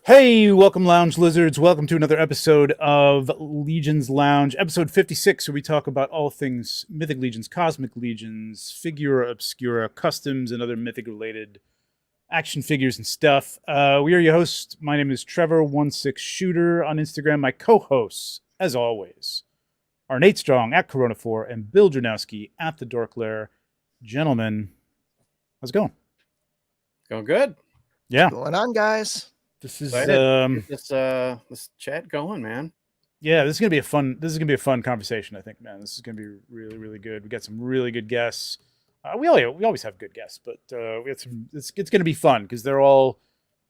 Hey, welcome Lounge Lizards. Welcome to another episode of Legions Lounge, episode 56, where we talk about all things Mythic Legions, Cosmic Legions, Figura Obscura, customs, and other Mythic-related action figures and stuff. We are your hosts. My name is Trevor16Shooter on Instagram. My co-hosts, as always, are Nate Strong at Corona4 and Bill Jernowski at The Dork Lair. Gentlemen, how's it going? Going good. Yeah. What's going on, guys? This is Get this chat going, man. Yeah, this is gonna be a fun conversation. I think, man, this is gonna be really, really good. We got some really good guests. We always have good guests, but we had some. It's gonna be fun because they're all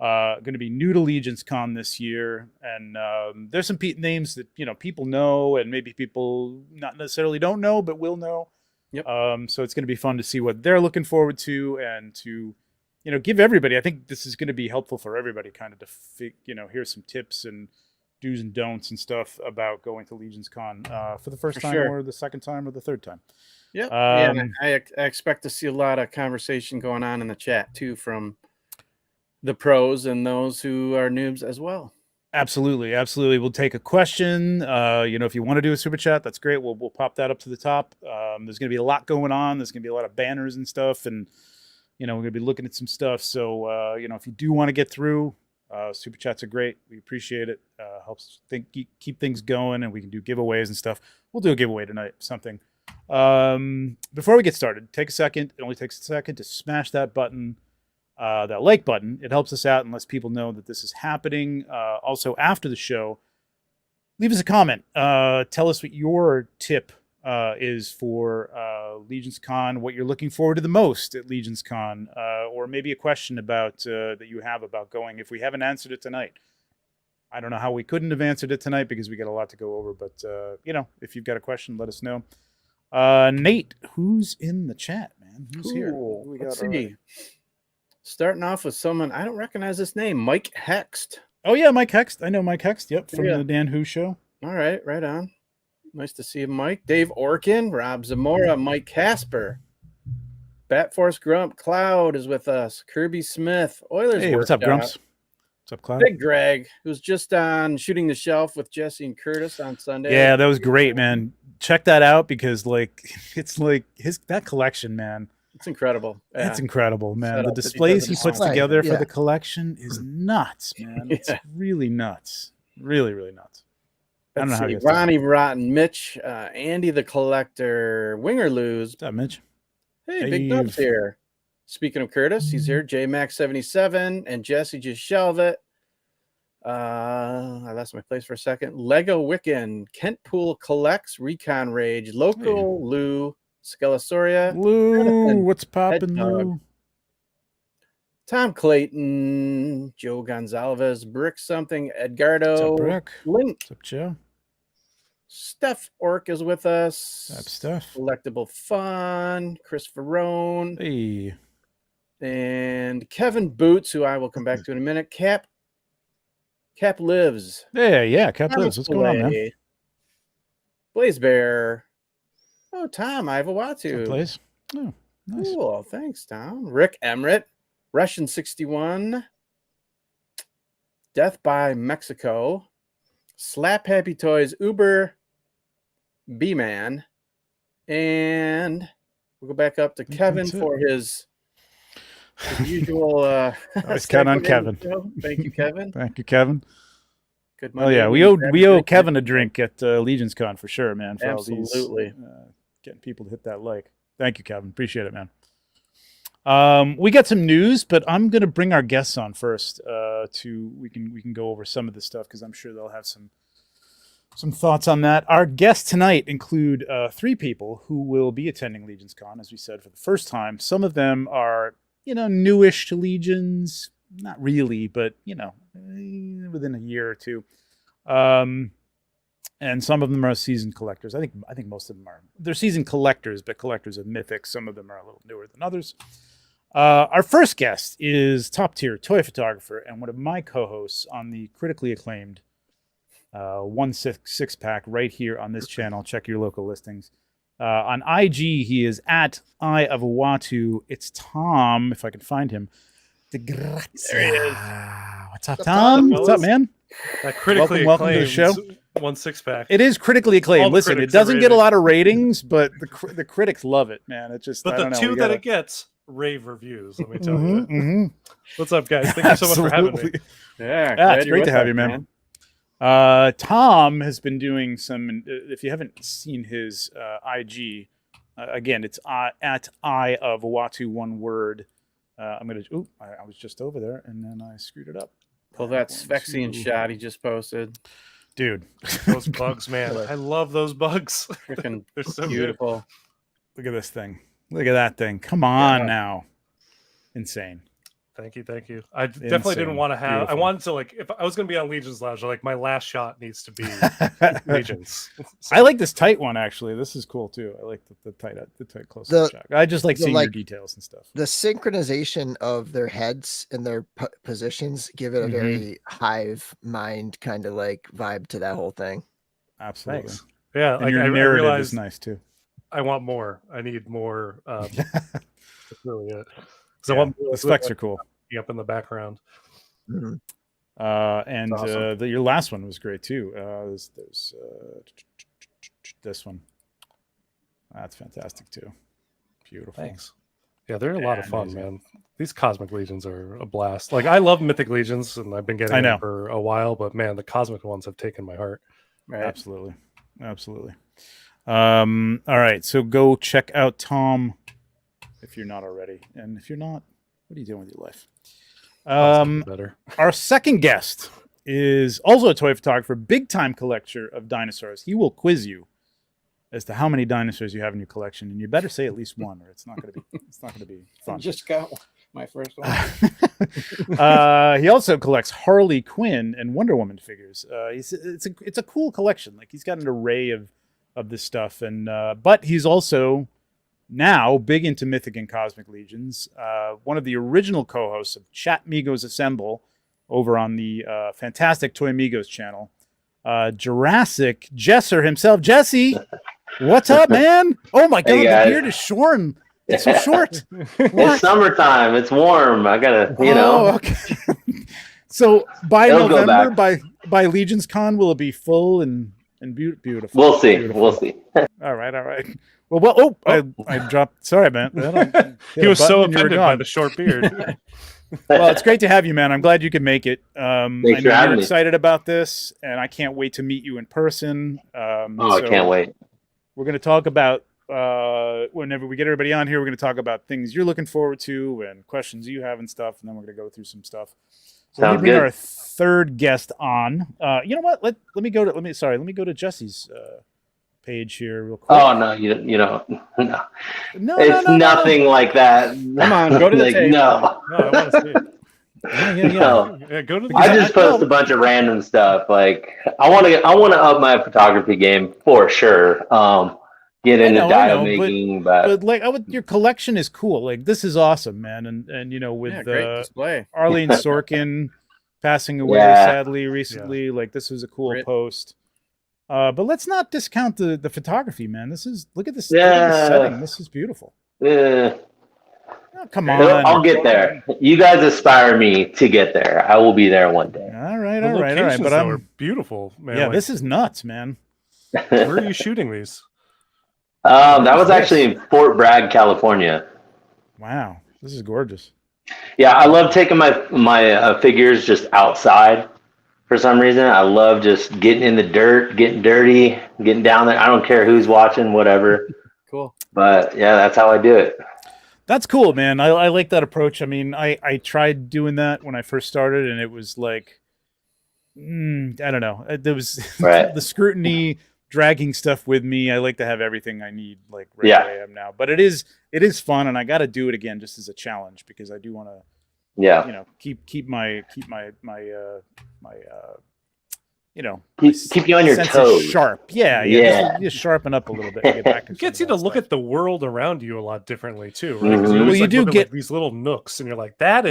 gonna be new to Legions Con this year, and there's some names that people know, and maybe people not necessarily don't know, but will know. Yep. So it's gonna be fun to see what they're looking forward to, and to give everybody. I think this is going to be helpful for everybody, kind of to hear some tips and do's and don'ts and stuff about going to Legions Con for the first time, or the second time, or the third time. Yep. I expect to see a lot of conversation going on in the chat too, from the pros and those who are noobs as well. Absolutely. We'll take a question. If you want to do a super chat, that's great. We'll pop that up to the top. There's going to be a lot going on. There's going to be a lot of banners and stuff, and we're going to be looking at some stuff. So, if you do want to get through, super chats are great. We appreciate it. Helps keep things going, and we can do giveaways and stuff. We'll do a giveaway tonight, something. Before we get started, take a second. It only takes a second to smash that button, that like button. It helps us out and lets people know that this is happening. Also, after the show, leave us a comment. Tell us what your tip is for Legions Con, what you're looking forward to the most at Legions Con, or maybe a question about that you have about going. If we haven't answered it tonight, I don't know how we couldn't have answered it tonight because we got a lot to go over. But if you've got a question, let us know. Nate, who's in the chat, man? Who's here? Let's see. Starting off with someone I don't recognize this name, Mike Hext. Oh yeah, Mike Hext. I know Mike Hext. Yep, from the Dan Who show. All right, right on. Nice to see you, Mike. Dave Orkin, Rob Zamora, Mike Casper, Batforce Grump, Cloud is with us, Kirby Smith, Oilers. Hey, what's up, Grumps? What's up, Cloud? Big Greg, who's just on Shooting the Shelf with Jesse and Curtis on Sunday. Yeah, that was great, man. Check that out because it's like that collection, man. It's incredible. Yeah. It's incredible, man. The displays he puts together for the collection is nuts, man. It's really nuts. Really, really nuts. I don't know how Ronnie Rotten, Mitch, Andy the Collector, Wingerloos. What's up, Mitch? Hey, Big Dub's here. Speaking of Curtis, he's here. JMax77 and Jesse just shelve it. I lost my place for a second. Lego Wiccan, Kent Pool Collects, Recon Rage, Local Lou, Skelasauria. Lou, what's poppin', Lou? Tom Clayton, Joe Gonzalez, Brick Something, Edgardo, what's up, Brick? Link. What's up, Joe? Steph Ork is with us. What's up, Steph? Collectible Fun, Chris Verone. Hey. And Kevin Boots, who I will come back to in a minute. Cap Lives. Yeah, Cap Lives. What's going on, man? Blaze Bear. Oh, Tom, I have a Uatu. Blaze. Oh, nice. Cool. Thanks, Tom. Rick Emmerich, Russian 61. Death by Mexico. Slap Happy Toys, Uber, B-Man. And we'll go back up to Kevin for his usual. I was counting on Kevin. Thank you, Kevin. Thank you, Kevin. Good. Oh yeah, we owe Kevin a drink at Legions Con for sure, man. For absolutely. All these, getting people to hit that like. Thank you, Kevin. Appreciate it, man. We got some news, but I'm gonna bring our guests on first. We can go over some of this stuff because I'm sure they'll have some thoughts on that. Our guests tonight include 3 people who will be attending Legions Con, as we said, for the first time. Some of them are newish to Legions, not really, but within a year or two. And some of them are seasoned collectors. I think most of them they're seasoned collectors, but collectors of Mythic. Some of them are a little newer than others. Our first guest is top-tier toy photographer and one of my co-hosts on the critically acclaimed 1/6 pack right here on this channel. Check your local listings. On IG, he is at Eye of Uatu. It's Tom, if I can find him. There it is. What's up, Tom? What's What's up, man? Critically welcome to the acclaimed show. 1 6-pack. It is critically acclaimed. All the Listen, it critics are doesn't get a raving. lot of ratings, but the critics love it, man. It just But I the don't know, two we that gotta- it gets, rave reviews. Let me tell Mhm, you. mhm. What's up, guys? Thank you so much for having me. Absolutely. Yeah, Yeah, it's glad you're great to with have us, you, man. Tom has been doing some. If you haven't seen his IG, again, it's at I of Uatu, one word. I'm gonna. Oop, I was just over there, and then I screwed it up. Pull that Sphexian shot he just posted. Dude, Those bugs, man. I love those bugs. Freaking They're so beautiful. look at this thing. Look at that thing. Come on Yeah. now, insane. Thank you. I definitely didn't Insane. want to have. Beautiful. I wanted to if I was going to be on Legions Lounge, my last shot needs to be Legions. I like this tight one actually. This is cool too. I like the tight close up shot. I just like seeing your details and stuff. The synchronization of their heads and their positions give it a very hive mind kind of like vibe to that whole thing. Absolutely. Thanks. Yeah, And your I narrative realized is nice too. I want more. I need more. That's really it. Yeah, I want the specs are cool. up in the background. Mhm. And awesome. your last one was great too. There's this one. That's fantastic too. Beautiful. Thanks. Yeah, they're a lot of Yeah, fun, amazing. man. These Cosmic Legions are a blast. I love Mythic Legions, and I've been getting I know. them for a while. But man, the Cosmic ones have taken my heart. Right. Absolutely. All right, so go check out Tom if you're not already, and if you're not, what are you doing with your life? Better. Our second guest is also a toy photographer, big time collector of dinosaurs. He will quiz you as to how many dinosaurs you have in your collection, and you better say at least one, or it's not going to be fun. Just got my first one. He also collects Harley Quinn and Wonder Woman figures. It's a cool collection. He's got an array of this stuff, and but he's also now big into Mythic and Cosmic Legions. One of the original co-hosts of Chat Migos Assemble over on the fantastic Toy Migos channel. Jurassic Jesser himself, Jesse. What's up, man? Oh my God, Hey, guys. the beard is shorn. It's so short. It's summertime. It's warm. I gotta, Oh, okay. So by It'll go November, by Legions Con, will it be full and beautiful? We'll see. Beautiful. We'll see. All right. Well, I dropped. Sorry, man. He was so offended offended by the short beard. Well, it's great to have you, man. I'm glad you could make it. I know for having you're me. excited about this, and I can't wait to meet you in person. I can't wait. We're going to talk about whenever we get everybody on here. We're going to talk about things you're looking forward to and questions you have and stuff, and then we're going to go through some stuff. So let me Sounds bring good. our third guest on. You know what? Let me go to Jesse's page here real quick. Oh no, you don't. No. No, It's nothing like that. Come on, go to the tape. No. No, I want to see it. Yeah. No. Yeah, go to the. I just post a bunch of random stuff. I want to up my photography game for sure. Get into I know, dial making, but But your collection is cool. This is awesome, man. And with great display. Arlene Sorkin passing away Yeah. sadly recently, this was a cool Rip. post. But let's not discount the photography, man. Look at this Yeah. setting. This is beautiful. eh, Oh, come on. I'll get there. You guys aspire me to get there. I will be there one day. All right. The locations, But though, are beautiful, man. yeah, this is nuts, man. Where are you shooting these? That was actually in Fort Bragg, California. Wow, this is gorgeous. Yeah, I love taking my figures just outside. For some reason, I love just getting in the dirt, getting dirty, getting down there. I don't care who's watching, whatever. Cool. But yeah, that's how I do it. That's cool, man. I like that approach. I mean, I tried doing that when I first started, and it was like, I don't know. There was Right. the scrutiny dragging stuff with me. I like to have everything I need, right Yeah. where I am now. But it is fun, and I got to do it again just as a challenge because I do want to, Yeah. keep my Keep you on your senses toes. sharp. Yeah. Just sharpen up a little bit. And get back It gets you to look at the world around you a lot differently too, right? 'Cause Mhm. you always, Well, you do look at, get- these little nooks, and you're like, that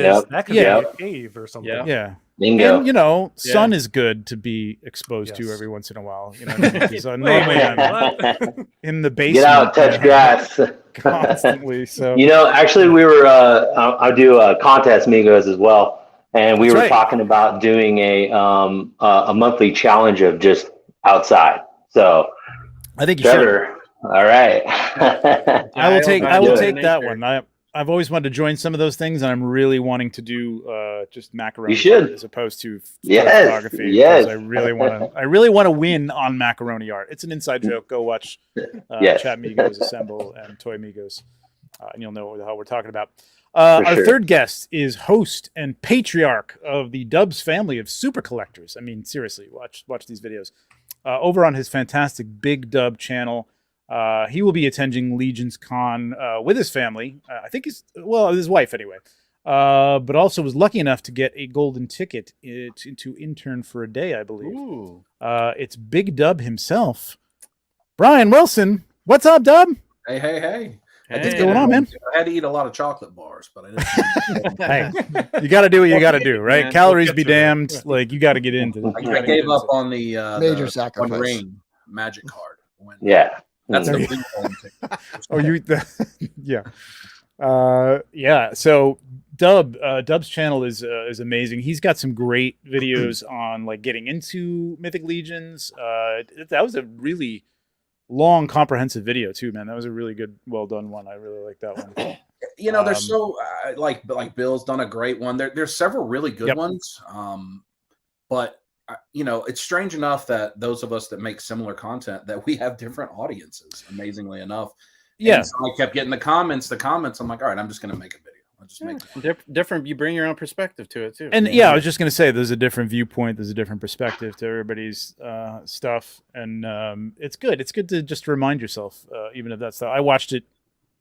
could Yeah. be a cave or something. Yeah. Yeah. Bingo. And sun is good to be exposed to Yes. every once in a while. Because normally I'm in the basement. Get out, touch grass. constantly. So Actually, we were. I do contest Migos as well, and we That's were right. talking about doing a monthly challenge of just outside. So, I think you should. Trevor, all right. I will take Nature. that one. I've always wanted to join some of those things, and I'm really wanting to do just macaroni You should. art as opposed to Yes, photography. yes. I really want to win on macaroni art. It's an inside joke. Go watch Yes. Chat Migos Assemble and Toy Migos, and you'll know what the hell we're talking about. For Our sure. third guest is host and patriarch of the Dubs family of super collectors. I mean, seriously, watch these videos over on his fantastic Big Dub channel. He will be attending Legions Con with his family. I think his wife anyway. But also was lucky enough to get a golden ticket to intern for a day, I believe. Ooh. It's Big Dub himself, Brian Wilson. What's up, Dub? Hey. What's going on, man? I had to eat a lot of chocolate bars, but I didn't. Hey, you got to do what you got to do, right? Man, Calories we'll be get to it. damned. Like you got to get into. I gave up on the Major the sacrifice. One Ring magic card. Yeah. That's There the you- big golden ticket. Oh, yeah. So Dub's channel is amazing. He's got some great videos on like getting into Mythic Legions. That was a really long, comprehensive video too, man. That was a really good, well done one. I really like that one. You know, there's so like Bill's done a great one. There's several really good Yep. ones. But you know, it's strange enough that those of us that make similar content that we have different audiences. Amazingly enough, Yeah. And so I kept getting the comments. I'm like, all right, I'm just going to make a video. I'll just make it. Different. You bring your own perspective to it too. And yeah, I was just gonna say there's a different viewpoint, there's a different perspective to everybody's stuff, and it's good. It's good to just remind yourself, even if that's I watched it,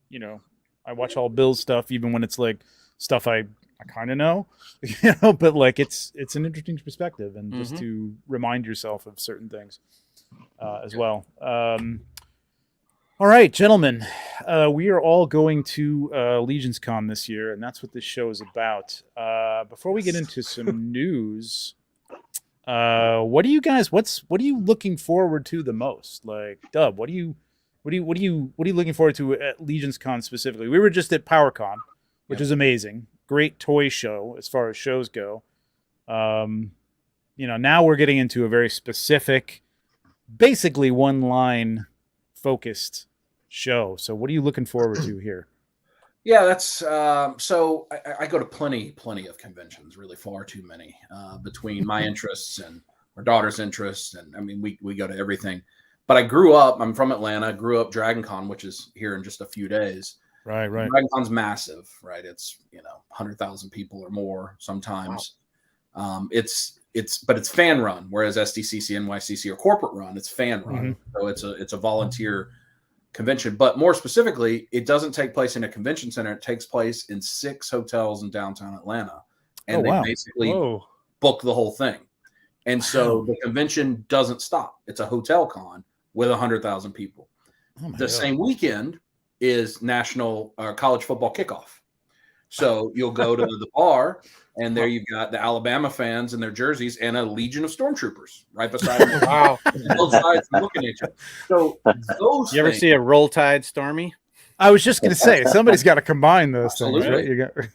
you know, I watch all Bill's stuff, even when it's like stuff I kind of know, you know, but like it's an interesting perspective, and just to remind yourself of certain things as well. All right, gentlemen, we are all going to Legions Con this year, and that's what this show is about. Before we get into some news, what are you looking forward to the most? Like, Dub, what are you looking forward to at Legions Con specifically? We were just at PowerCon, which is amazing, great toy show as far as shows go. You know, now we're getting into a very specific, basically one line focused show. So what are you looking forward to here? Yeah, that's so I go to plenty of conventions, really far too many, between my interests and our daughter's interests. And I mean, we go to everything, but I'm from Atlanta, grew up Dragon Con, which is here in just a few days. Right. Dragon Con's massive, right? It's, 100,000 people or more sometimes. Wow. But it's fan run, whereas SDCC, NYCC are corporate run. It's fan run. So it's a volunteer convention, but more specifically, it doesn't take place in a convention center. It takes place in 6 hotels in downtown Atlanta, and they basically book the whole thing. And so the convention doesn't stop. It's a hotel con with 100,000 people. The same weekend is National College Football Kickoff. So you'll go to the bar, and there you've got the Alabama fans in their jerseys and a legion of stormtroopers right beside them. Wow. Both sides looking at each other. So those You ever see a Roll Tide Stormy? I was just going to say, somebody's got to combine those things, right? Absolutely.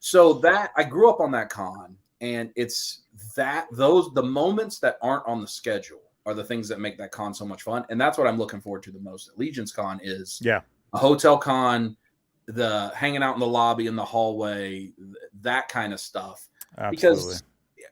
So that I grew up on that con, and it's the moments that aren't on the schedule are the things that make that con so much fun. And that's what I'm looking forward to the most at Legions Con is a hotel con, the hanging out in the lobby, in the hallway, that kind of stuff. Absolutely. Because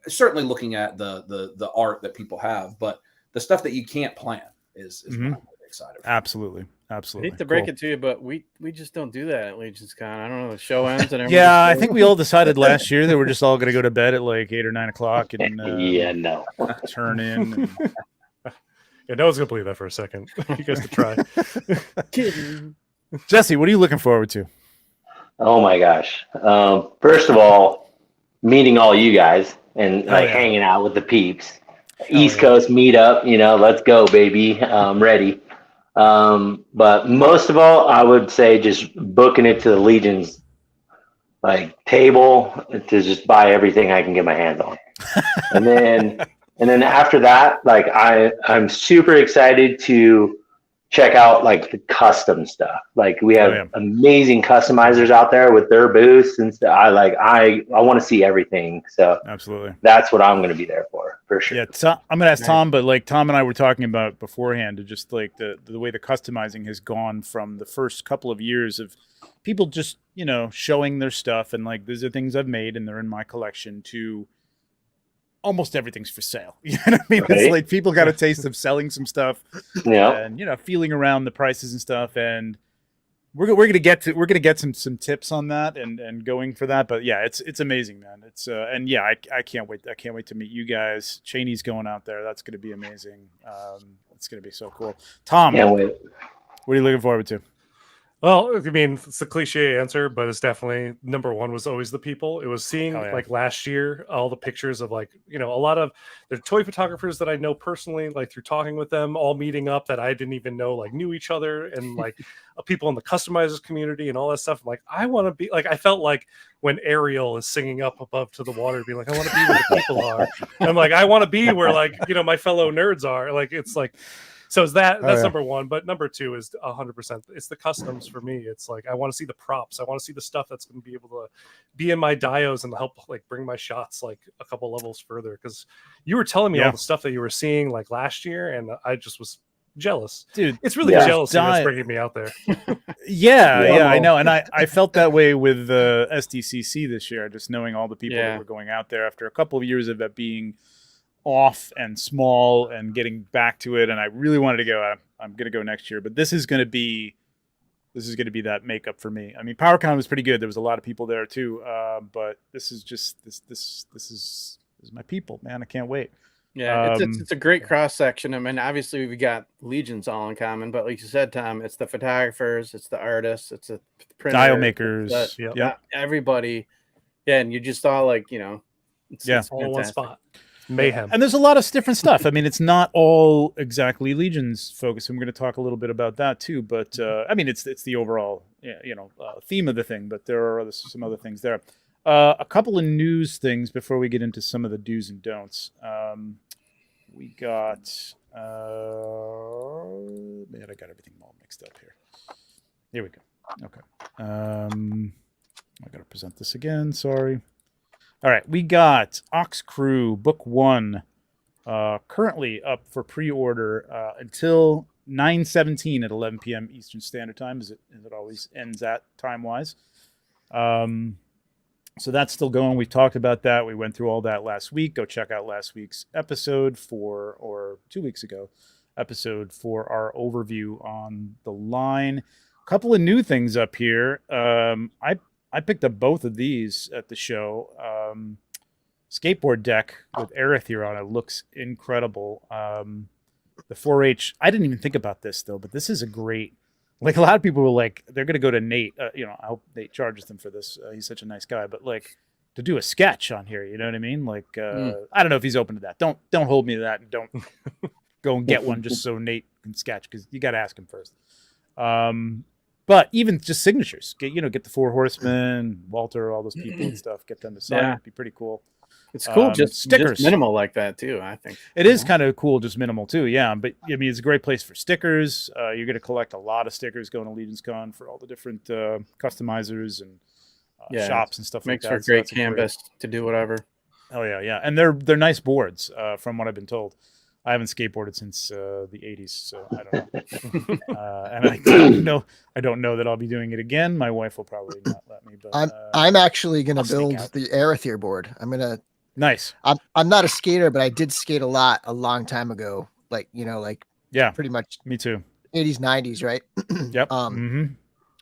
certainly looking at the art that people have, but the stuff that you can't plan is what I'm really excited for. Absolutely. I hate to break it to you, but we just don't do that at Legions Con. I don't know. The show ends and yeah, I think we all decided last year that we're just all going to go to bed at like 8 or 9 o'clock and no, turn in. And... Yeah, no one's gonna believe that for a second. You guys can try. Jesse, what are you looking forward to? Oh my gosh! First of all, meeting all you guys and hanging out with the peeps. East Coast meetup, let's go, baby. I'm ready. But most of all, I would say just booking it to the Legions table to just buy everything I can get my hands on. And then after that, I'm super excited to check out like the custom stuff. Like we have yeah. amazing customizers out there with their booths and stuff. I want to see everything. So Absolutely. that's what I'm going to be there for sure. Yeah, I'm going to ask Tom, but like Tom and I were talking about beforehand, to just like the way the customizing has gone from the first couple of years of people just, you know, showing their stuff and like, these are things I've made and they're in my collection, to almost everything's for sale. You know what I mean? Right. It's like people got a taste of selling some stuff, Yeah. and, you know, feeling around the prices and stuff. And we're gonna get some tips on that and going for that. But yeah, it's amazing, man. It's and yeah, I can't wait. I can't wait to meet you guys. Cheney's going out there. That's gonna be amazing. It's gonna be so cool. Tom, Can't wait. what are you looking forward to? Well, I mean, it's a cliche answer, but it's definitely number one was always the people. It was seeing like last year, all the pictures of like, you know, a lot of the toy photographers that I know personally, like through talking with them, all meeting up that I didn't even know, like knew each other, and like people in the customizers community and all that stuff. I'm like, I want to be like, I felt like when Ariel is singing up above to the water, being like, I want to be where the people are. And I'm like, I want to be where like, you know, my fellow nerds are. Like, it's like, so is that's number one, but number two is 100%. It's the customs for me. It's like, I want to see the props. I want to see the stuff that's going to be able to be in my dios and help like bring my shots like a couple levels further. Because you were telling me all the stuff that you were seeing like last year, and I just was jealous, dude. It's really jealousy that's bringing me out there. Yeah, I know, and I felt that way with SDCC this year, just knowing all the people that were going out there after a couple of years of it being off and small and getting back to it. And I really wanted to go. I'm going to go next year, but this is going to be that makeup for me. I mean, PowerCon was pretty good. There was a lot of people there too. But this is just this is my people, man. I can't wait. Yeah, it's a great cross section. I mean, obviously we got Legions all in common, but like you said, Tom, it's the photographers, it's the artists, it's the printers, dial makers, everybody. Yeah, and you just all like, you know, it's all in one spot. Mayhem. And there's a lot of different stuff. I mean, it's not all exactly Legions focused, and we're going to talk a little bit about that too. But I mean, it's the overall theme of the thing. But there are some other things there. A couple of news things before we get into some of the do's and don'ts. We got man, I got everything all mixed up here. Here we go. Okay. I got to present this again. Sorry. All right, we got Ox Crew Book 1 currently up for pre-order until 9/17 at 11 p.m. Eastern Standard Time, as it always ends at time-wise. So that's still going. We talked about that. We went through all that last week. Go check out last week's episode or 2 weeks ago episode for our overview on the line. A couple of new things up here. I picked up both of these at the show. Skateboard deck with Aerithir on it looks incredible. The 4-H, I didn't even think about this though, but this is a great, like a lot of people were like, they're going to go to Nate. I hope Nate charges them for this. He's such a nice guy, but like to do a sketch on here, you know what I mean? Like, I don't know if he's open to that. Don't hold me to that, and don't go and get one just so Nate can sketch, because you got to ask him first. But even just signatures, get the 4 Horsemen, Walter, all those people and stuff, get them to sign. It'd be pretty cool. It's cool, just stickers, just minimal like that too. I think it is kind of cool, just minimal too. Yeah, but I mean, it's a great place for stickers. You're going to collect a lot of stickers going to Legions Con for all the different customizers and shops and stuff like that. Makes for great canvas to do whatever. Oh yeah, and they're nice boards, from what I've been told. I haven't skateboarded since the 80s, so I don't know. And I don't know that I'll be doing it again. My wife will probably not let me. But I'm actually going to build the Aerithir board. Nice. I'm not a skater, but I did skate a lot a long time ago. Like, pretty much. Me too. 80s, 90s, right? Yep.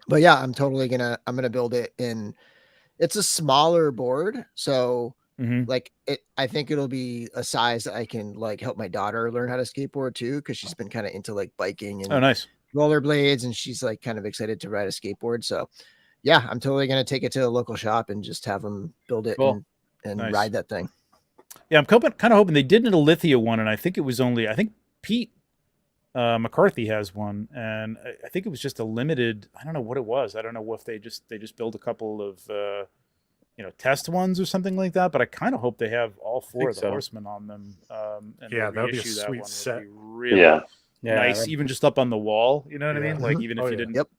But yeah, I'm gonna build it in. It's a smaller board, so. I think it'll be a size that I can like help my daughter learn how to skateboard too, because she's been kind of into like biking and nice rollerblades, and she's like kind of excited to ride a skateboard. So yeah, I'm totally gonna take it to a local shop and just have them build it and nice. Ride that thing. Yeah, I'm kind of hoping they did an Alithia one, and I think Pete McCarthy has one, and I think it was just a limited. I don't know what it was. I don't know if they just built a couple of test ones or something like that, but I kind of hope they have all 4 of the Horsemen on them. And that would be a sweet set. nice, even just up on the wall. You know what I mean? Like even if you didn't Yep.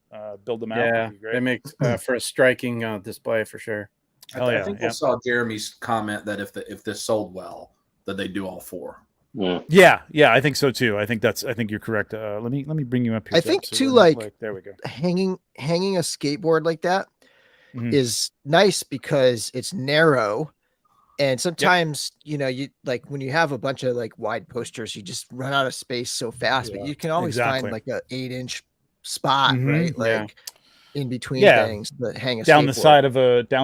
build them out, Yeah, that'd be great. that makes for a striking display for sure. I think I saw Jeremy's comment that if this sold well, that they do all 4. Yeah, I think so too. I think you're correct. Let me bring you up here. I think so too, like there we go. Hanging a skateboard like that is nice because it's narrow, and sometimes you like when you have a bunch of like wide posters, you just run out of space so fast. But you can always find like a 8-inch spot, right? Like in between things that hang a down skateboard.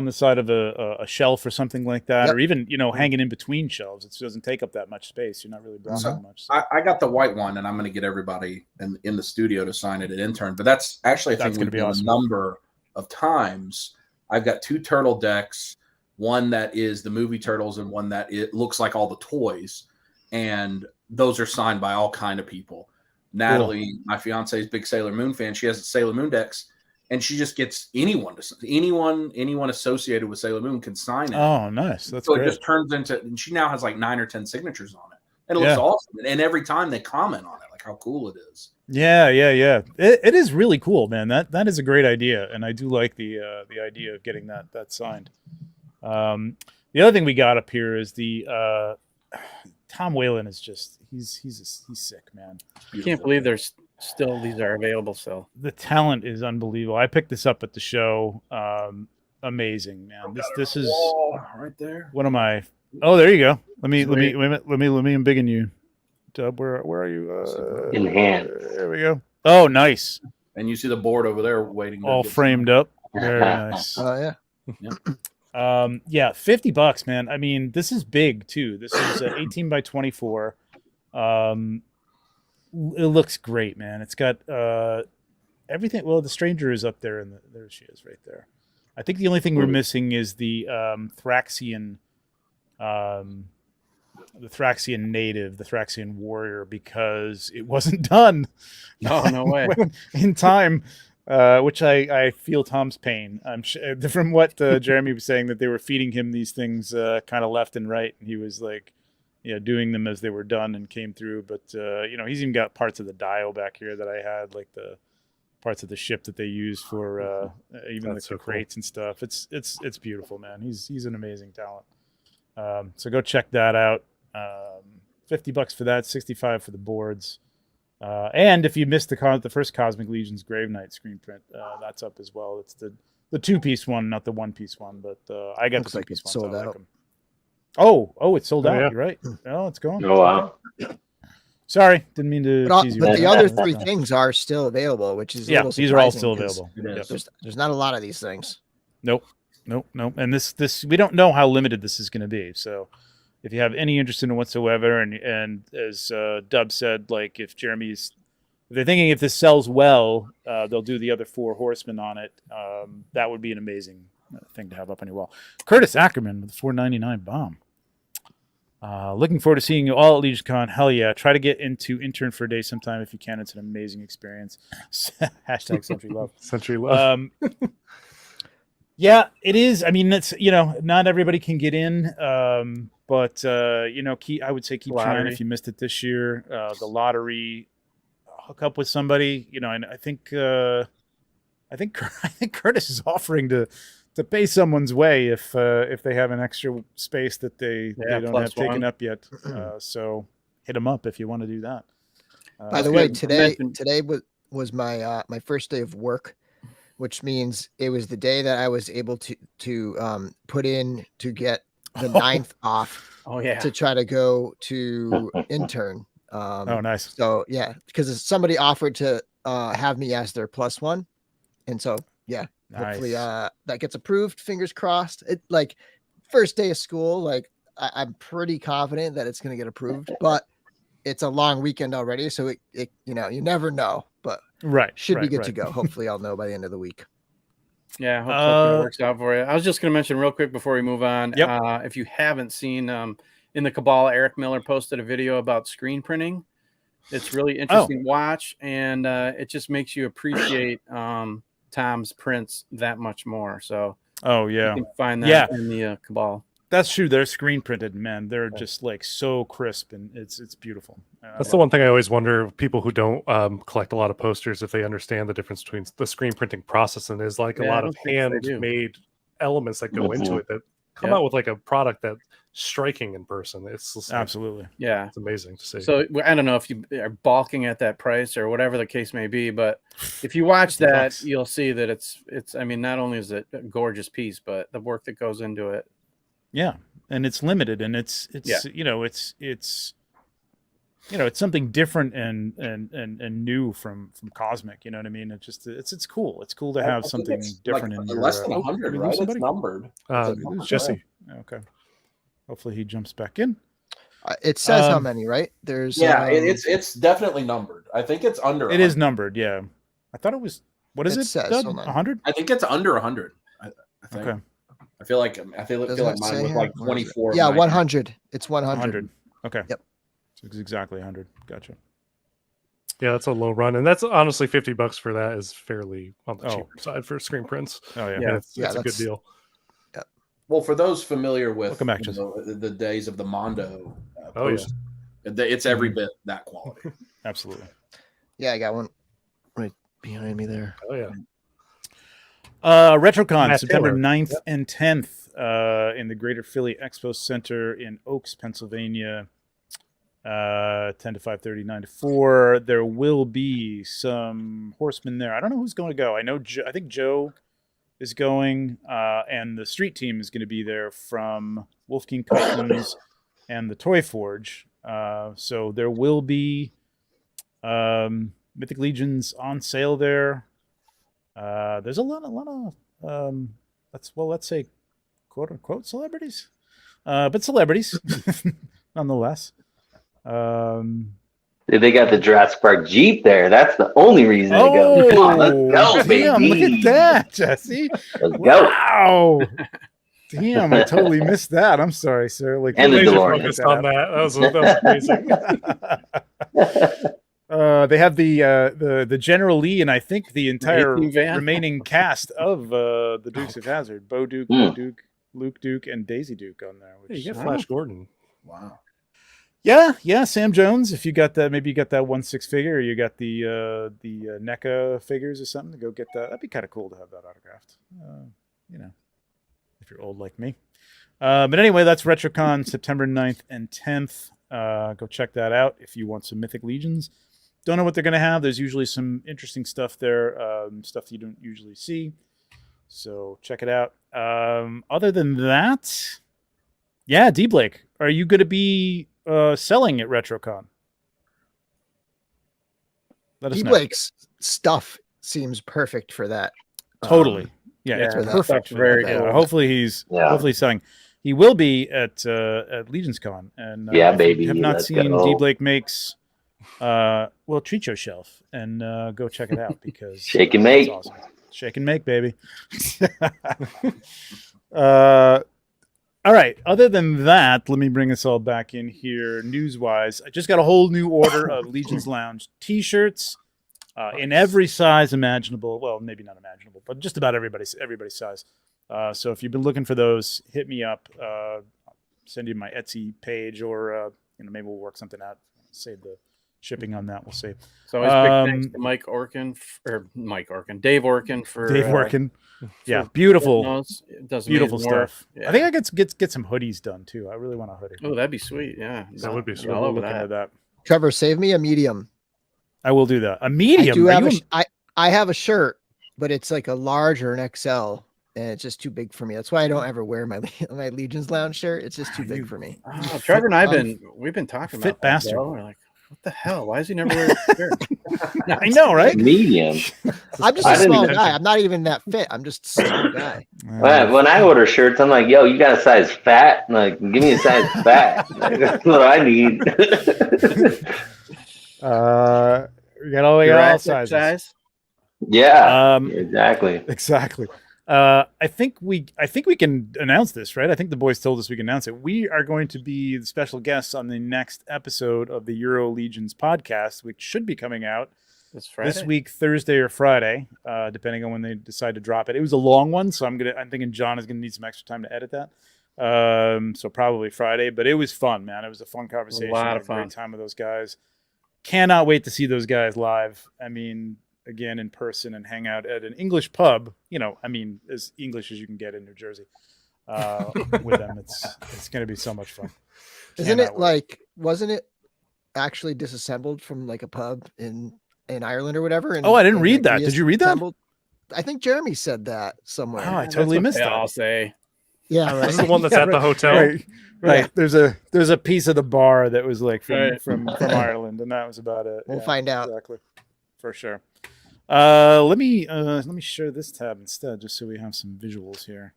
the side of a shelf or something like that, or even hanging in between shelves. It doesn't take up that much space. You're not really blocking much. So. I got the white one, and I'm going to get everybody in the studio to sign it at Intern. But that's actually I think going to be awesome. A number of times. I've got 2 turtle decks, one that is the movie Turtles, and one that it looks like all the toys, and those are signed by all kind of people. Natalie, my fiance, is a big Sailor Moon fan. She has Sailor Moon decks. And she just gets anyone associated with Sailor Moon can sign it. Oh, nice! That's so great. It just turns into, and she now has like 9 or 10 signatures on it, and it looks awesome. And every time they comment on it, like how cool it is. Yeah. It is really cool, man. That is a great idea, and I do like the idea of getting that signed. The other thing we got up here is the Tom Whalen is just he's sick, man. I can't believe these are available. So the talent is unbelievable. I picked this up at the show. Amazing, man. This is right there. One of my. Oh, there you go. Let me embiggen you. Dub, where are you? In hand. There we go. Oh, nice. And you see the board over there waiting. All framed up. Very nice. Oh yeah. Yeah, $50, man. I mean, this is big too. This is 18 by 24. It looks great, man. It's got everything. Well, the stranger is up there, and there she is, right there. I think the only thing we're missing is the Thraxian native, the Thraxian warrior, because it wasn't done. No way. In time. Which I feel Tom's pain. I'm from what Jeremy was saying, that they were feeding him these things kind of left and right, and he was like, doing them as they were done and came through. But he's even got parts of the dial back here that I had, like the parts of the ship that they use for even the crates and stuff. It's beautiful, man. He's an amazing talent. So go check that out. $50 for that, $65 for the boards. And if you missed the first Cosmic Legions Grave Knight screen print, that's up as well. It's the 2-piece one, not the 1-piece one, but I got the 2-piece one. Sold out. Like them. Oh, it's sold out. Yeah. You're right. Oh, it's going. Oh wow. Sorry, didn't mean to tease you. But the other 3 things are still available, which is these are all still available. Yep. There's not a lot of these things. Nope. And this we don't know how limited this is going to be. So if you have any interest in it whatsoever, and as Dub said, like if they're thinking if this sells well, they'll do the other 4 Horsemen on it. That would be an amazing thing to have up on your wall. Curtis Ackerman with a $4.99 bomb. Looking forward to seeing you all at LegionCon. Hell yeah. Try to get into Intern for a day sometime if you can. It's an amazing experience. Hashtag Century Love. Century Love. Yeah, it is. I mean, it's, not everybody can get in. But I would say keep trying if you missed it this year. The lottery, hook up with somebody, and I think Curtis is offering to pay someone's way if they have an extra space that they don't have taken up yet. So hit them up if you want to do that. By the way, today was my my first day of work, which means it was the day that I was able to put in to get the 9th off. Oh yeah, to try to go to Intern. Oh, nice. So yeah, because somebody offered to have me as their +1, and so yeah, hopefully that gets approved. Fingers crossed. It like first day of school, like I'm pretty confident that it's going to get approved, but it's a long weekend already, so it you never know, but should be good to go. Hopefully, I'll know by the end of the week. Yeah, hopefully it works out for you. I was just going to mention real quick before we move on. Yep. If you haven't seen in the Cabal, Eric Miller posted a video about screen printing. It's really interesting to watch, and it just makes you appreciate Tom's prints that much more. So you can find that in the Cabal. That's true. They're screen printed, man. They're just like so crisp, and it's beautiful. That's the one thing I always wonder. People who don't collect a lot of posters, if they understand the difference between the screen printing process and is like a lot of handmade elements that go into it that come out with like a product that's striking in person. It's just absolutely it's amazing to see. So I don't know if you are balking at that price or whatever the case may be, but if you watch that, you'll see that it's. I mean, not only is it a gorgeous piece, but the work that goes into it. Yeah, and it's limited, and it's something different and new from Cosmic. You know what I mean? It's cool. It's cool to have something different. Like in less than 100, right? It's numbered. Jesse. Okay. Hopefully he jumps back in. It says how many, right? There's it's definitely numbered. I think it's under. It is numbered. Yeah, I thought it was. What is it? Says 100? I think it's under 100. I think. Okay. I feel like mine was like 24. Yeah, 100. It's 100. Okay. Yep. So it's exactly 100. Gotcha. Yeah, that's a low run, and that's honestly $50 for that is fairly on the cheaper side for screen prints. Oh yeah, it's a good deal. Yeah. Well, for those familiar with the days of the Mondo, it's Mm-hmm. every bit that quality. Absolutely. Yeah, I got one right behind me there. Oh yeah. RetroCon, Matt September Taylor. 9th and 10th in the Greater Philly Expo Center in Oaks, Pennsylvania. 10 to 5:30, 9 to 4. There will be some horsemen there. I don't know who's going to go. I think Joe is going, and the street team is going to be there from Wolf King Customs and the Toy Forge. So there will be Mythic Legions on sale there. There's a lot of let's say quote unquote celebrities, but celebrities nonetheless. They got the Jurassic Park Jeep there. That's the only reason to go. Come on, let's go, damn, baby. look at that, Jesse. Let's go. Wow. Damn, I totally missed that. I'm sorry, sir. Like, And the Laser DeLorean. focused on that. That was amazing. they have the General Lee and I think the entire van. remaining cast of the Dukes of Hazzard, Bo Duke, Bo Duke, Luke Duke, and Daisy Duke on there. You get Flash Gordon. Wow. Yeah, Sam Jones. If you got that, maybe you got that 1/6 figure, or you got the NECA figures or something to go get that. That'd be kind of cool to have that autographed. If you're old like me. But anyway, that's RetroCon, September 9th and 10th. Go check that out if you want some Mythic Legions. Don't know what they're going to have. There's usually some interesting stuff there, stuff you don't usually see. So check it out. Other than that, yeah, D Blake, are you going to be selling at RetroCon? Let us know. D-Blake's stuff seems perfect for that. Totally. Yeah, it's that perfect. stuff's very Yeah, cool. hopefully he's selling. He will be at Legions Con. And Yeah, if baby, you have not let's seen go. D Blake makes treat your shelf and go check it out because Shake and make. Awesome. Shake and make, baby. All right. Other than that, let me bring us all back in here. News-wise, I just got a whole new order of Legions Lounge T-shirts in every size imaginable. Well, maybe not imaginable, but just about everybody's size. So if you've been looking for those, hit me up. Send you my Etsy page, or maybe we'll work something out. Save the shipping on that. We'll see. So always big thanks to Dave Orkin for Dave Orkin. Yeah, beautiful, does beautiful stuff. Yeah. I think I get some hoodies done too. I really want a hoodie. Oh, that'd be sweet. Yeah, That would be sweet. All over Looking at that. Trevor, save me a medium. I will do that. A medium. I have a shirt, but it's like a large or an XL, and it's just too big for me. That's why I don't ever wear my Legions Lounge shirt. It's just too big for me. Oh, Trevor and I've we've been talking fit about bastard. that, we're like, what the hell? Why is he never wearing a shirt? I know, right? Medium. I'm just I a didn't small even- guy. I'm not even that fit. I'm just a small guy. When I order shirts, I'm like, yo, you got a size fat? I'm like, give me a size fat. Like, that's what I need. We got all Jurassic sizes. size? Yeah, exactly. Exactly. I think we can announce this, right? I think the boys told us we can announce it. We are going to be the special guests on the next episode of the Euro Legions podcast, which should be coming out this week, Thursday or Friday, depending on when they decide to drop it. It was a long one, so I'm thinking John is gonna need some extra time to edit that. So probably Friday, but it was fun, man. It was a fun conversation. A lot Had of fun. Great time with those guys. Cannot wait to see those guys live. I mean, again, in person and hang out at an English pub, I mean, as English as you can get in New Jersey, with them. It's going to be so much fun. Isn't it like, wasn't it actually disassembled from like a pub in Ireland or whatever? And, I didn't read that. Did you read that? I think Jeremy said that somewhere. Oh, I totally missed that. I'll say. Yeah, right. This is the one that's at the hotel. Right. Right. There's a piece of the bar that was like from Ireland, and that was about it. We'll find out. Exactly. For sure. Let me share this tab instead, just so we have some visuals here.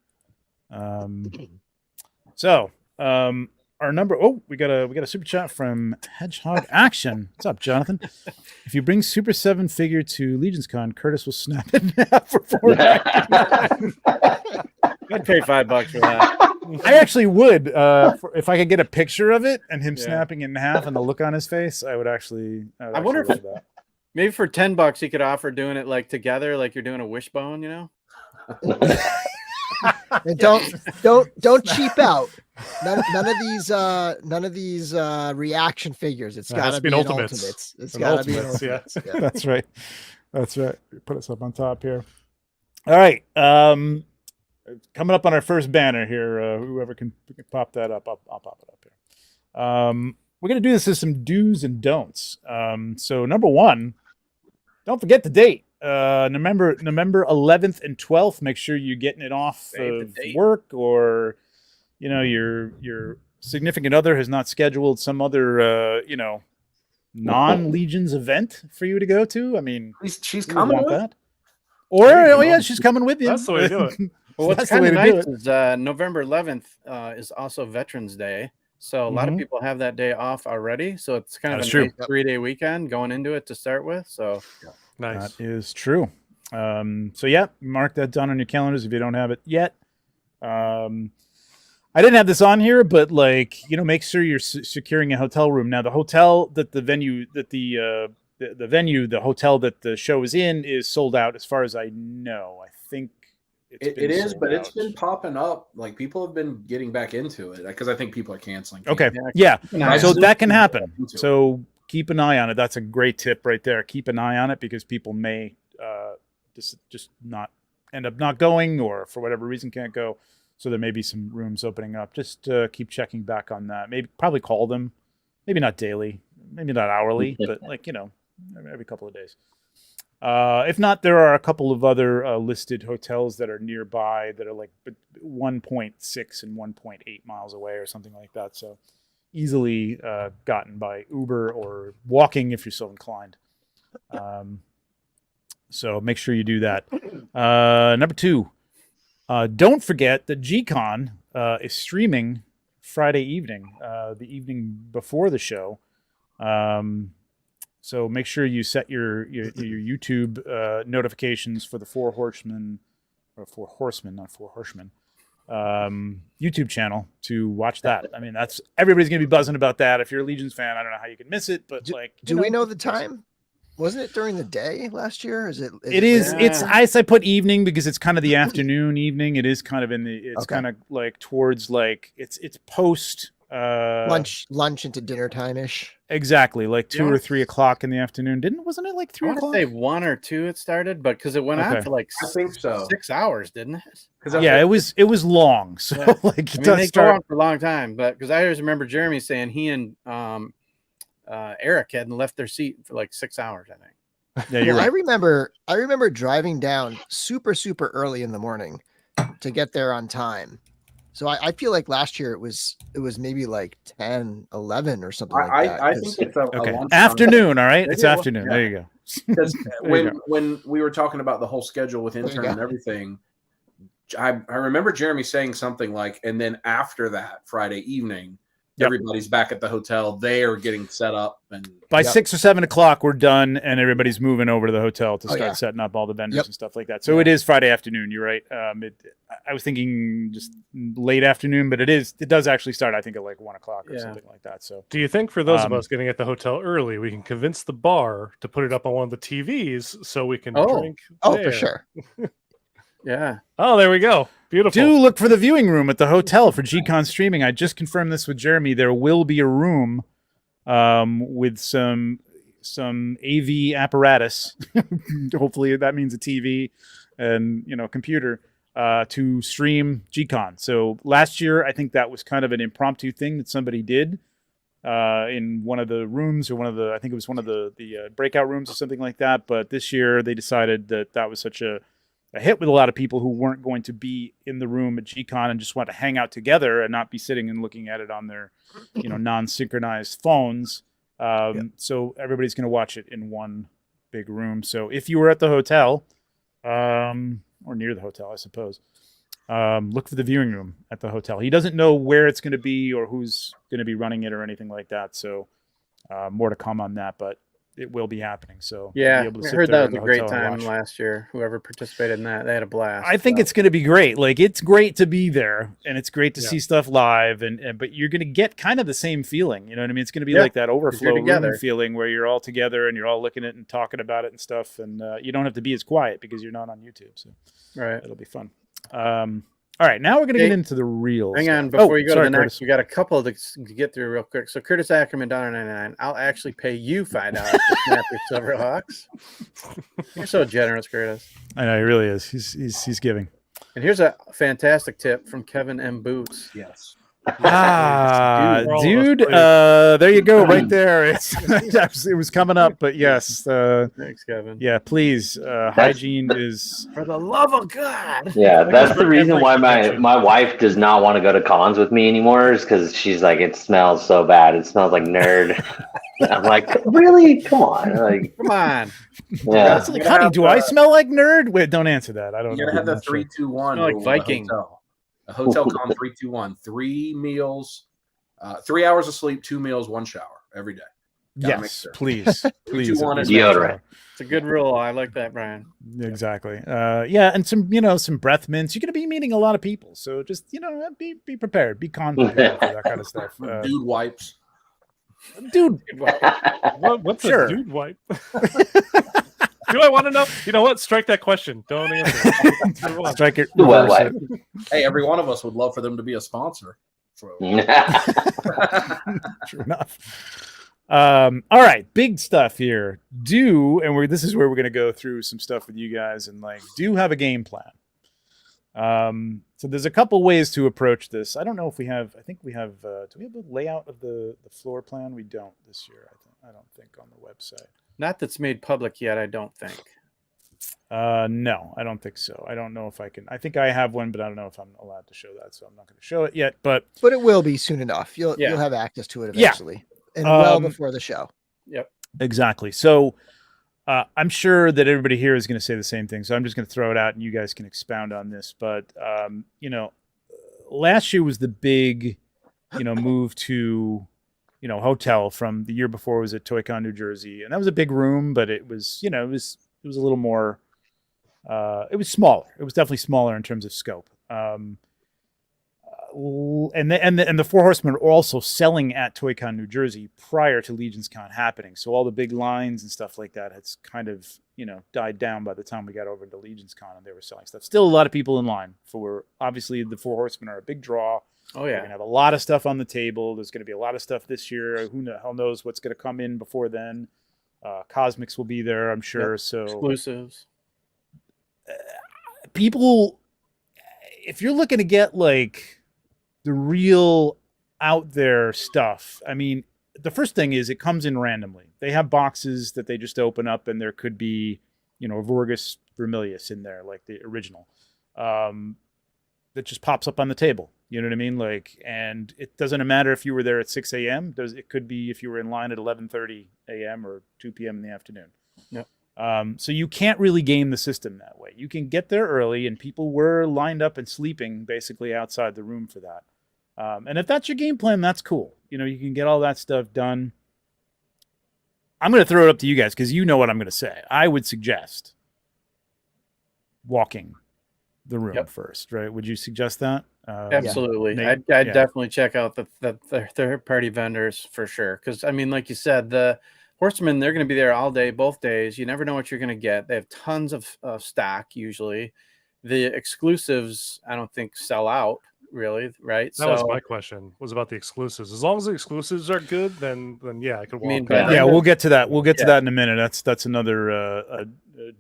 Our number. Oh, we got a super chat from Hedgehog Action. What's up, Jonathan? If you bring Super 7 figure to Legions Con, Curtis will snap it in half for $4. I'd pay $5 for that. I actually would, if I could get a picture of it and him snapping it in half and the look on his face. I would actually. I wonder if that. Maybe for $10 he could offer doing it like together, like you're doing a wishbone, And don't cheap out. None of these reaction figures. It's got to be an Ultimates. It's got to be an Ultimates. Yeah. That's right. Put us up on top here. All right. Coming up on our first banner here. Whoever can pop that up, I'll pop it up here. We're gonna do this as some do's and don'ts. So number one, don't forget the date. November 11th and 12th. Make sure you're getting it off of work, or your significant other has not scheduled some other non-Legions event for you to go to. I mean, she's coming with that. Or she's coming with you. That's the way to do it. Well, what's kind of nice is November 11th is also Veterans Day. So a lot of people have that day off already. So it's kind of a nice 3-day weekend going into it to start with. So nice. That is true. So yeah, mark that down on your calendars if you don't have it yet. I didn't have this on here, but make sure you're securing a hotel room. Now, the hotel that the hotel that the show is in is sold out as far as I know. I think it is, but it's been popping up. Like, people have been getting back into it because I think people are canceling. Okay. Yeah. So that can happen. So keep an eye on it. That's a great tip right there. Keep an eye on it because people may just not end up not going, or for whatever reason can't go. So there may be some rooms opening up. Just keep checking back on that. Probably call them. Maybe not daily. Maybe not hourly, but every couple of days. If not, there are a couple of other listed hotels that are nearby that are like 1.6 and 1.8 miles away or something like that. So easily gotten by Uber or walking if you're so inclined. So make sure you do that. Number two, don't forget that G-Con is streaming Friday evening, the evening before the show. So make sure you set your YouTube notifications for the Four Horsemen, YouTube channel to watch that. I mean, everybody's gonna be buzzing about that. If you're a Legions fan, I don't know how you can miss it, but do we know the time? Wasn't it during the day last year? It is. It's I put evening because it's kind of the afternoon evening. It is kind of kind of like towards it's post lunch into dinner time ish. Exactly, like 2 or 3 o'clock in the afternoon. Wasn't it like 3 o'clock? I want to say 1 or 2 it started, but because it went on for I think so 6 hours, didn't it? Yeah, it was long. So they go on for a long time, but because I always remember Jeremy saying he and Eric hadn't left their seat for like 6 hours, I think. Yeah, you're right. I remember driving down super early in the morning to get there on time. So I feel like last year it was maybe like 10, 11 or something like that. I think it's a long afternoon. All right, it's afternoon. Yeah. There you go. Because when we were talking about the whole schedule with intern and everything, I remember Jeremy saying something like, and then after that Friday evening, everybody's back at the hotel. They are getting set up, and by 6 or 7 o'clock, we're done, and everybody's moving over to the hotel to start setting up all the vendors and stuff like that. So it is Friday afternoon. You're right. I was thinking just late afternoon, but it does actually start, I think, at like 1 o'clock or something like that. So do you think for those of us getting at the hotel early, we can convince the bar to put it up on one of the TVs so we can drink? Oh, for sure. Yeah. Oh, there we go. Beautiful. Do look for the viewing room at the hotel for G-Con streaming. I just confirmed this with Jeremy. There will be a room with some AV apparatus. Hopefully that means a TV and computer to stream G-Con. So last year, I think that was kind of an impromptu thing that somebody did in one of the rooms or I think it was one of the breakout rooms or something like that. But this year they decided that was such a hit with a lot of people who weren't going to be in the room at G-Con and just want to hang out together and not be sitting and looking at it on their, non-synchronized phones. So everybody's going to watch it in one big room. So if you were at the hotel, or near the hotel, I suppose, look for the viewing room at the hotel. He doesn't know where it's going to be or who's going to be running it or anything like that. So more to come on that, but it will be happening. So yeah, I heard that was a great time last year. Whoever participated in that, they had a blast. I think it's going to be great. Like, it's great to be there and it's great to see stuff live, but you're going to get kind of the same feeling. You know what I mean? It's going to be like that overflow room feeling where you're all together and you're all looking at it and talking about it and stuff. And you don't have to be as quiet because you're not on YouTube. So it'll be fun. All right, now we're going to get into the real Hang stuff. on, before you go to the next, Curtis. we got a couple to get through real quick. So Curtis Ackerman, $1.99. I'll actually pay you $5 to snap your Silverhawks. You're so generous, Curtis. I know, he really is. He's giving. And here's a fantastic tip from Kevin M. Boots. Yes. Dude, there you go, right there. It was coming up, but yes. Thanks, Kevin. Yeah, please. Hygiene is for the love of God. Yeah, that's the reason why my wife does not want to go to cons with me anymore, is because she's like, it smells so bad. It smells like nerd. I'm like, really? Come on. Like, come on. Yeah. It's like, honey, do I smell like nerd? Wait, don't answer that. I don't know. You gotta have the 3-2-1. Like Viking. A hotel con 3-2-1, 3 meals, 3 hours of sleep, 2 meals, 1 shower every day. Yes, please. 3-2-1 is deodorant. It's a good rule. I like that, Brian. Exactly. And some breath mints. You're going to be meeting a lot of people, so just be prepared, be confident for that kind of stuff. Dude wipes. Dude, what's a dude wipe? Do I want to know? You know what? Strike that question. Don't answer. Strike it. Hey, every one of us would love for them to be a sponsor. True enough. All right, big stuff here. This is where we're going to go through some stuff with you guys, and do have a game plan. So there's a couple ways to approach this. I don't know if we have. I think we have. Do we have the layout of the floor plan? We don't this year. I don't think on the website. Not that's made public yet, I don't think. No, I don't think so. I don't know if I can. I think I have one, but I don't know if I'm allowed to show that, so I'm not going to show it yet. But it will be soon enough. You'll have access to it eventually, and well before the show. Yep, exactly. So I'm sure that everybody here is going to say the same thing. So I'm just going to throw it out, and you guys can expound on this. But last year was the big, move to. Hotel from the year before was at ToyCon, New Jersey. And that was a big room, but it was, it was a little more, it was smaller. It was definitely smaller in terms of scope. And the Four Horsemen were also selling at ToyCon, New Jersey prior to Legions Con happening. So all the big lines and stuff like that had kind of, died down by the time we got over to Legions Con and they were selling stuff. Still a lot of people in line for, obviously the Four Horsemen are a big draw. Oh, yeah. We're going to have a lot of stuff on the table. There's going to be a lot of stuff this year. Who the hell knows what's going to come in before then. Cosmics will be there, I'm sure. Yep. So exclusives. People, if you're looking to get the real out there stuff, I mean, the first thing is it comes in randomly. They have boxes that they just open up and there could be, Vorgus Vermilius in there, like the original, that just pops up on the table. You know what I mean? And it doesn't matter if you were there at 6 a.m. It could be if you were in line at 11:30 a.m. or 2 p.m. in the afternoon. Yep. So you can't really game the system that way. You can get there early, and people were lined up and sleeping basically outside the room for that. And if that's your game plan, that's cool. You can get all that stuff done. I'm going to throw it up to you guys because you know what I'm going to say. I would suggest walking the room first, right? Would you suggest that? Absolutely. Yeah. I'd definitely check out the third-party vendors for sure. Because, I mean, like you said, the Horsemen, they're going to be there all day, both days. You never know what you're going to get. They have tons of stock usually. the exclusives, I don't think sell out really, right? That was my question. Was about the exclusives. As long as the exclusives are good, then yeah, I could walk. mean, that. Yeah, we'll get to that. We'll get to Yeah. that in a minute. That's another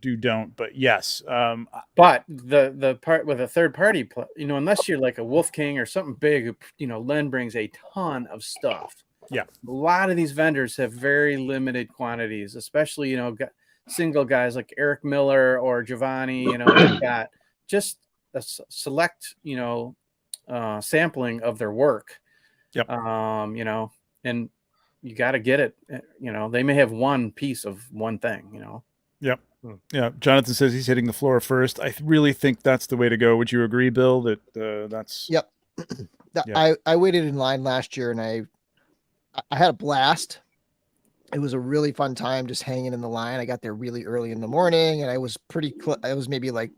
do don't. But yes, but the part with a third party, unless you're like a Wolf King or something big, Len brings a ton of stuff. Yeah, a lot of these vendors have very limited quantities, especially single guys like Eric Miller or Giovanni. They've got just a select sampling of their work. Yep. And you got to get it. They may have one piece of one thing. Yep. Yeah. Jonathan says he's hitting the floor first. I really think that's the way to go. Would you agree, Bill? That that's. Yep. Yeah. I waited in line last year and I had a blast. It was a really fun time just hanging in the line. I got there really early in the morning and I was I was maybe like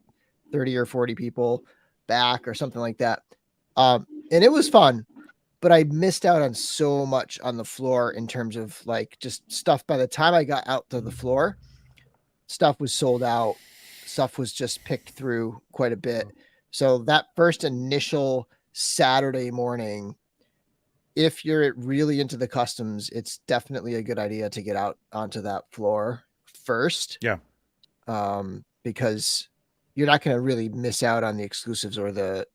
30 or 40 people back or something like that. And it was fun, but I missed out on so much on the floor in terms of like just stuff. By the time I got out to the floor, stuff was sold out. Stuff was just picked through quite a bit. So that first initial Saturday morning, if you're really into the customs, it's definitely a good idea to get out onto that floor first. Yeah. Because you're not going to really miss out on the exclusives or the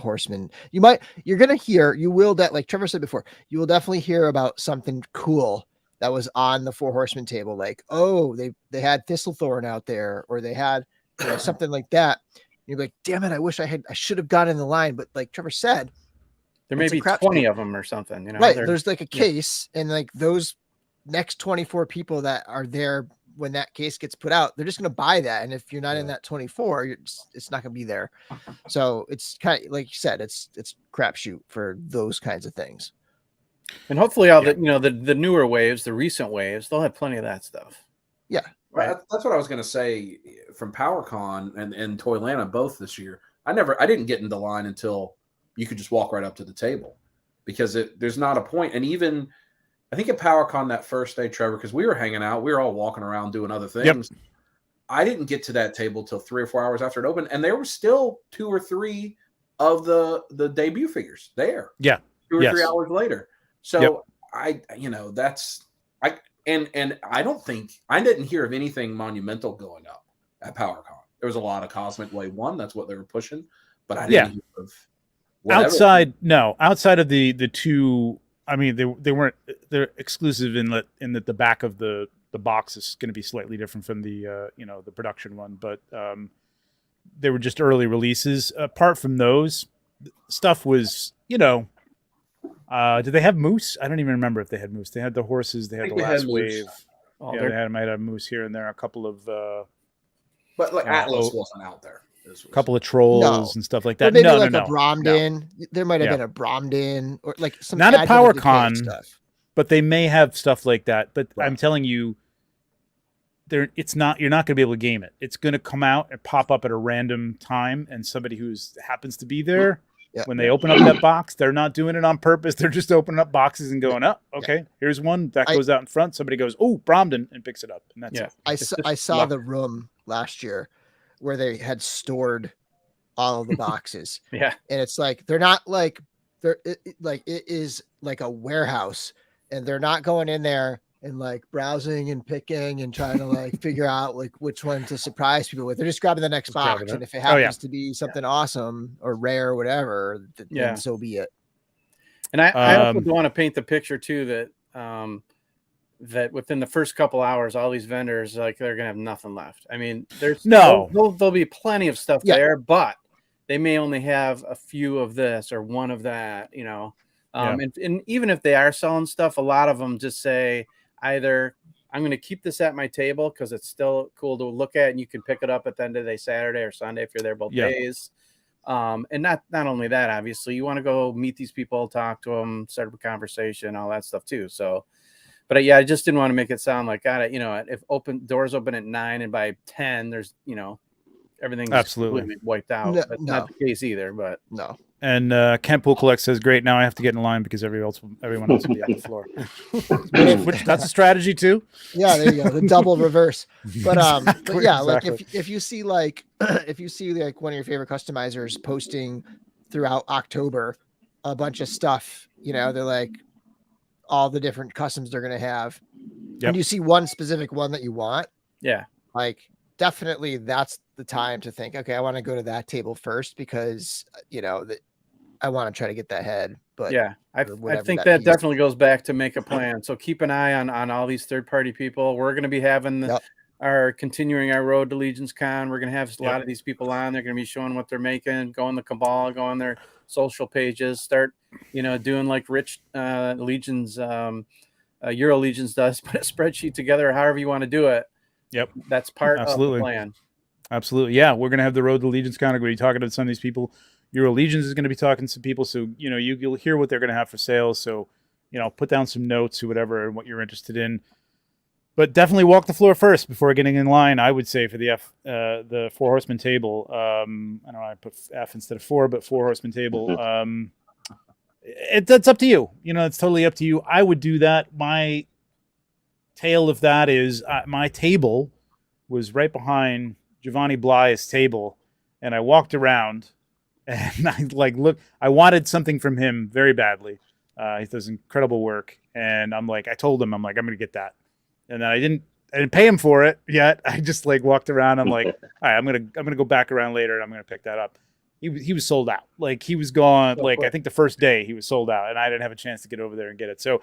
Horsemen. You will like Trevor said before, you will definitely hear about something cool that was on the 4 Horsemen table. Like, oh, they had Thistlethorn out there, or they had something like that. You're like, damn it, I should have gotten in the line. But like Trevor said, there may be 20 of them or something, right? There's like a case, and like those next 24 people that are there when that case gets put out, they're just going to buy that. And if you're not in that 24, it's not going to be there. So it's kind of like you said, it's crapshoot for those kinds of things. And hopefully the newer waves, the recent waves, they'll have plenty of that stuff. Yeah. Right. That's what I was going to say from PowerCon and Toylanta both this year. I didn't get into line until you could just walk right up to the table, because there's not a point. And even I think at PowerCon that first day, Trevor, because we were hanging out, we were all walking around doing other things. Yep. I didn't get to that table till 3 or 4 hours after it opened, and there were still 2 or 3 of the debut figures there. Yeah. 2 or 3 hours later. So yep. And I don't think I didn't hear of anything monumental going up at PowerCon. There was a lot of Cosmic Wave 1. That's what they were pushing, but I didn't hear of whatever. outside of the 2. I mean, they're exclusive in that the back of the box is going to be slightly different from the the production one, but they were just early releases. Apart from those, stuff was did they have moose? I don't even remember if they had moose. They had the horses. They had the last wave. Oh, they might have moose here and there. A couple of but like Atlas wasn't out there. A couple of trolls and stuff like that. Maybe a Bromden. No. There might have been a Bromden or like some. Not at PowerCon stuff, but they may have stuff like that. But I'm telling you, you're not going to be able to game it. It's going to come out and pop up at a random time, and somebody who happens to be there when they open up that box, they're not doing it on purpose. They're just opening up boxes and going, here's one that goes out in front. Somebody goes, oh, Bromden, and picks it up, and that's it. I saw the room last year where they had stored all of the boxes. And it's like, they're not like, it is like a warehouse, and they're not going in there and like browsing and picking and trying to like figure out like which one to surprise people with. They're just grabbing the next box. And if it happens to be something awesome or rare or whatever, then so be it. And I also want to paint the picture too that, that within the first couple hours, all these vendors, like, they're going to have nothing left. I mean, there'll be plenty of stuff there, but they may only have a few of this or one of that, and even if they are selling stuff, a lot of them just say either I'm going to keep this at my table because it's still cool to look at and you can pick it up at the end of the day, Saturday or Sunday, if you're there both days. And not only that, obviously you want to go meet these people, talk to them, start up a conversation, all that stuff too. So, but I just didn't want to make it sound like, if doors open at 9 and by 10, there's, everything's Absolutely completely wiped out. No, That's not the case either. But no. And Kent Pool Collect says, "Great, now I have to get in line because everyone else will be on the floor." which that's a strategy too. Yeah, there you go, the double reverse. But Exactly, but yeah, like exactly. if you see like if you see like one of your favorite customizers posting throughout October a bunch of stuff, you know, they're like all the different customs they're gonna have, and you see one specific one that you want, yeah, like definitely that's the time to think, okay, I want to go to that table first because you know that I want to try to get that head. But yeah, I whatever think that that piece- definitely goes back to make a plan. So keep an eye on all these third party people. We're going to be having continuing our road to Legions Con. We're going to have a lot of these people on. They're going to be showing what they're making, go on the Cabal, go on their social pages, start, you know, doing like Rich Legions, Euro Legions does, put a spreadsheet together, however you want to do it. Yep, that's part of the plan. Absolutely, yeah. We're gonna have the Road to Legions Con. We're gonna be talking to some of these people. Euro Legions is gonna be talking to some people, so you know you'll hear what they're gonna have for sale. So you know, put down some notes or whatever and what you're interested in. But definitely walk the floor first before getting in line. I would say for the Four Horsemen table. I don't know. I put F instead of 4, but Four Horsemen table. That's up to you. You know, it's totally up to you. I would do that. My tale of that is my table was right behind Giovanni Bly's table, and I walked around and I wanted something from him very badly. He does incredible work, and I told him, I'm going to get that. And then I didn't pay him for it yet. I just walked around. I'm like, all right, I'm going to go back around later and I'm going to pick that up. He was sold out. He was gone. I think the first day he was sold out, and I didn't have a chance to get over there and get it. So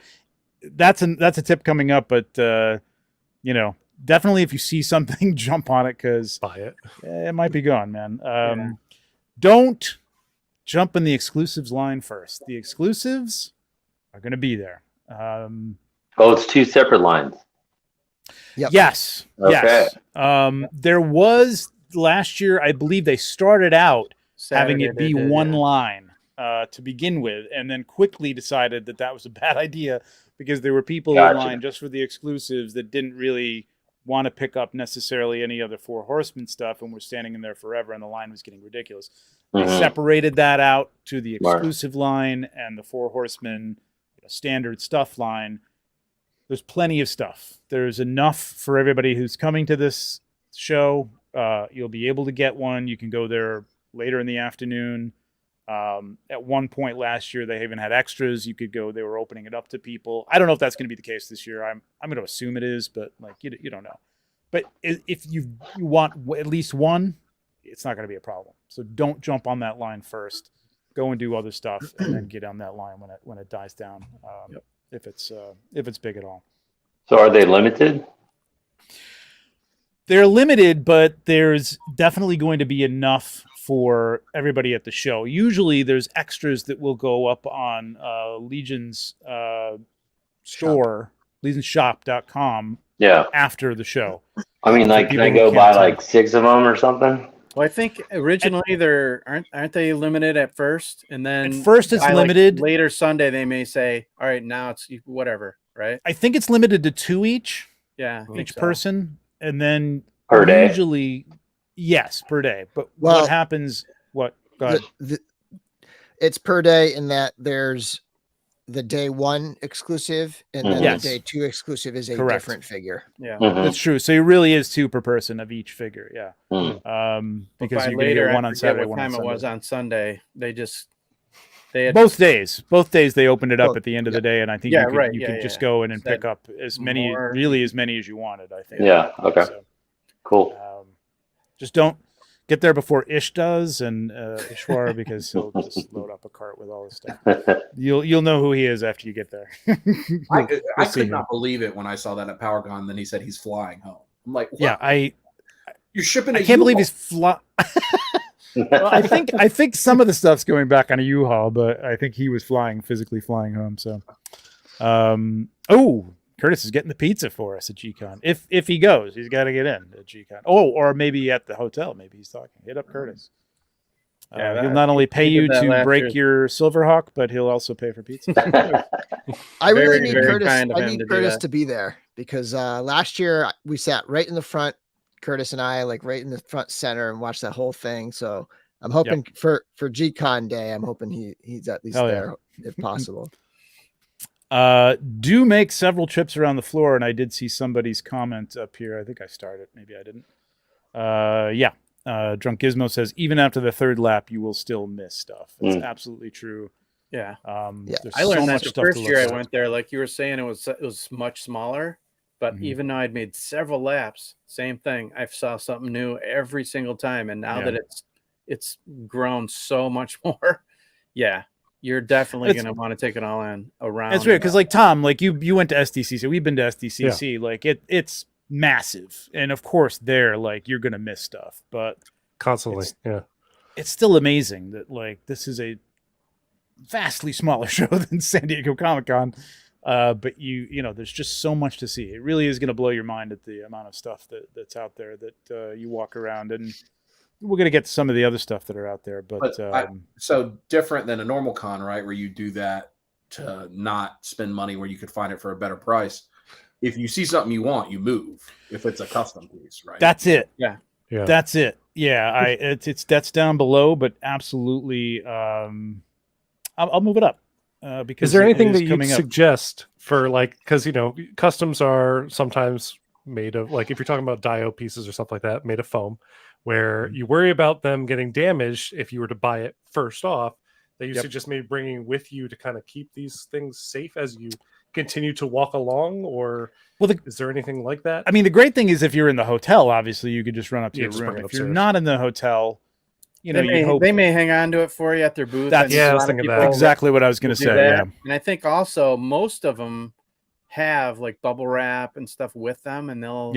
that's a tip coming up, but you know, definitely if you see something, jump on it because buy it. It might be gone, man. Don't jump in the exclusives line first. The exclusives are going to be there. It's 2 separate lines. Yep. Yes. Okay. Yes. There was last year, I believe they started out having it be one line to begin with, and then quickly decided that was a bad idea because there were people in line just for the exclusives that didn't really want to pick up necessarily any other Four Horsemen stuff and were standing in there forever, and the line was getting ridiculous. They separated that out to the exclusive line and the Four Horsemen standard stuff line. There's plenty of stuff. There's enough for everybody who's coming to this show. You'll be able to get one. You can go there later in the afternoon. At one point last year, they even had extras. You could go. They were opening it up to people. I don't know if that's going to be the case this year. I'm going to assume it is, but you don't know. But if you want at least one, it's not going to be a problem. So don't jump on that line first. Go and do other stuff, and then get on that line when it dies down. If it's big at all. So are they limited? They're limited, but there's definitely going to be enough for everybody at the show. Usually there's extras that will go up on Legion's store, legionshop.com after the show. I mean, can I go buy 6 of them or something? Well, I think originally aren't they limited at first, and then at first it's limited. Later Sunday they may say, all right, now it's whatever, right? I think it's limited to 2 each. Yeah, each person, and then per day. Usually, yes, per day. But what happens? What? Go ahead. It's per day in that there's the day 1 exclusive, and then the day 2 exclusive is a different figure. Yeah, that's true. So it really is 2 per person of each figure. Yeah. Because you're going to get one on Saturday, one on Sunday. It was on Sunday. They had both days. Both days they opened it up at the end of the day, and I think you could just go in and pick up as many as you wanted. I think. Yeah. Okay. So, cool. Just don't get there before Ish does and Ishwar because he'll just load up a cart with all this stuff. You'll know who he is after you get there. I could not believe it when I saw that at PowerCon. Then he said he's flying home. I'm like, what? Yeah, you're shipping. I can't believe he's flying. Well, I think some of the stuff's going back on a U-Haul, but I think he was physically flying home. So, Curtis is getting the pizza for us at G-Con. If he goes, he's got to get in at G-Con. Or maybe at the hotel. Maybe he's talking. Hit up Curtis. He'll not only pay you to break your Silverhawk, but he'll also pay for pizza. I really need Curtis. I need Curtis to be there because last year we sat right in the front Curtis and I like right in the front center and watched that whole thing. So I'm hoping for G-Con Day, I'm hoping he's at least there if possible. Do make several trips around the floor, and I did see somebody's comment up here. I think I started, maybe I didn't. Drunk Gizmo says even after the third lap, you will still miss stuff. It's absolutely true. Yeah. There's I learned so that much the stuff first to year look I at. went there, like you were saying, it was much smaller. But even though I'd made several laps, same thing. I saw something new every single time, and now that it's grown so much more, you're definitely going to want to take it all in around. That's weird because, like Tom, like you went to SDCC. We've been to SDCC. Like it's massive, and of course, there like you're going to miss stuff, but constantly, it's still amazing that like this is a vastly smaller show than San Diego Comic-Con. But you know, there's just so much to see. It really is going to blow your mind at the amount of stuff that's out there that you walk around, and we're going to get to some of the other stuff that are out there. But so different than a normal con, right? Where you do that to not spend money where you could find it for a better price. If you see something you want, you move. If it's a custom piece, right? That's it. Yeah. That's it. Yeah, it's that's down below, but absolutely, I'll move it up. Because is there anything that you'd suggest for like, because you know customs are sometimes made of like, if you're talking about dio pieces or stuff like that, made of foam, where you worry about them getting damaged if you were to buy it first off, that you suggest maybe bringing with you to kind of keep these things safe as you continue to walk along, or is there anything like that? I mean, the great thing is if you're in the hotel, obviously you could just run up to your room. If you're not in the hotel, you know, they may hang on to it for you at their booth. That's exactly what I was going to say. Yeah, and I think also most of them have like bubble wrap and stuff with them, and they'll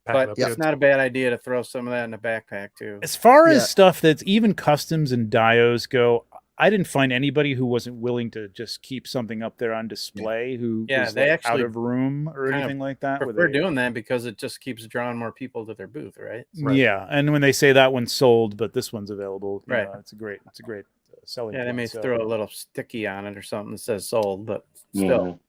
but it's not a bad idea to throw some of that in a backpack too. As far as stuff that's even customs and dios go, I didn't find anybody who wasn't willing to just keep something up there on display who was they like actually out of room or anything like that. We're doing that because it just keeps drawing more people to their booth, right? Yeah, and when they say that one's sold, but this one's available, right? It's a great selling. Yeah, they may throw a little sticky on it or something that says sold, but still.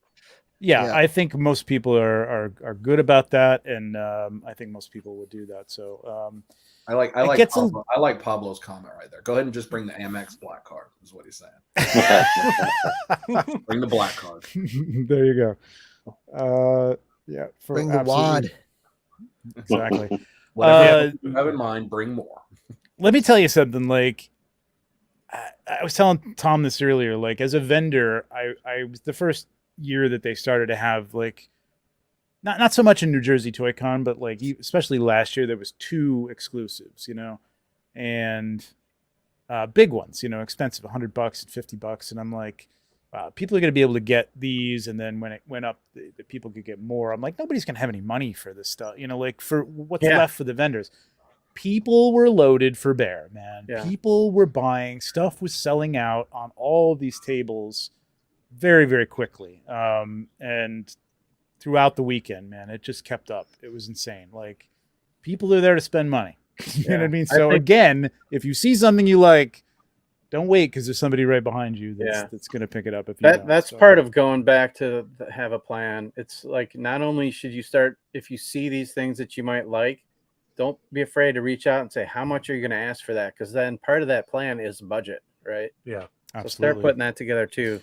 Yeah, I think most people are good about that, and I think most people would do that. So I like Pablo's comment right there. Go ahead and just bring the Amex black card, is what he's saying. Bring the black card. There you go. Bring the wad. Exactly. Whatever you have in mind, bring more. Let me tell you something. Like I was telling Tom this earlier. Like as a vendor, I was the first year that they started to have like not so much in New Jersey Toy Con, but like especially last year there was 2 exclusives, you know, and big ones, you know, expensive, $100 and $50, and I'm like, people are going to be able to get these, and then when it went up, the people could get more. I'm like, nobody's going to have any money for this stuff, you know, like for what's left for the vendors. People were loaded for bear, man. Yeah. People were buying, stuff was selling out on all of these tables very, very quickly. And throughout the weekend, man, it just kept up. It was insane. Like people are there to spend money. You know what I mean? So again, if you see something you like, don't wait because there's somebody right behind you that's going to pick it up. If you that's part of going back to have a plan. It's like not only should you start, if you see these things that you might like, don't be afraid to reach out and say, how much are you going to ask for that? Because then part of that plan is budget, right? Yeah, absolutely. So start putting that together too.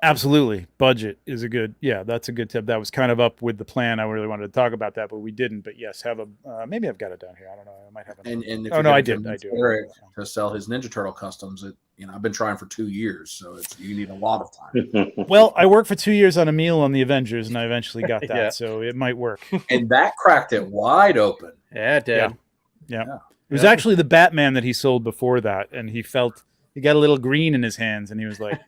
Absolutely. Budget is that's a good tip. That was kind of up with the plan. I really wanted to talk about that, but we didn't. But yes, have a, maybe I've got it down here. I don't know. I might have it. And if I do. To sell his Ninja Turtle customs, I've been trying for 2 years, so you need a lot of time. Well, I worked for 2 years on a meal on the Avengers, and I eventually got that, so it might work. And that cracked it wide open. Yeah, it did. Yeah. It was actually the Batman that he sold before that, and he got a little green in his hands, and he was like,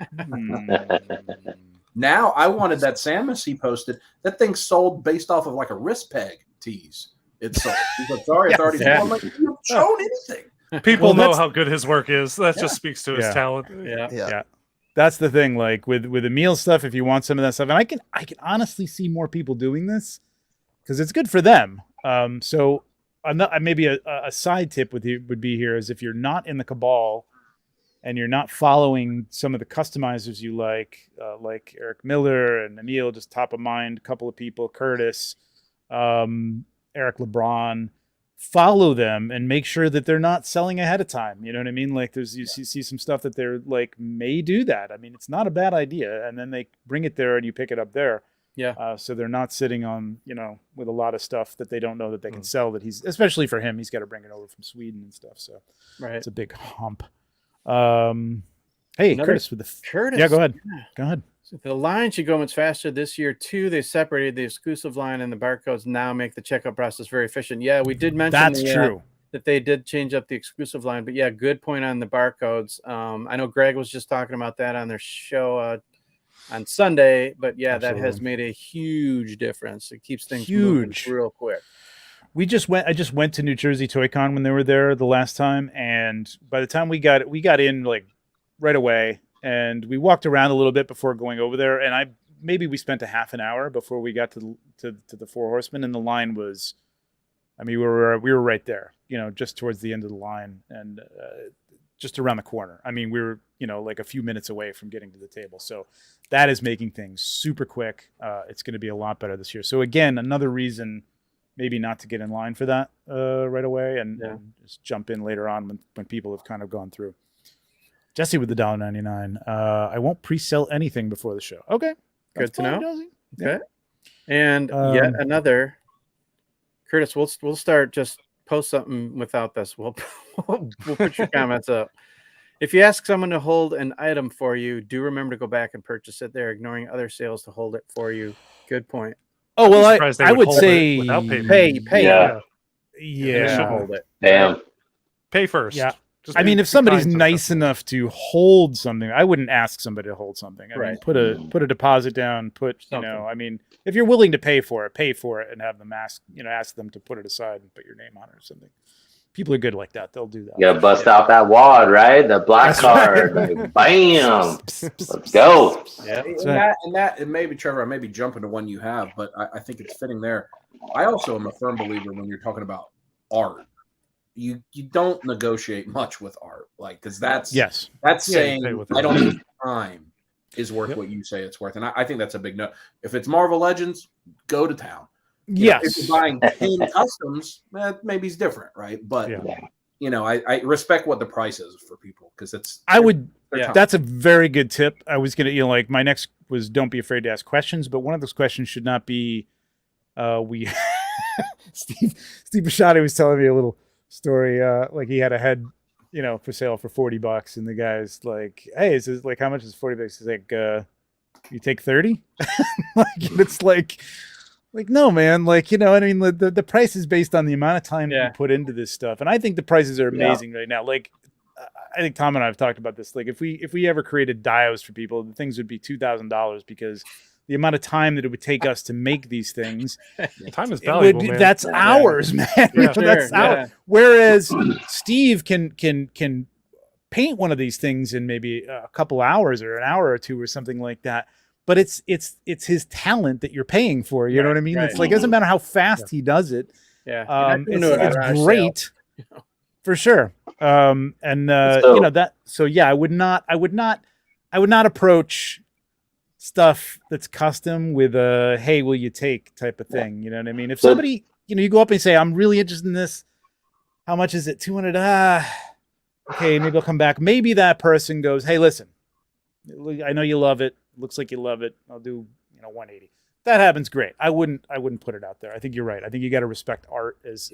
Now I wanted that Samus he posted. That thing sold based off of like a wrist peg tease. It's sold. He's like, sorry, it's already sold. I'm like, you haven't shown anything. People know how good his work is. That just speaks to his talent. Yeah. That's the thing. Like with the meal stuff, if you want some of that stuff, and I can honestly see more people doing this because it's good for them. So maybe a side tip would be here is if you're not in the cabal and you're not following some of the customizers you like Eric Miller and Emil, just top of mind, a couple of people, Curtis, Eric LeBron. follow them and make sure that they're not selling ahead of time. You know what I mean? Like you see some stuff that they're like may do that. I mean, it's not a bad idea. And then they bring it there and you pick it up there. Yeah. So they're not sitting on, with a lot of stuff that they don't know that they can sell, that especially for him, he's got to bring it over from Sweden and stuff. So it's a big hump. Hey, Curtis Curtis. Yeah, go ahead. Go ahead. So the line should go much faster this year too. They separated the exclusive line and the barcodes now make the checkout process very efficient. Yeah, we did mention that's true. That they did change up the exclusive line, but yeah, good point on the barcodes. I know Greg was just talking about that on their show on Sunday, but yeah, Absolutely. That has made a huge difference. It keeps things moving real quick. I just went to New Jersey Toy Con when they were there the last time, and by the time we got in like right away, and we walked around a little bit before going over there, and we spent a half an hour before we got to the Four Horsemen, and the line was, I mean, we were right there, just towards the end of the line, and just around the corner. I mean, we were like a few minutes away from getting to the table, so that is making things super quick. It's going to be a lot better this year. So again, another reason maybe not to get in line for that right away, and just jump in later on when people have kind of gone through. Jesse with the $1.99. I won't pre-sell anything before the show. Okay. Good to know. Okay. And yet another, Curtis, we'll start, just post something without this. We'll put your comments up. If you ask someone to hold an item for you, do remember to go back and purchase it. They're ignoring other sales to hold it for you. Good point. Oh, well, I would say pay. Yeah. Hold it. Damn. Pay first. Yeah. I mean, if somebody's nice enough to hold something, I wouldn't ask somebody to hold something. I mean, put a deposit down, I mean, if you're willing to pay for it and have them ask them to put it aside and put your name on it or something. People are good like that. They'll do that. You gotta bust out that wad, right? The black card. Like, bam. Let's go. Yeah. And that maybe, Trevor, I may be jumping to one you have, but I think it's fitting there. I also am a firm believer when you're talking about art. You don't negotiate much with art, like, because that's saying I don't think time is worth what you say it's worth, and I think that's a big no. If it's Marvel Legends, go to town. If you're buying 10 customs, maybe it's different, right? But I respect what the price is for people, because it's. That's a very good tip. I was gonna, my next was don't be afraid to ask questions, but one of those questions should not be, Steve Bisciotti was telling me a little story, like he had a head for sale for $40, and the guy's like, hey, is this, like, how much is $40? He's like, you take 30. It's like no, man, I mean, the price is based on the amount of time that you put into this stuff, and I think the prices are amazing right now. Like, I think Tom and I have talked about this. Like, if we ever created dios for people, the things would be $2,000, because the amount of time that it would take us to make these things, time is valuable, man. That's hours, man. That's hours. Whereas Steve can paint one of these things in maybe a couple hours or an hour or two or something like that. But it's his talent that you're paying for. You know what I mean? It's like, it doesn't matter how fast he does it. Yeah, it's great for sure. That. So yeah, I would not approach stuff that's custom with a "hey, will you take" type of thing. You know what I mean? If somebody, you go up and say, "I'm really interested in this. How much is it? 200. Okay, maybe I'll come back." Maybe that person goes, "Hey, listen, I know you love it. Looks like you love it. I'll do 180." That happens, great. I wouldn't put it out there. I think you're right. I think you got to respect art as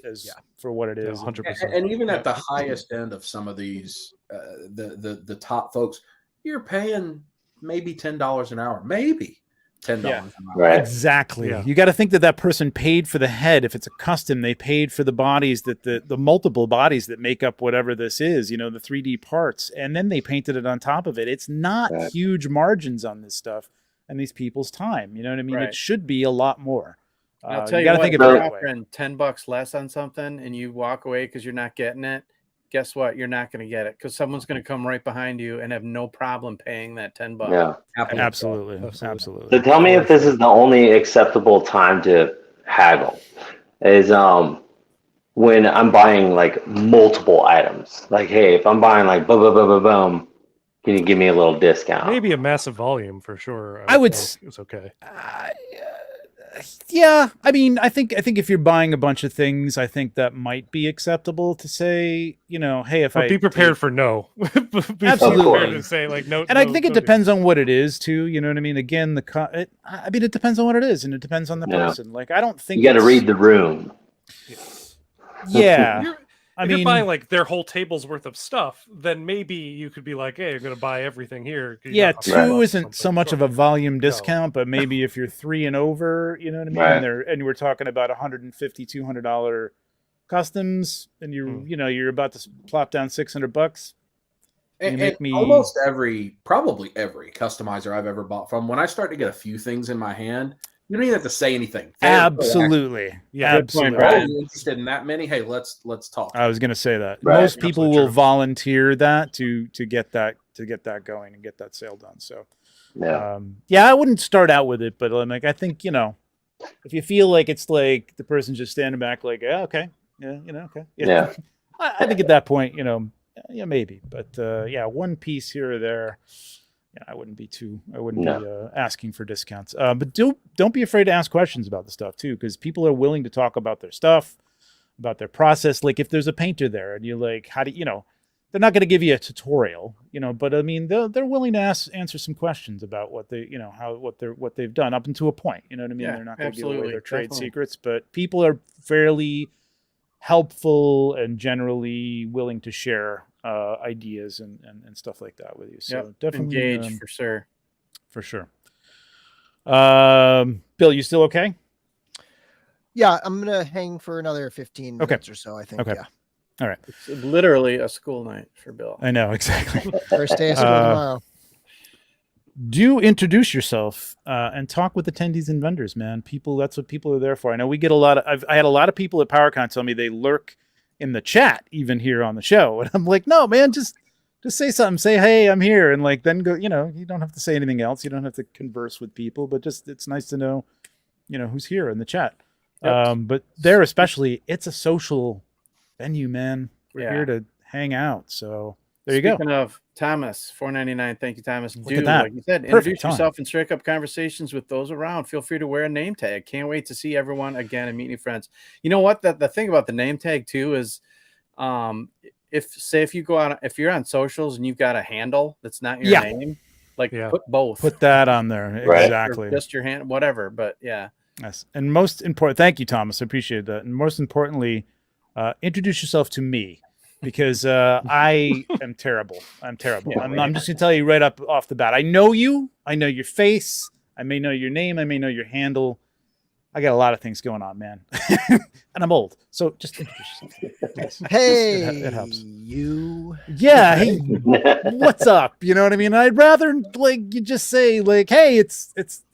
for what it is. 100%. And even at the highest end of some of these, the top folks, you're paying maybe $10 an hour, maybe $10 an hour. Right. Exactly. Yeah. You got to think that person paid for the head. If it's a custom, they paid for the bodies, that the multiple bodies that make up whatever this is, the 3D parts, and then they painted it on top of it. It's not huge margins on this stuff and these people's time. You know what I mean? Right. It should be a lot more. I'll tell you what, if you're offering $10 less on something and you walk away because you're not getting it, guess what? You're not going to get it, because someone's going to come right behind you and have no problem paying that $10. Yeah, absolutely. So tell me if this is the only acceptable time to haggle, is when I'm buying like multiple items. Like, hey, if I'm buying like boom, can you give me a little discount? Maybe a massive volume for sure. I would. It's okay. Yeah, I mean, I think if you're buying a bunch of things, I think that might be acceptable to say, hey, if But be prepared for no. Be Absolutely. prepared to say like no. And I think it depends on what it is too. You know what I mean? Again, it depends on what it is, and it depends on the person. Like, I don't think you got to read the room. Yeah. If you're buying like their whole table's worth of stuff, then maybe you could be like, hey, I'm going to buy everything here. Yeah, 2 isn't so much of a volume discount, but maybe if you're 3 and over, you know what I mean? Right. And we're talking about $150, $200 customs, and you're about to plop down $600. And almost probably every customizer I've ever bought from, when I start to get a few things in my hand, you don't even have to say anything. Absolutely. Yeah, absolutely. Are you interested in that many? Hey, let's talk. I was going to say that. Right. Most people will volunteer that to get that going and get that sale done. So, I wouldn't start out with it, but I think, if you feel like it's like the person's just standing back like, okay. Okay. Yeah. I think at that point, maybe, but one piece here or there. I wouldn't be asking for discounts. But don't be afraid to ask questions about the stuff too, because people are willing to talk about their stuff, about their process. Like if there's a painter there and you're like, how do they're not going to give you a tutorial, but I mean, they're willing to answer some questions about what they, what they've done up until a point. You know what I mean? Yeah, they're not going to give away their trade secrets, but people are fairly helpful and generally willing to share ideas and stuff like that with you. So definitely engage for sure. Bill, you still okay? Yeah, I'm gonna hang for another 15 minutes or so, I think. Okay. Yeah. All right. It's literally a school night for Bill. I know, exactly. First day of school tomorrow. Do introduce yourself and talk with attendees and vendors, man. That's what people are there for. I know we get a lot of. I had a lot of people at PowerCon tell me they lurk in the chat, even here on the show, and I'm like, no, man, just say something. Say, hey, I'm here, and then go. You don't have to say anything else. You don't have to converse with people, but it's nice to know, who's here in the chat. Yep. But there especially, it's a social venue, man. We're here to hang out. So there you go. Speaking of Thomas, $4.99. Thank you, Thomas. Look at that. Like you said, Perfect introduce yourself and strike up conversations with those around. Feel free to wear a name tag. Can't wait to see everyone again and meet new friends. You know what? The thing about the name tag too is, if you're on socials and you've got a handle that's not your name, put both. Put that on there. Right. Exactly. Or just your hand, whatever. But yeah. Yes. And most important, thank you, Thomas. I appreciate that. And most importantly, introduce yourself to me, because I am terrible. I'm terrible. Yeah, I'm just gonna tell you right up off the bat. I know you. I know your face. I may know your name. I may know your handle. I got a lot of things going on, man. And I'm old. So just introduce yourself. Hey, it helps. you. Yeah. Hey, what's up? You know what I mean? I'd rather you just say hey, it's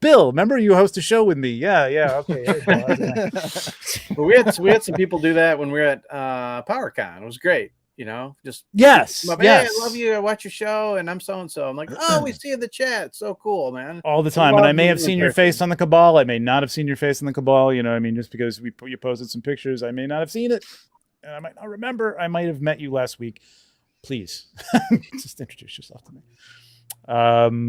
Bill. Remember you host a show with me? Yeah. Okay. Hey, Well, we had some people do that when we were at PowerCon. It was great. Just yes. Hey, I love you. I watch your show, and I'm so and so. I'm like, oh, we see you in the chat. It's so cool, man. All the time. And I may have seen your face on the Cabal. I may not have seen your face on the Cabal. Just because you posted some pictures, I may not have seen it. And I might not remember. I might have met you last week. Please, just introduce yourself to me.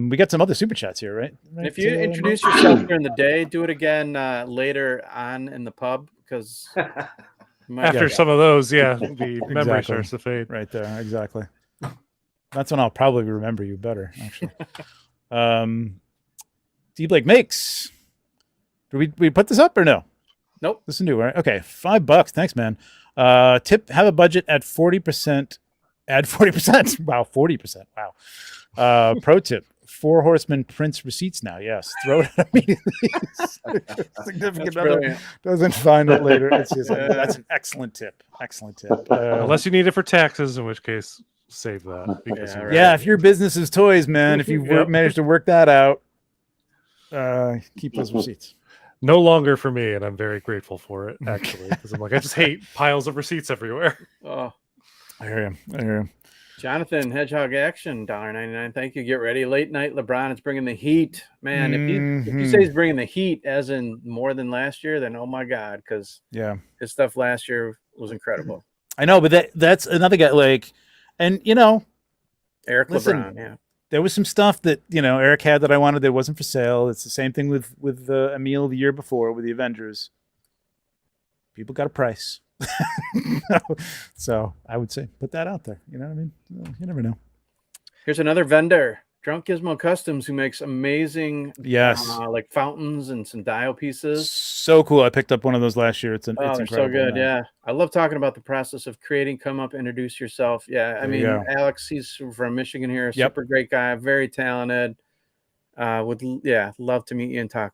We got some other super chats here, right? And if you introduce yourself during the day, do it again later on in the pub, because. After some of those, the memory starts to fade. Right there, exactly. That's when I'll probably remember you better, actually. D Blake makes. Did we put this up or no? Nope. This is new, right? Okay, $5. Thanks, man. Tip: have a budget at 40%. Add 40%. Wow, 40%. Wow. Pro tip: 4 Horsemen prints receipts now. Yes, throw it out immediately. Significant other doesn't find it later. It's just, that's an excellent tip. Excellent tip. Unless you need it for taxes, in which case save that. Because if your business is toys, man, if you managed to work that out, keep those receipts. No longer for me, and I'm very grateful for it, actually, because I'm like, I just hate piles of receipts everywhere. Oh, I hear you. Jonathan, Hedgehog Action, $1.99. Thank you. Get ready. Late night LeBron is bringing the heat. Man, if you say he's bringing the heat as in more than last year, then oh my God, because his stuff last year was incredible. I know, but that's another guy, and Eric LeBron, there was some stuff that Eric had that I wanted that wasn't for sale. It's the same thing with Emil the year before with the Avengers. People got a price. So I would say put that out there. You know what I mean? You never know. Here's another vendor, Drunk Gizmo Customs, who makes amazing like fountains and some dial pieces. So cool. I picked up one of those last year. It's incredible. So good. Man. Yeah. I love talking about the process of creating. Come up, introduce yourself. Yeah. I mean, Alex, he's from Michigan here. Super great guy. Very talented. Would love to meet you and talk.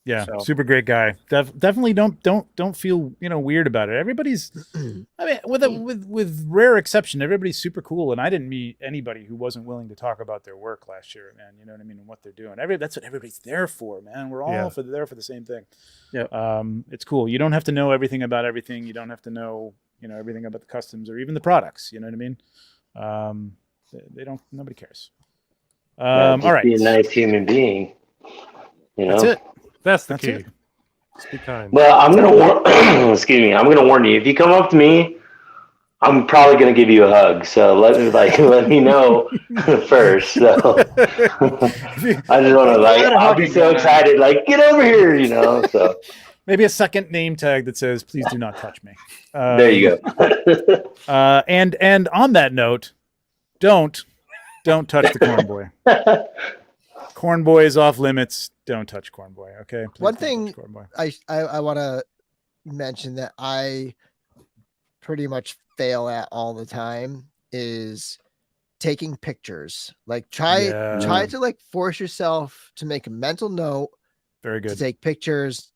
Yeah, so. Super great guy. Definitely don't feel weird about it. Everybody's, I mean, with rare exception, everybody's super cool. And I didn't meet anybody who wasn't willing to talk about their work last year, man. You know what I mean, and what they're doing. That's what everybody's there for, man. We're all there for the same thing. Yeah, it's cool. You don't have to know everything about everything. You don't have to know everything about the customs or even the products. You know what I mean? They don't. Nobody cares. All right, be a nice human being. That's it. That's the key. Just be kind. Well, I'm gonna warn. Excuse me. I'm gonna warn you. If you come up to me, I'm probably gonna give you a hug. So let me know first. So I just want to I'll be so excited. Like, get over here, So maybe a second name tag that says, "Please do not touch me." There you go. And on that note, don't touch the corn boy. Corn boy is off limits. Don't touch corn boy. Okay. Please one thing I want to mention that I pretty much fail at all the time is taking pictures. Like try to like force yourself to make a mental note. Very good. To take pictures.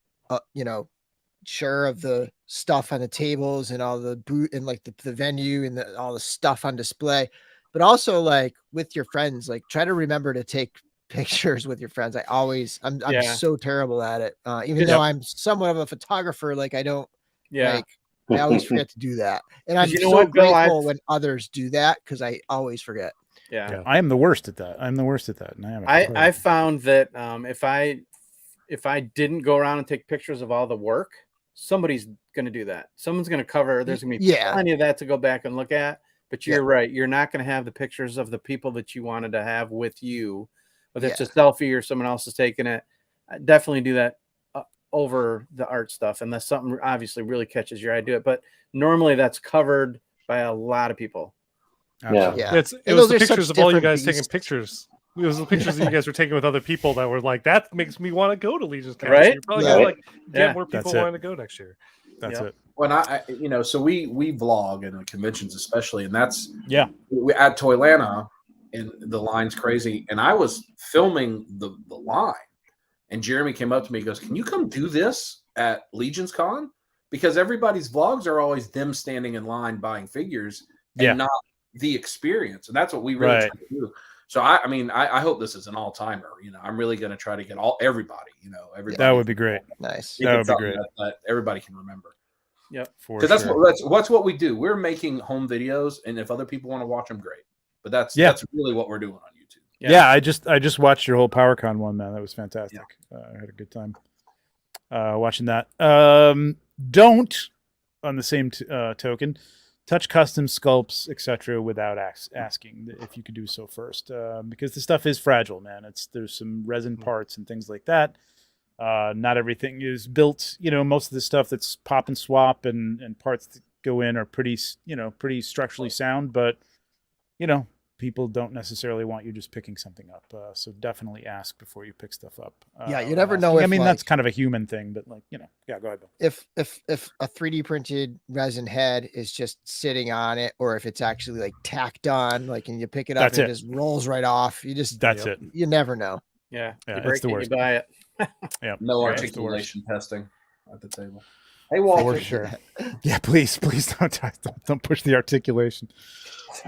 Sure, of the stuff on the tables and all the boot and like the venue and all the stuff on display, but also like with your friends. Like try to remember to take pictures with your friends. I'm so terrible at it. Even though I'm somewhat of a photographer, like I don't I always forget to do that. And I'm so grateful when others do that because I always forget. Yeah. I am the worst at that. And I found that if I didn't go around and take pictures of all the work, somebody's going to do that. Someone's going to cover. There's going to be plenty of that to go back and look at. But you're right. You're not going to have the pictures of the people that you wanted to have with you. Whether it's a selfie or someone else is taking it, I definitely do that over the art stuff. Unless something obviously really catches your eye, do it. But normally that's covered by a lot of people. Yeah. It was the pictures of all you guys taking pictures. It was the pictures that you guys were taking with other people that were like, that makes me want to go to Legion's Camp. Right? So you're probably going to get more people wanting to go next year. That's it. When so we vlog and conventions especially, and that's we at Toylanta. And the line's crazy. And I was filming the line. And Jeremy came up to me and goes, "Can you come do this at Legion's Con?" Because everybody's vlogs are always them standing in line buying figures and not the experience. And that's what we really try to do. So I hope this is an all-timer. I'm really going to try to get everybody. That would be great. Nice. That would be great. That everybody can remember. Yep. Because that's what we do. We're making home videos, and if other people want to watch them, great. But that's really what we're doing on YouTube. Yeah, I just watched your whole PowerCon one, man. That was fantastic. I had a good time watching that. Don't, on the same token, touch custom sculpts, etc., without asking if you could do so first, because the stuff is fragile, man. There's some resin parts and things like that. Not everything is built. Most of the stuff that's pop and swap and parts that go in are pretty structurally sound, but people don't necessarily want you just picking something up. So definitely ask before you pick stuff up. You never know. That's kind of a human thing, but go ahead, Bill. If a 3D printed resin head is just sitting on it, or if it's actually like tacked on, like, and you pick it up and it just rolls right off, it. You never know. Yeah. It's the worst. You buy it. Yeah. No articulation testing at the table. Hey, Walter. For sure. Yeah, please don't push the articulation.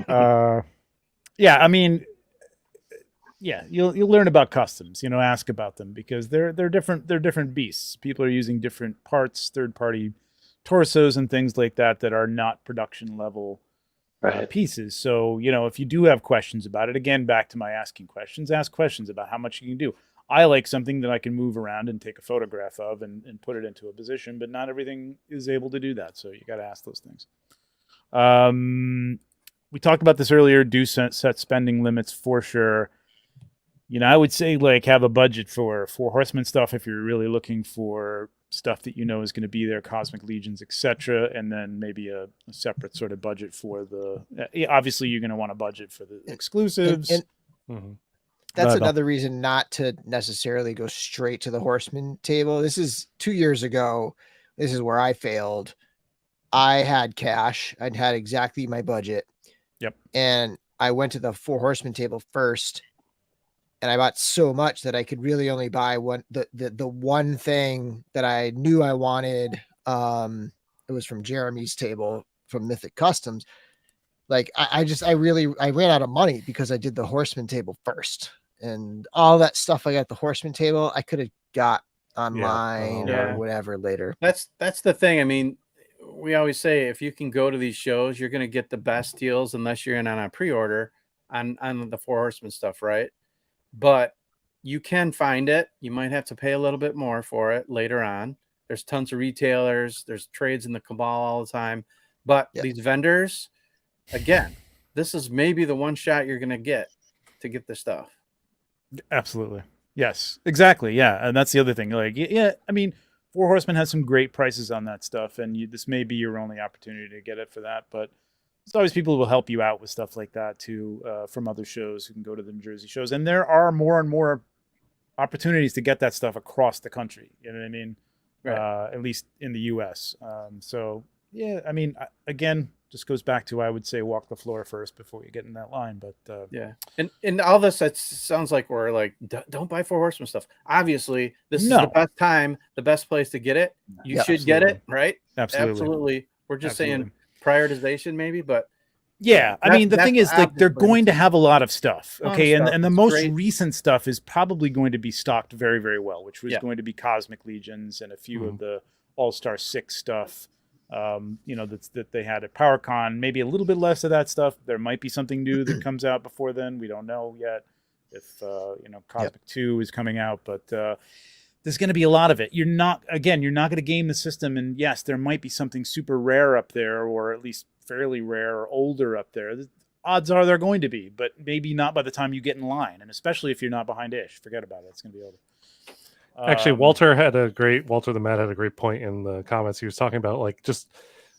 You'll learn about customs, ask about them because they're different beasts. People are using different parts, third-party torsos and things like that are not production level pieces. So, if you do have questions about it, again, back to my asking questions, ask questions about how much you can do. I like something that I can move around and take a photograph of and put it into a position, but not everything is able to do that. So you got to ask those things. We talked about this earlier. Do set spending limits for sure. I would say like have a budget for Horsemen stuff if you're really looking for stuff that is going to be there, Cosmic Legions, etc., and then maybe a separate sort of budget for the. Obviously, you're going to want a budget for the exclusives. That's another reason not to necessarily go straight to the Horseman table. This is 2 years ago. This is where I failed. I had cash. I'd had exactly my budget. Yep. And I went to the 4 Horsemen table first. And I bought so much that I could really only buy the one thing that I knew I wanted. It was from Jeremy's table from Mythic Customs. Like I ran out of money because I did the Horseman table first, and all that stuff I got at the Horseman table I could have got online or whatever later. That's the thing. I mean, we always say if you can go to these shows, you're going to get the best deals unless you're in on a pre-order on the 4 Horsemen stuff, right? But you can find it. You might have to pay a little bit more for it later on. There's tons of retailers. There's trades in the cabal all the time. But these vendors, again, this is maybe the one shot you're going to get this stuff. Absolutely. Yes, exactly. Yeah. And that's the other thing. Like, I mean, 4 Horsemen has some great prices on that stuff. And this may be your only opportunity to get it for that. But there's always people who will help you out with stuff like that too, from other shows who can go to the New Jersey shows. And there are more and more opportunities to get that stuff across the country. You know what I mean? Right. At least in the US. So yeah, I mean, again, just goes back to, I would say, walk the floor first before you get in that line. But and all this, it sounds like we're like, don't buy 4 Horsemen stuff. Obviously, this is the best time, the best place to get it. You should get it, right? Absolutely. We're just saying prioritization maybe, but I mean, the thing is, like, they're going to have a lot of stuff. Okay. And the most recent stuff is probably going to be stocked very, very well, which was going to be Cosmic Legions and a few of the All-Star 6 stuff. That they had at PowerCon, maybe a little bit less of that stuff. There might be something new that comes out before then. We don't know yet if Cosmic 2 is coming out, but there's going to be a lot of it. You're not going to game the system, and yes, there might be something super rare up there, or at least fairly rare or older up there. The odds are they're going to be, but maybe not by the time you get in line, and especially if you're not behind Ish. Forget about it. It's going to be over. Actually, Walter the Mad had a great point in the comments. He was talking about, like, just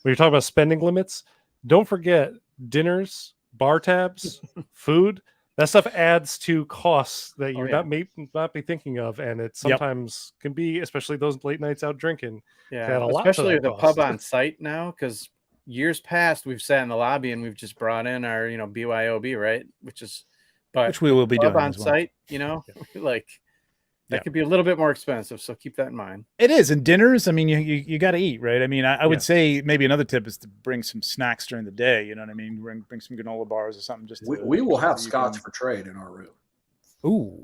when you're talking about spending limits, don't forget dinners, bar tabs, food. That stuff adds to costs that you're not be thinking of, and it sometimes can be, especially those late nights out drinking. Yeah, especially the pub on site now, because years past we've sat in the lobby and we've just brought in our BYOB, right? Which we will be doing on site. Like. That could be a little bit more expensive, so keep that in mind. It is. And dinners, I mean, you got to eat, right? I mean, I would say maybe another tip is to bring some snacks during the day. You know what I mean? Bring some granola bars or something. We will have scotch for trade in our room. Ooh.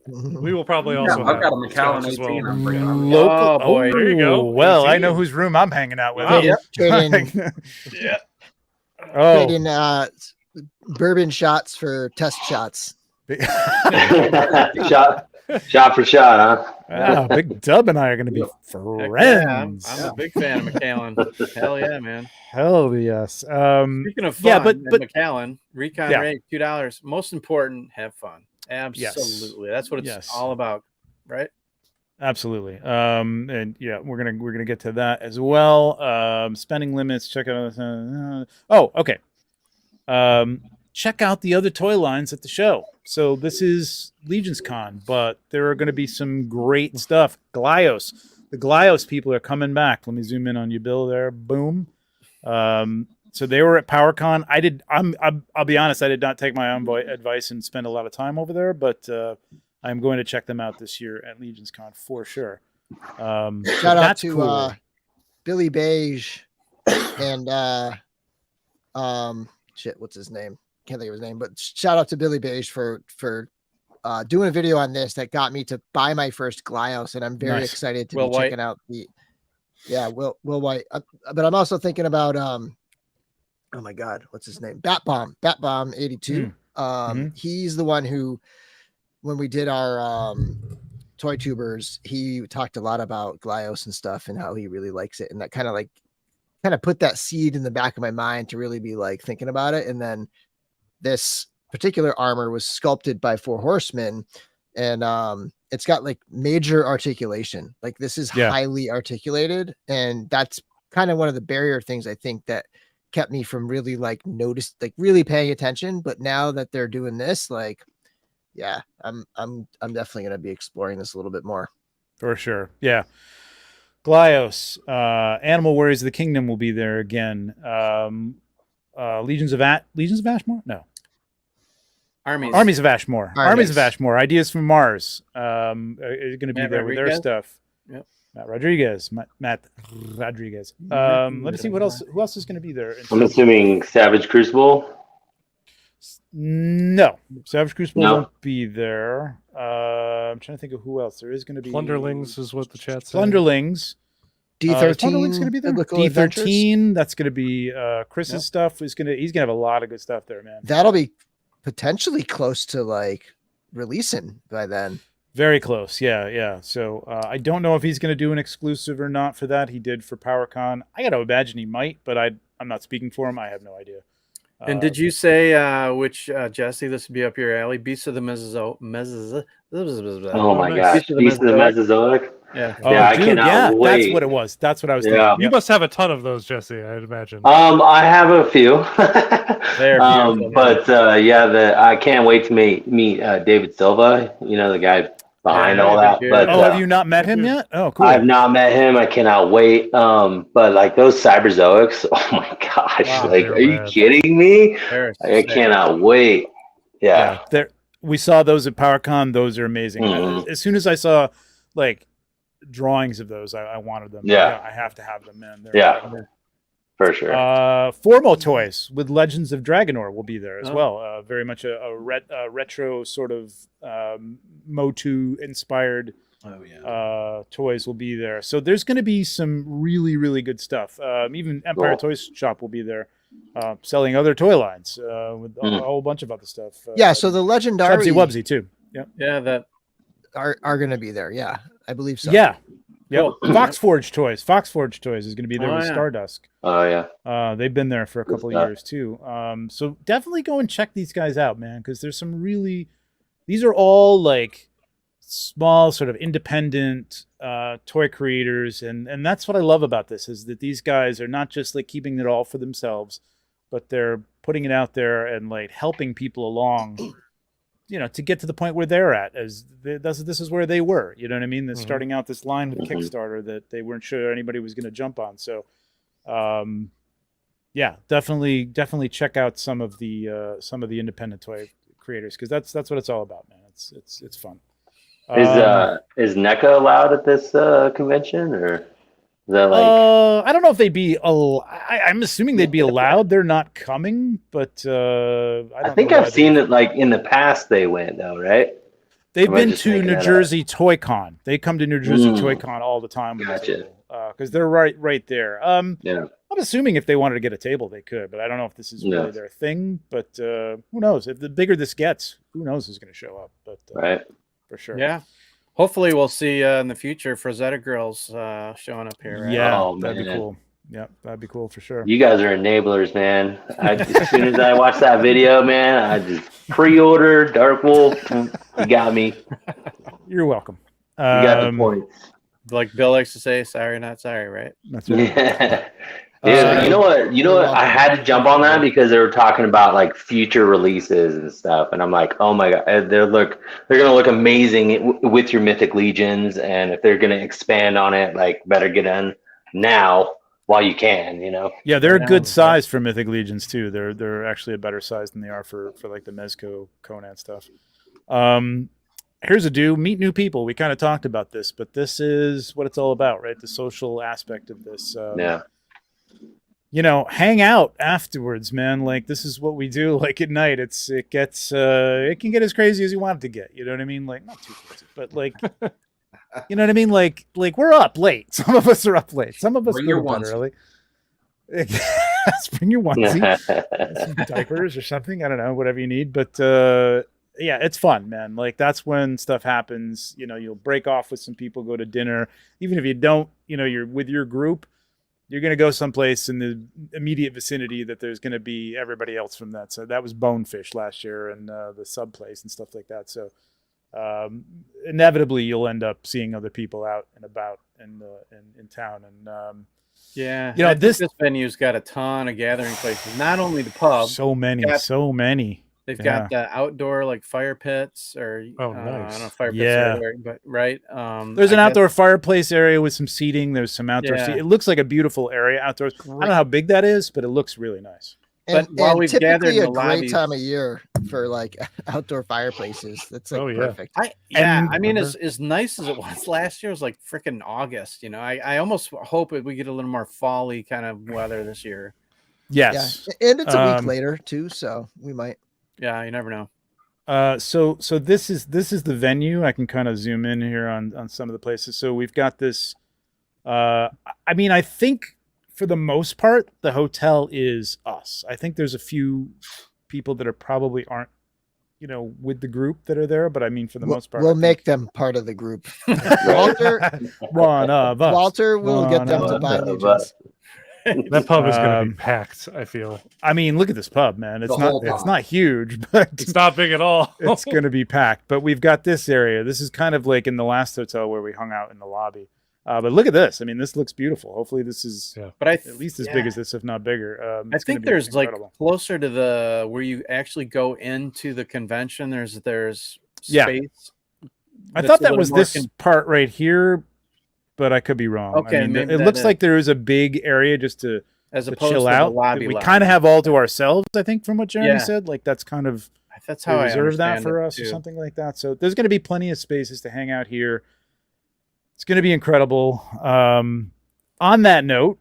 We will probably also have. I've got a Macallan 18. Well. I'm bringing on local. Oh boy, there you go. Well, 18. I know whose room I'm hanging out with. Trading bourbon shots for test shots. Shot for shot, huh? Wow, Big Dub and I are going to be friends. I'm a big fan of Macallan. Hell yeah, man. Hell yes. Speaking of fun, but Macallan, Recon rate $2. Most important, have fun. Absolutely, that's what it's all about, right? Absolutely. And we're gonna get to that as well. Spending limits. Check out. Okay. Check out the other toy lines at the show. So this is Legions Con, but there are going to be some great stuff. Glyos. The Glyos people are coming back. Let me zoom in on you, Bill, there. Boom. So they were at PowerCon. I'll be honest, I did not take my own advice and spend a lot of time over there, but I'm going to check them out this year at Legions Con for sure. Shout out to Billy Beige and what's his name? Can't think of his name, but shout out to Billy Beige for doing a video on this that got me to buy my first Glyos, and I'm very excited to be checking out Will White. But I'm also thinking about oh my god, what's his name? Bat Bomb 82. He's the one who, when we did our toy tubers, he talked a lot about Glyos and stuff and how he really likes it, and that kind of put that seed in the back of my mind to really be like thinking about it. And then this particular armor was sculpted by 4 Horsemen, and it's got like major articulation. Like this is highly articulated, and that's kind of one of the barrier things I think that kept me from really like really paying attention. But now that they're doing this, like, yeah, I'm definitely gonna be exploring this a little bit more. For sure. Yeah. Glyos, Animal Warriors of the Kingdom will be there again. Legions of Ashmore? No. Armies of Ashmore. Armies of Ashmore. Ideas from Mars. Is going to be there with their stuff. Yep. Matt Rodriguez. Let me see what else. Who else is going to be there? I'm assuming Savage Crucible. No, Savage Crucible won't be there. I'm trying to think of who else there is going to be. Plunderlings is what the chat said. Plunderlings. D13 Plunderlings going to be there. D13. That's going to be Chris's stuff. He's going to have a lot of good stuff there, man. That'll be potentially close to like releasing by then. Very close. Yeah. So I don't know if he's going to do an exclusive or not for that. He did for PowerCon. I got to imagine he might, but I'm not speaking for him. I have no idea. And did you say which Jesse? This would be up your alley. Beasts of the Mesozoic. Oh my gosh, Beasts of the Mesozoic. Yeah. I cannot wait. That's what it was. That's what I was thinking. Yeah. You must have a ton of those, Jesse. I'd imagine. I have a few. I can't wait to meet David Silva. You know, the guy behind all that. But have you not met him yet? Oh, cool. I've not met him. I cannot wait. But like those Cyberzoics, oh my gosh! Wow, like, are you kidding me? I cannot wait. Yeah. We saw those at PowerCon. Those are amazing. As soon as I saw like drawings of those, I wanted them. I have to have them, man. For sure. Formo toys with Legends of Dragonor will be there as well. Very much a retro sort of Motu inspired toys will be there. So there's going to be some really, really good stuff. Even Empire Toys Shop will be there selling other toy lines with a whole bunch of other stuff. So the legendary Wubsy too. That are going to be there. Yeah, I believe so. Yeah. Yep. Foxforge Toys is going to be there with Stardusk. Oh yeah. They've been there for a couple of years too. So definitely go and check these guys out, man, because there's some really. These are all like small, sort of independent toy creators, and that's what I love about this is that these guys are not just like keeping it all for themselves, but they're putting it out there and like helping people along. You know, to get to the point where they're at, this is where they were. You know what I mean? They're starting out this line with Kickstarter that they weren't sure anybody was going to jump on. So, definitely check out some of the independent toy creators because that's what it's all about, man. It's fun. Is NECA allowed at this convention or? Is that like... I don't know if they'd be. I'm assuming they'd be allowed. They're not coming, but I think I've seen it like in the past. They went though, right? They've been to New Jersey Toy Con. They come to New Jersey Toy Con all the time. Gotcha. Because they're right there. I'm assuming if they wanted to get a table, they could, but I don't know if this is really their thing. But who knows? If the bigger this gets, who knows who's going to show up? But for sure. Yeah. Hopefully, we'll see in the future Frazetta Girls showing up here. Right? Yeah, that'd be cool. Yeah, that'd be cool for sure. You guys are enablers, man. As soon as I watched that video, man, I just pre-ordered Dark Wolf. You got me. You're welcome. You got the points. Like Bill likes to say, "Sorry, not sorry," right? That's right. Yeah. You know what? I had to jump on that because they were talking about like future releases and stuff, and I'm like, oh my god, they're gonna look amazing with your Mythic Legions, and if they're gonna expand on it, like better get in now while you can, you know. Yeah, they're a good size for Mythic Legions too. They're actually a better size than they are for like the Mezco Conan stuff. Here's meet new people. We kind of talked about this, but this is what it's all about, right? The social aspect of this. You know, hang out afterwards, man. Like this is what we do. Like at night, it can get as crazy as you want it to get. You know what I mean? Like not too crazy, but like, you know what I mean? Like we're up late. Some of us are up late. Some of us go to bed early. Bring your onesie, some diapers or something. I don't know, whatever you need. But yeah, it's fun, man. Like that's when stuff happens. You know, you'll break off with some people, go to dinner. Even if you don't, you know, you're with your group. you're going to go someplace in the immediate vicinity that there's going to be everybody else from that. So that was Bonefish last year and the sub place and stuff like that. So inevitably you'll end up seeing other people out and about in town. And yeah, you know, this venue's got a ton of gathering places. Not only the pub, so many. They've got the outdoor like fire pits, or nice. I don't know if fire pits are there, but right. There's an outdoor fireplace area with some seating. There's some outdoor seating. It looks like a beautiful area outdoors. I don't know how big that is, but it looks really nice. But while we've gathered in the great lobbies, time of year for like outdoor fireplaces. That's like perfect. I mean, as nice as it was last year, it was like freaking August. You know, I almost hope we get a little more fall-y kind of weather this year. Yes, and it's a week later too, so we might. Yeah, you never know. So this is the venue. I can kind of zoom in here on some of the places. So we've got this. I mean, I think for the most part, the hotel is us. I think there's a few people that probably aren't, with the group that are there. But I mean, for the most part, we'll make them part of the group. Walter, one of us. Walter will get them to buy Legions. That pub is going to be packed, I feel. I mean, look at this pub, man. It's not huge, but it's not big at all. It's going to be packed. But we've got this area. This is kind of like in the last hotel where we hung out in the lobby. But look at this. I mean, this looks beautiful. Hopefully this is at least as big as this, if not bigger. I think there's like closer to the where you actually go into the convention. There's space. I thought that was this part right here, but I could be wrong. Okay, I mean, it looks like there is a big area just to chill out. The lobby. We kind of have all to ourselves, I think, from what Jeremy said. Like that's kind of how I reserve that understand for us or something like that. So there's going to be plenty of spaces to hang out here. It's going to be incredible. On that note,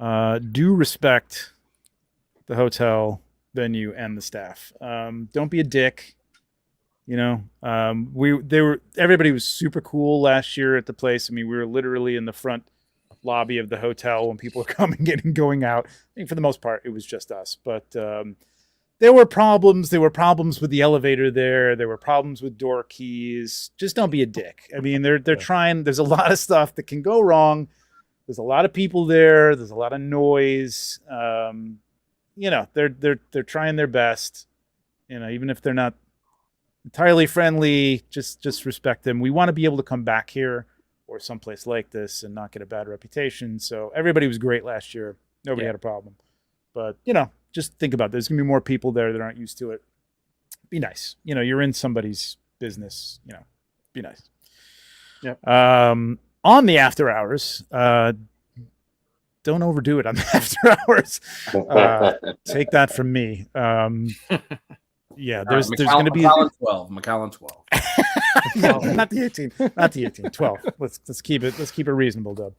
do respect the hotel, venue, and the staff. Don't be a dick. Everybody was super cool last year at the place. I mean, we were literally in the front lobby of the hotel when people were coming in and going out. I think for the most part, it was just us. But there were problems. There were problems with the elevator there. There were problems with door keys. Just don't be a dick. I mean, they're trying. There's a lot of stuff that can go wrong. There's a lot of people there. There's a lot of noise. They're trying their best. Even if they're not entirely friendly, just respect them. We want to be able to come back here or someplace like this and not get a bad reputation. So everybody was great last year. Nobody had a problem. But, just think about it. There's going to be more people there that aren't used to it. Be nice. You're in somebody's business. Be nice. Yep. On the after hours, don't overdo it on the after hours. Take that from me. Yeah, there's going to be McAllen 12. No, not the 18, 12. Let's keep it reasonable, Dub.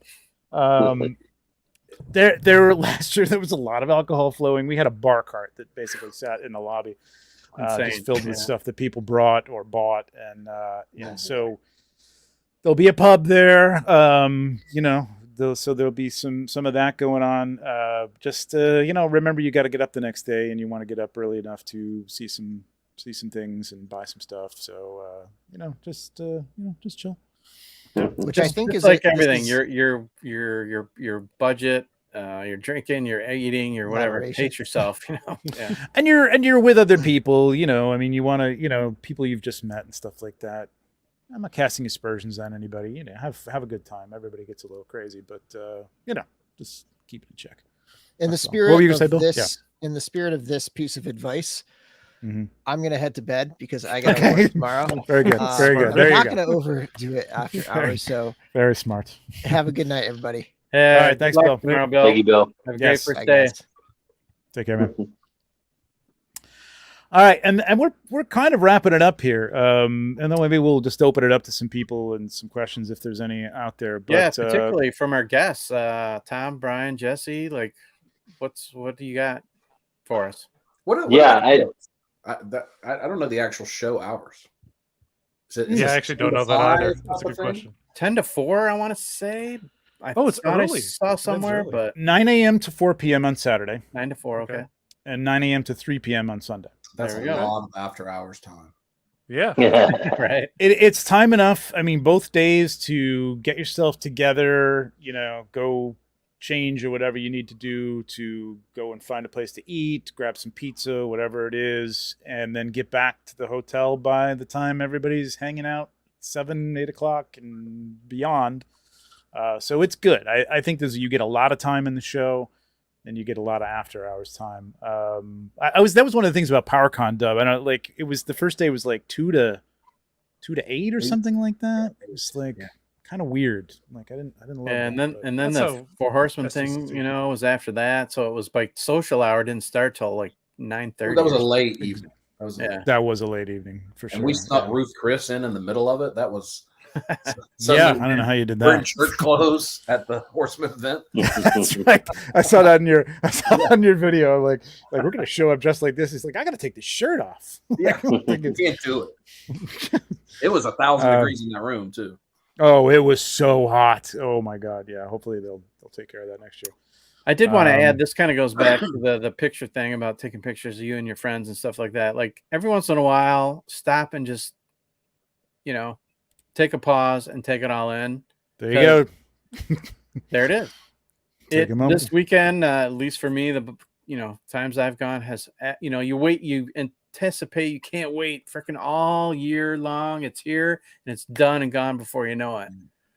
There last year there was a lot of alcohol flowing. We had a bar cart that basically sat in the lobby, just filled with stuff that people brought or bought, and so there'll be a pub there. So there'll be some of that going on. Remember you got to get up the next day, and you want to get up early enough to see some things and buy some stuff. So just chill. Which I think is like everything. Your budget, you're drinking, you're eating, you're whatever. Moderation. Pace yourself, Yeah. And you're with other people. I mean, you want to people you've just met and stuff like that. I'm not casting aspersions on anybody. Have a good time. Everybody gets a little crazy, but just keep it in check. In the spirit in the spirit of this piece of advice, I'm gonna head to bed because I got to work tomorrow. Very good. Very good. There I'm you not go. gonna overdo it after hours. So very smart. have a good night, everybody. All right, thanks, Bill. Thank you, Bill. Have a great first day. Take care, man. All right, and we're kind of wrapping it up here, and then maybe we'll just open it up to some people and some questions if there's any out there. But, particularly from our guests, Tom, Brian, Jesse. Like, what do you got for us? I don't know the actual show hours. I actually don't know that either. That's a good question. 10 to 4, I want to say. It's early. I saw somewhere, but 9 a.m. to 4 p.m. on Saturday. 9 to 4, okay. And 9 a.m. to 3 p.m. on Sunday. That's a lot of after hours time. Yeah. Right. It's time enough. I mean, both days to get yourself together, go change or whatever you need to do to go and find a place to eat, grab some pizza, whatever it is, and then get back to the hotel by the time everybody's hanging out 7, 8 o'clock and beyond. So it's good. I think you get a lot of time in the show and you get a lot of after hours time. That was one of the things about PowerCon, Dub. I know, like, it was the first day was like 2 to 8 or something like that. It was like kind of weird. Like I didn't love it. And then the Four Horsemen thing, was after that. So it was like social hour didn't start till like 9:30. That was a late evening. That was a late evening for sure. And we snuck Ruth Chris in the middle of it. That was I don't know how you did that. We're in church clothes at the Horseman event. That's right. I saw that on your video. Like we're gonna show up dressed like this. He's like, I gotta take the shirt off. Yeah, you can't do it. It was 1,000 degrees in that room too. Oh, it was so hot. Oh my god. Yeah. Hopefully they'll take care of that next year. I did want to add, this kind of goes back to the picture thing about taking pictures of you and your friends and stuff like that. Like every once in a while, stop and just, take a pause and take it all in. There you go. There it is. This weekend, at least for me, the times I've gone has, you anticipate, you can't wait freaking all year long. It's here and it's done and gone before you know it.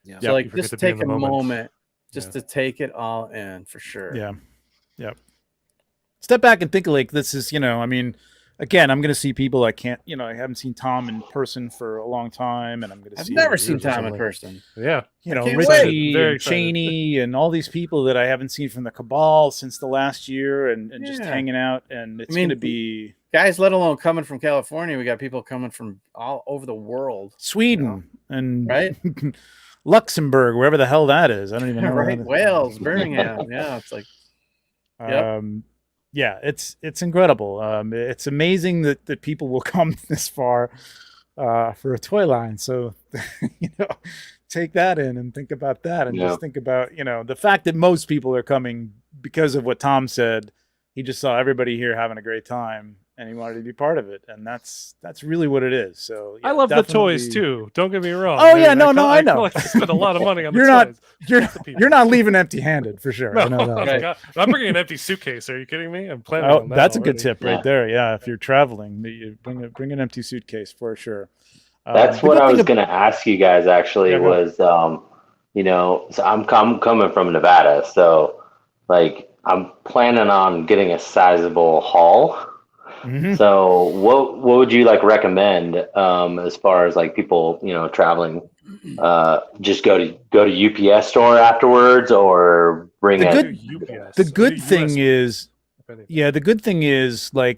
Yeah. So like just take a moment to take it all in for sure. Yeah. Yep. Step back and think like this is, again, I'm going to see people I can't, I haven't seen Tom in person for a long time, and I'm going to see. I've never seen Tom in person. Yeah. Richie and Cheney and all these people that I haven't seen from the Cabal since the last year and just hanging out. And it's going to be. Guys, let alone coming from California, we got people coming from all over the world. Sweden and right? Luxembourg, wherever the hell that is. I don't even know. Right. Wales, Birmingham. Yeah. It's like. Yeah, it's incredible. It's amazing that people will come this far for a toy line. So, take that in and think about that, and just think about the fact that most people are coming because of what Tom said. He just saw everybody here having a great time, and he wanted to be part of it, and that's really what it is. So I love the toys too. Don't get me wrong. Oh yeah, I know. I spent a lot of money on the toys. You're not leaving empty-handed for sure. No, I know that. Right. I'm bringing an empty suitcase. Are you kidding me? I'm planning on that. That's already a good tip right there. Yeah, if you're traveling, you bring an empty suitcase for sure. That's what I was going to ask you guys. Actually, was so I'm coming from Nevada, so like I'm planning on getting a sizable haul. Mm-hmm. So what would you recommend as far as people traveling? Just go to UPS store afterwards, or bring the good thing is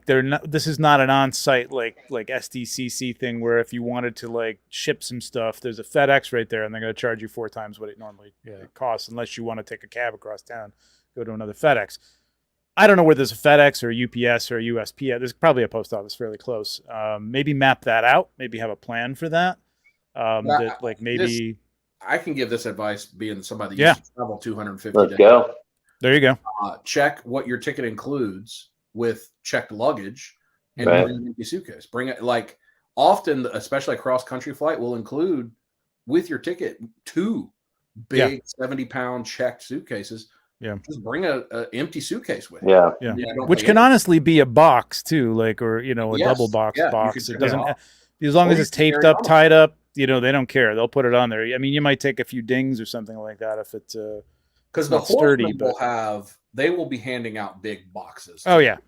they're not. This is not an on-site like SDCC thing where if you wanted to ship some stuff, there's a FedEx right there, and they're going to charge you 4 times what it normally costs, unless you want to take a cab across town, go to another FedEx. I don't know where there's a FedEx or a UPS or a USPS. There's probably a post office fairly close. Maybe map that out. Maybe have a plan for that. Maybe I can give this advice, being somebody that used to travel 250 Let's days. Go. There you go. Check what your ticket includes with checked luggage, and bring an empty suitcase. Bring it often, especially a cross country flight, will include with your ticket 2 big 70-pound checked suitcases. Yeah, just bring a empty suitcase with you. Yeah. Which can honestly be a box too, a double box box. It doesn't, as long as it's taped up, tied up. They don't care. They'll put it on there. I mean, you might take a few dings or something like that if it's because the Horsemen they will be handing out big boxes. Oh yeah,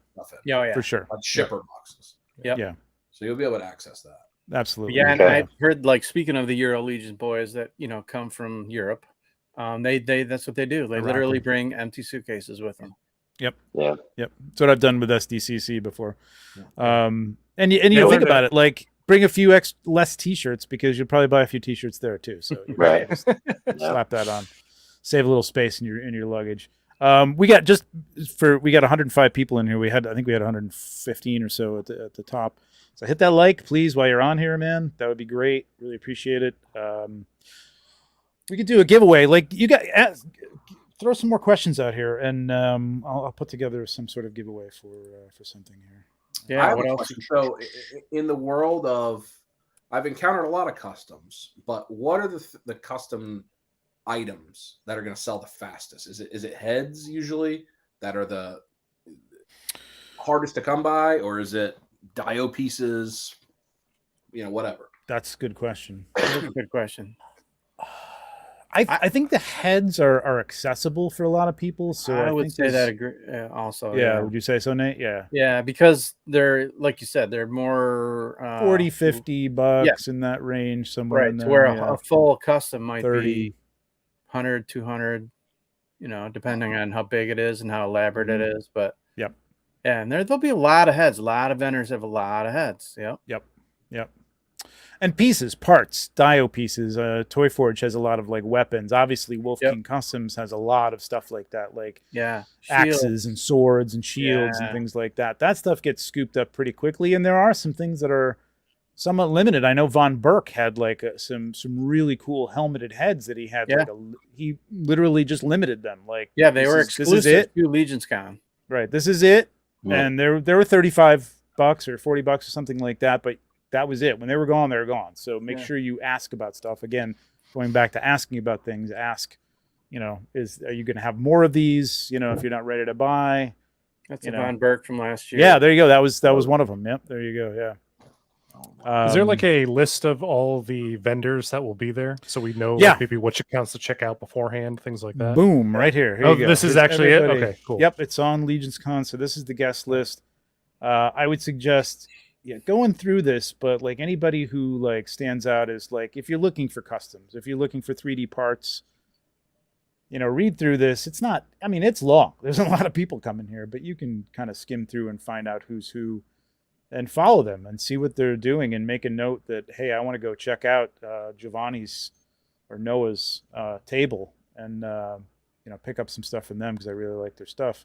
for sure, like shipper boxes. Yeah. So you'll be able to access that. Absolutely. Yeah, and I've heard speaking of the Euro Legion boys that come from Europe. They that's what they do. They literally bring empty suitcases with them. Yep. Yeah. Yep. That's what I've done with SDCC before. And you think about it, bring a few less T-shirts because you'll probably buy a few T-shirts there too. So slap that on, save a little space in your luggage. We got 105 people in here. I think we had 115 or so at the top. So hit that like, please, while you're on here, man. That would be great. Really appreciate it. We could do a giveaway. You got throw some more questions out here, and I'll put together some sort of giveaway for something here. Yeah. What else? So, in the world of I've encountered a lot of customs, but what are the custom items that are going to sell the fastest? Is it heads usually that are the hardest to come by, or is it dio pieces? Whatever. That's a good question. That's a good question. I think the heads are accessible for a lot of people. So I would think say that also. Yeah. Would you say so, Nate? Yeah. Yeah, because they're, like you said, they're more 40, 50 bucks in that range somewhere. Right. In there, to where a full custom might 30. be 100, 200, depending on how big it is and how elaborate it is. But yep. Yeah, and there'll be a lot of heads. A lot of vendors have a lot of heads. Yep. And pieces, parts, dio pieces. Toy Forge has a lot of like weapons. Obviously, Wolf King Customs has a lot of stuff like that, like axes and swords and shields and things like that. That stuff gets scooped up pretty quickly, and there are some things that are somewhat limited. I know Von Burke had like some really cool helmeted heads that he had. Like he literally just limited them. Like they were exclusive to Legions Con. Right. This is it, and there were $35 or $40 or something like that, but that was it. When they were gone, they were gone. So make sure you ask about stuff. Again, going back to asking about things, ask, are you going to have more of these? If you're not ready to buy. That's a Von Burke from last year. Yeah, there you go. That was one of them. Yep, there you go. Yeah. Is there like a list of all the vendors that will be there, so we know maybe which accounts to check out beforehand, things like that? Boom, right here. Here you go. This is actually it. Okay, cool. Yep, it's on Legions Con. So this is the guest list. I would suggest going through this, but like anybody who like stands out is like, if you're looking for customs, if you're looking for 3D parts, read through this. It's not, it's long. There's a lot of people coming here, but you can kind of skim through and find out who's who and follow them and see what they're doing and make a note that, hey, I want to go check out Giovanni's or Noah's table and, pick up some stuff from them because I really like their stuff.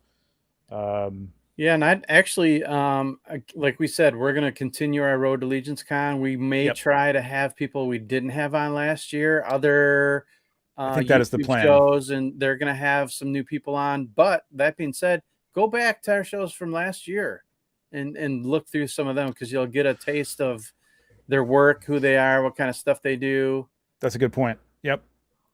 Yeah, and I'd actually, like we said, we're going to continue our road to Legions Con. We may try to have people we didn't have on last year, other I think that is the plan. Shows, and they're going to have some new people on. But that being said, go back to our shows from last year and look through some of them, because you'll get a taste of their work, who they are, what kind of stuff they do. That's a good point. Yep.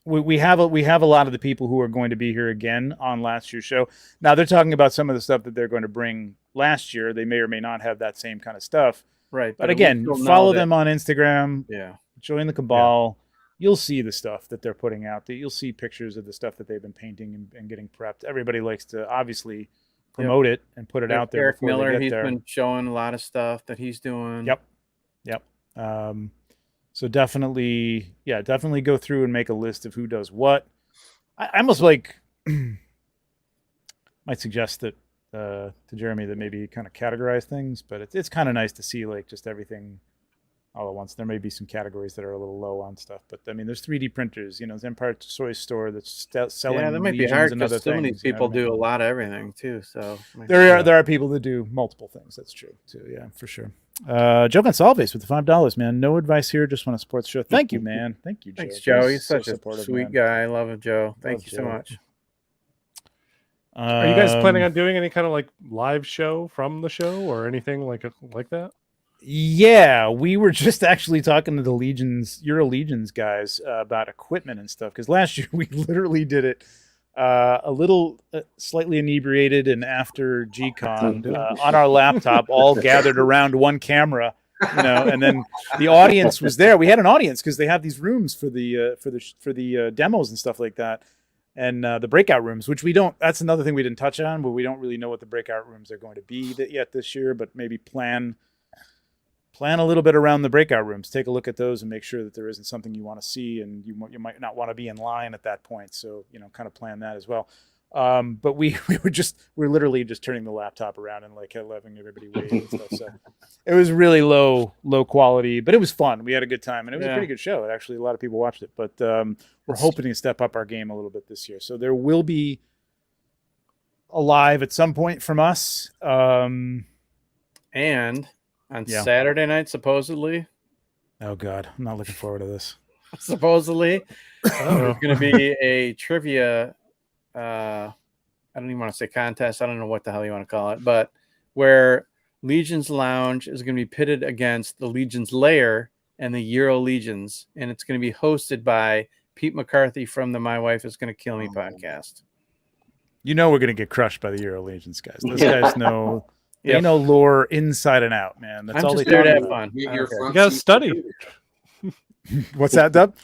We have a lot of the people who are going to be here again on last year's show. Now they're talking about some of the stuff that they're going to bring last year. They may or may not have that same kind of stuff. Right. But again, follow them on Instagram. Yeah. Join the cabal. Yeah. You'll see the stuff that they're putting out. You'll see pictures of the stuff that they've been painting and getting prepped. Everybody likes to obviously promote it and put it out there. Eric Miller, he's been showing a lot of stuff that he's doing. Yep. So definitely go through and make a list of who does what. I almost like might suggest that to Jeremy that maybe kind of categorize things, but it's kind of nice to see like just everything all at once. There may be some categories that are a little low on stuff, but there's 3D printers. There's Empire Toy Store that's selling. Yeah, that might be hard because some of these people do a lot of everything too. So there are people that do multiple things. That's true too. Yeah, for sure. Joe Gonsalves with the $5, man. No advice here. Just want to support the show. Thank you, man. Thank you, Joe. Thanks, Joe. He's such a sweet guy. I love him, Joe. Thank you so much. Are you guys planning on doing any kind of like live show from the show or anything like that? Yeah, we were just actually talking to the Euro Legions guys about equipment and stuff, because last year we literally did it a little slightly inebriated and after G-Con on our laptop, all gathered around one camera, and then the audience was there. We had an audience because they have these rooms for the demos and stuff like that, and the breakout rooms, which we don't. That's another thing we didn't touch on, but we don't really know what the breakout rooms are going to be yet this year. But maybe plan a little bit around the breakout rooms. Take a look at those and make sure that there isn't something you want to see, and you might not want to be in line at that point. So, kind of plan that as well. But we're literally just turning the laptop around and like having everybody wave and stuff. So it was really low quality, but it was fun. We had a good time, and it was a pretty good show. Actually, a lot of people watched it, but we're hoping to step up our game a little bit this year. So there will be a live at some point from us. And on Saturday night, supposedly. Oh God, I'm not looking forward to this. Supposedly, there's going to be a trivia. I don't even want to say contest. I don't know what the hell you want to call it, but where Legion's Lounge is going to be pitted against the Legion's Lair and the Euro Legions, and it's going to be hosted by Pete McCarthy from the My Wife Is Going to Kill Me podcast. You know we're gonna get crushed by the Euro Legions guys. Those guys know they know lore inside and out, man. That's all they there to talk have about. fun. Get your front You gotta seat for study. trivia. What's that, Dub?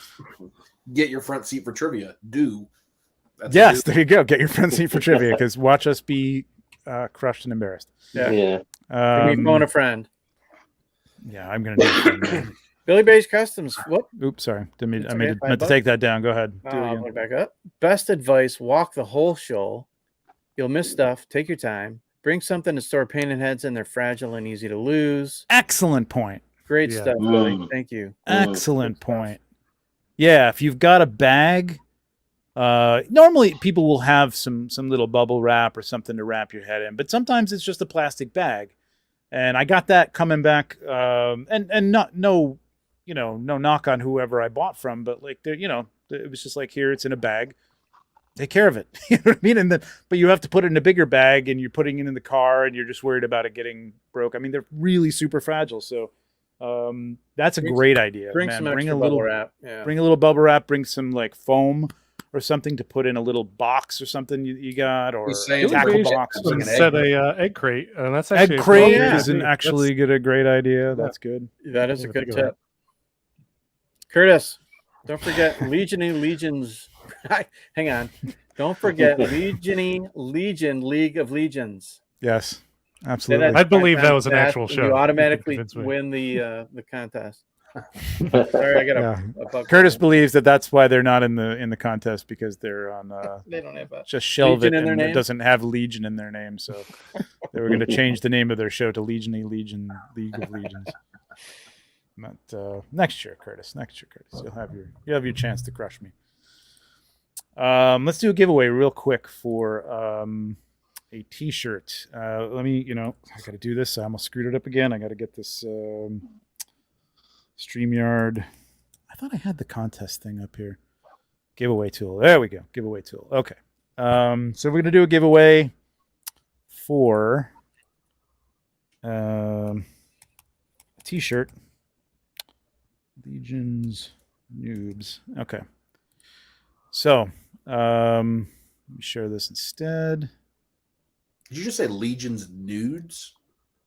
Get your front seat for trivia. That's Yes, there you go. Get your front seat for trivia because watch us be crushed and embarrassed. Yeah. Can we phone a friend? Yeah, I'm gonna do it. Billy Bay's Customs. What? Oops, sorry. I meant $5 to take that down. Go ahead. Do it I'll again. put it back up. Best advice: walk the whole show. You'll miss stuff. Take your time. Bring something to store painted heads in. They're fragile and easy to lose. Excellent point. Great Yeah. stuff, Billy. Thank you. Excellent point. Yeah, if you've got a bag, normally people will have some little bubble wrap or something to wrap your head in, but sometimes it's just a plastic bag. And I got that coming back, and no knock on whoever I bought from, but like it was just like, here, it's in a bag. Take care of it. You know what I mean? And then, but you have to put it in a bigger bag, and you're putting it in the car, and you're just worried about it getting broke. I mean, they're really super fragile. So that's a great idea. Bring man. some extra bubble wrap. Yeah. Bring a little bubble wrap. Bring some like foam or something to put in a little box or something you got, or saying tackle box. like an Set a egg crate, and that's Egg actually crate yeah. is actually a great idea. That's good. That is a good think of tip. Curtis, don't forget Legions. Hang on. Don't forget Legion League of Legions. Yes, absolutely. I believe that was an Fast, actual and show. You automatically Convince me. win the contest. Sorry, I got a bug. Curtis believes that's why they're not in the contest, because they're on They don't have a just shelve Legion it, in their and it name? doesn't have Legion in their name, so they were going to change the name of their show to League of Legions. But next year, Curtis. You'll have your chance to crush me. Let's do a giveaway real quick for a T-shirt. Let me, I got to do this. I almost screwed it up again. I got to get this StreamYard. I thought I had the contest thing up here. Giveaway tool. There we go. Giveaway tool. Okay. So we're gonna do a giveaway for a T-shirt. Legions Noobs. Okay. So let me share this instead. Did you just say Legions nudes?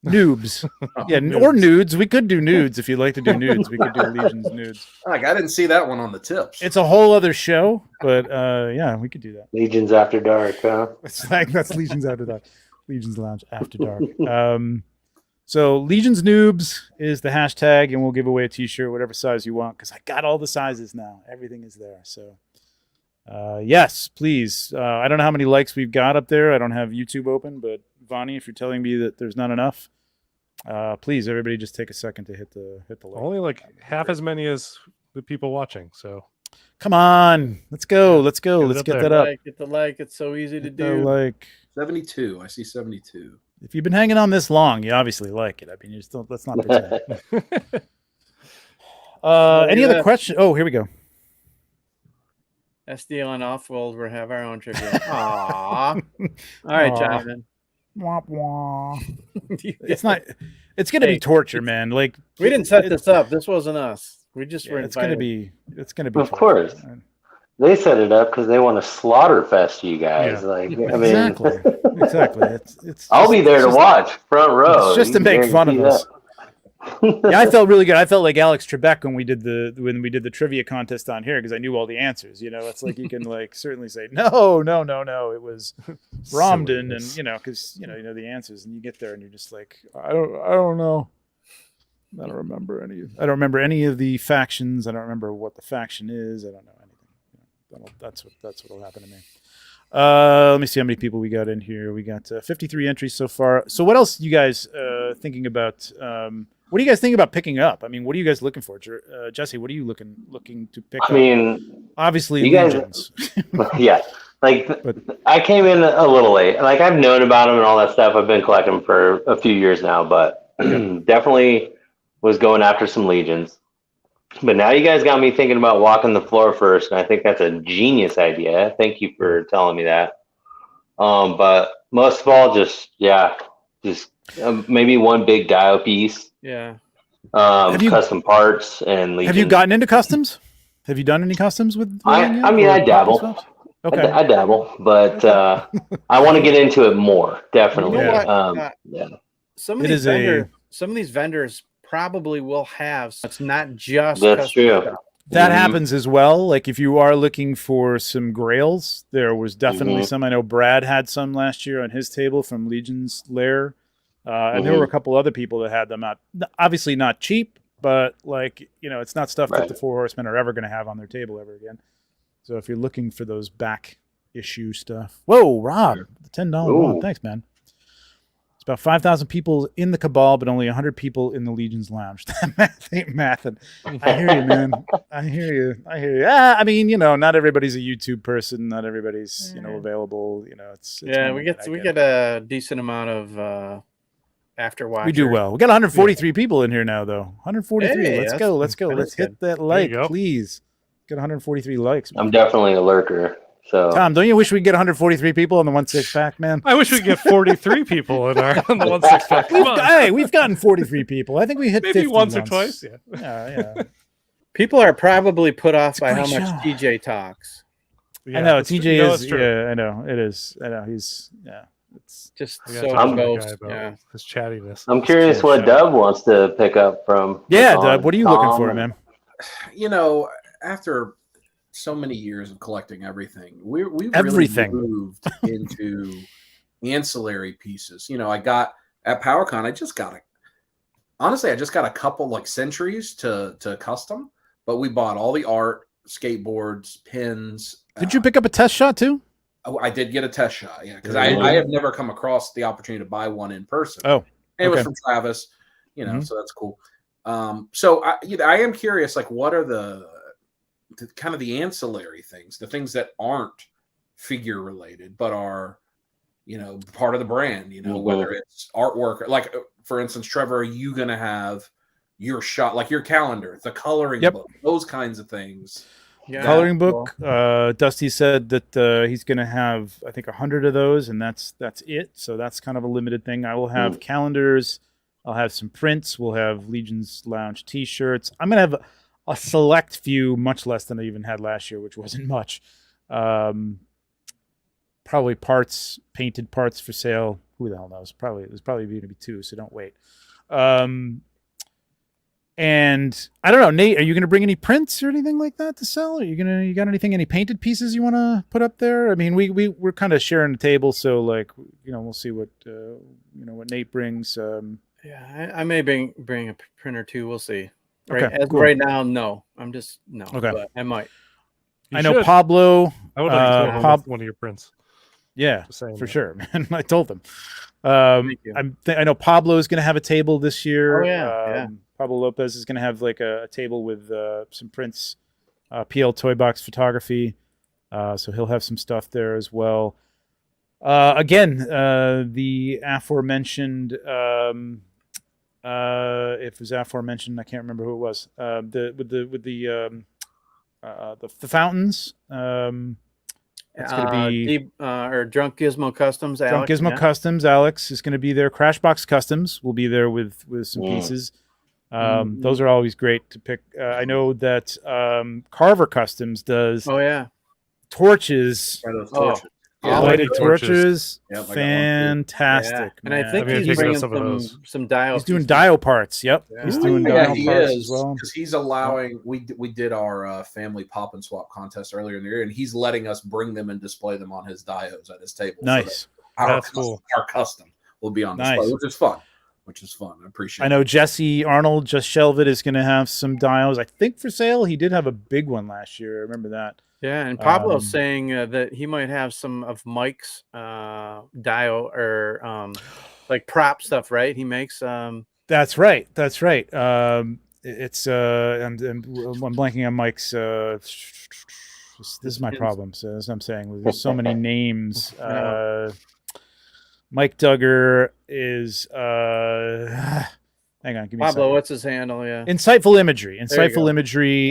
Noobs. Yeah, or nudes. We could do nudes if you'd like to do nudes. We could do Legions nudes. Like, I didn't see that one on the tips. It's a whole other show, but yeah, we could do that. Legions After Dark, huh? It's like that's Legions After Dark. Legions Lounge After Dark. So Legions Noobs is the hashtag, and we'll give away a T-shirt, whatever size you want, because I got all the sizes now. Everything is there. So yes, please. I don't know how many likes we've got up there. I don't have YouTube open, but Vonnie, if you're telling me that there's not enough, please, everybody, just take a second to hit the like. Only like half as many as the people watching. So Come on, let's go. Let's Get Let's up get there. that up. Get the like. It's so easy to Hit the do. like. 72. I see 72. If you've been hanging on this long, you obviously like it. I mean, you still let's not pretend. Any other questions? Oh, here we go. SDL and Offworld will have our own trivia. Aww. All right, Aw. Jonathan. Wah, wah. It's not. It's gonna be torture, man. Like We didn't set this up. This wasn't us. We just were it's gonna invited. be. It's gonna be. Of torture. course. They set it up because they want to slaughter fest you guys. Yeah. Like, I mean, Exactly. Exactly. It's. I'll be there to just- watch front row. It's just to You make fun of guarantee us. Yeah, I felt really good. I felt like Alex Trebek when we did the trivia contest on here because I knew all the answers. It's like you can like certainly say no. It was Romden, and because you know the answers, and you get there and you're just like I don't know. I don't remember any of the factions. I don't remember what the faction is. I don't know anything. That's what'll happen to me. Let me see how many people we got in here. We got 53 entries so far. So what else you guys thinking about? What do you guys think about picking up? I mean, what are you guys looking for? Jesse, what are you looking to pick up? I mean, obviously, you guys- Legions. yeah. Like, But- I came in a little late. Like, I've known about them and all that stuff. I've been collecting them for a few years now, but definitely was going after some Legions. But now you guys got me thinking about walking the floor first, and I think that's a genius idea. Thank you for telling me that. But most of all, just maybe one big dial piece. Yeah. Custom parts and Legion. Have you gotten into customs? Have you done any customs with? I mean, I dabble. Okay, I dabble, but I want to get into it more. Definitely. You know what? Yeah. Some of these vendors probably will have. So it's not just. That's true. Stuff. That happens as well. Like if you are looking for some grails, there was definitely some. I know Brad had some last year on his table from Legion's Lair. And there were a couple other people that had them out. Obviously not cheap, but like, it's not stuff that the Four Horsemen are ever going to have on their table ever again. So if you're looking for those back issue stuff. Whoa, Rob, the $10 one. Thanks, man. It's about 5,000 people in the Cabal, but only 100 people in the Legion's Lounge. That math ain't mathing. I hear you, man. I hear you. I mean, not everybody's a YouTube person. Not everybody's, available. It's we get a decent amount of after watch. We do well. We got 143 people in here now, though. 143. Hey, let's go. Let's hit that like, please. Get 143 likes. Man. I'm definitely a lurker. So Tom, don't you wish we could get 143 people on the 1-6-pack, man? I wish we could get 43 people on the 1-6-pack. We've gotten 43 people. I think we hit maybe 50 once or twice. Yeah. People are probably put off by how great much show. TJ talks. I know TJ is. Yeah, I know it is. I know he's. Yeah, it's just so his chattiness. I'm curious what Dub wants to pick up from. Yeah, Dub, what are you looking for, man? After so many years of collecting everything, we've really moved into ancillary pieces. I got at PowerCon, I just got a couple like Centuries to custom, but we bought all the art, skateboards, pins. Did you pick up a test shot too? I did get a test shot, yeah, because I have never come across the opportunity to buy one in person. Oh, and it was from Travis, so that's cool. So I am curious, like, what are the kind of the ancillary things, the things that aren't figure related, but are, part of the brand, whether it's artwork, like for instance, Trevor, are you going to have your shot, like your calendar, the coloring book, those kinds of things? Yeah, coloring book. Dusty said that he's going to have, I think, 100 of those, and that's it. So that's kind of a limited thing. I will have calendars. I'll have some prints. We'll have Legion's Lounge T-shirts. I'm going to have a select few, much less than I even had last year, which wasn't much. Probably painted parts for sale. Who the hell knows? It was probably going to be 2, so don't wait. And I don't know, Nate, are you going to bring any prints or anything like that to sell? You got anything, any painted pieces you want to put up there? I mean, we're kind of sharing the table, so like, we'll see what what Nate brings. Yeah, I may bring a print or two. We'll see. Okay, right now, no. I'm just no. Okay, but I might. I know Pablo. I would like one of your prints. Yeah, for sure, man. I told him. I know Pablo is going to have a table this year. Oh yeah. Pablo Lopez is going to have like a table with some prints, PL Toy Box Photography. So he'll have some stuff there as well. Again, the aforementioned. If it was aforementioned, I can't remember who it was. With the fountains. It's going to be or Drunk Gizmo Customs. Drunk Gizmo Customs. Alex is going to be there. Crashbox Customs will be there with some pieces. Those are always great to pick. I know that Carver Customs does. Oh yeah, torches. Lighted torches, yep, fantastic. And I think he's bringing some dial. He's doing dial parts. Yep, he's doing dial parts as well. Because he's allowing. We did our family pop and swap contest earlier in the year, and he's letting us bring them and display them on his diodes at his table. Nice. So that's cool. Our custom will be on display, which is fun. I appreciate it. I know Jesse Arnold, just shelved it, is going to have some dials, I think, for sale. He did have a big one last year. I remember that. Yeah, and Pablo's saying that he might have some of Mike's dial or like prop stuff, right? He makes. That's right. It's I'm blanking on Mike's. This is my problem. So as I'm saying, there's so many names. Mike Duggar is hang on, give me Pablo, what's his handle? Yeah. Insightful Imagery,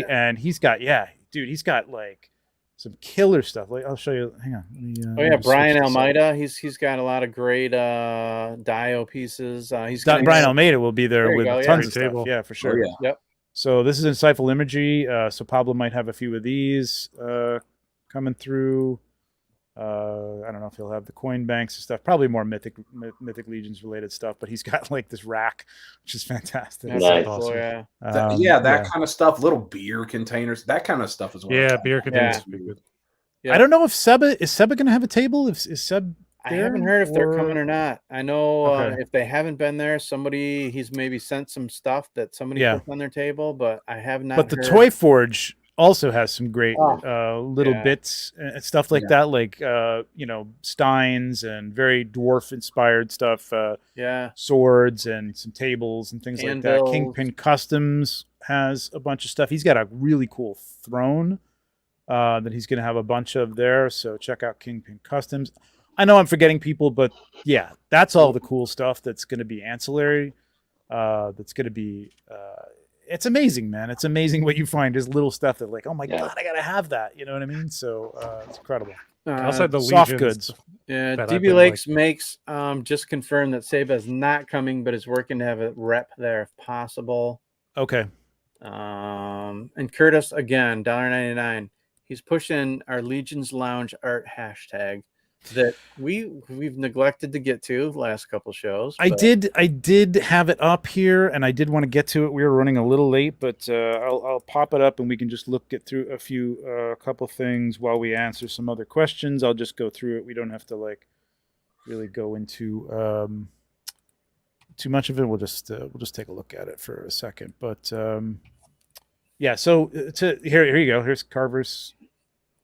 and he's got he's got like some killer stuff. Like I'll show you. Hang on. Oh yeah, Brian Almeida. He's got a lot of great Dio pieces. Brian Almeida will be there with tons of table. stuff. Yeah, for sure. Oh, yeah. Yep. So this is insightful imagery. So Pablo might have a few of these coming through. I don't know if he'll have the coin banks and stuff. Probably more Mythic Legions related stuff. But he's got like this rack, which is fantastic. Nice. Awesome. Yeah. That kind of stuff. Little beer containers. That kind of stuff as well. Yeah, beer containers. Yeah. I don't know if Seba going to have a table. Is Seb? I haven't heard if they're coming or not. I know if they haven't been there, he's maybe sent some stuff that somebody put on their table, but I have not. But the Toy Forge also has some great little bits and stuff like that, like steins and very dwarf inspired stuff. Swords and some tables and things like that. Kingpin Customs has a bunch of stuff. He's got a really cool throne that he's going to have a bunch of there. So check out Kingpin Customs. I know I'm forgetting people, but yeah, that's all the cool stuff that's going to be ancillary. That's going to be. It's amazing, man. It's amazing what you find is little stuff that like, oh my God, I got to have that. You know what I mean? So it's incredible. Outside the soft Legions, goods. Yeah, DB Lakes makes just confirmed that Seba is not coming, but is working to have a rep there if possible. Okay. And Curtis again, $1.99. He's pushing our Legions Lounge art hashtag that we've neglected to get to the last couple shows. I did have it up here, and I did want to get to it. We were running a little late, but I'll pop it up, and we can just get through a couple things while we answer some other questions. I'll just go through it. We don't have to like really go into too much of it. We'll just take a look at it for a second. But yeah, so here you go. Here's Carver's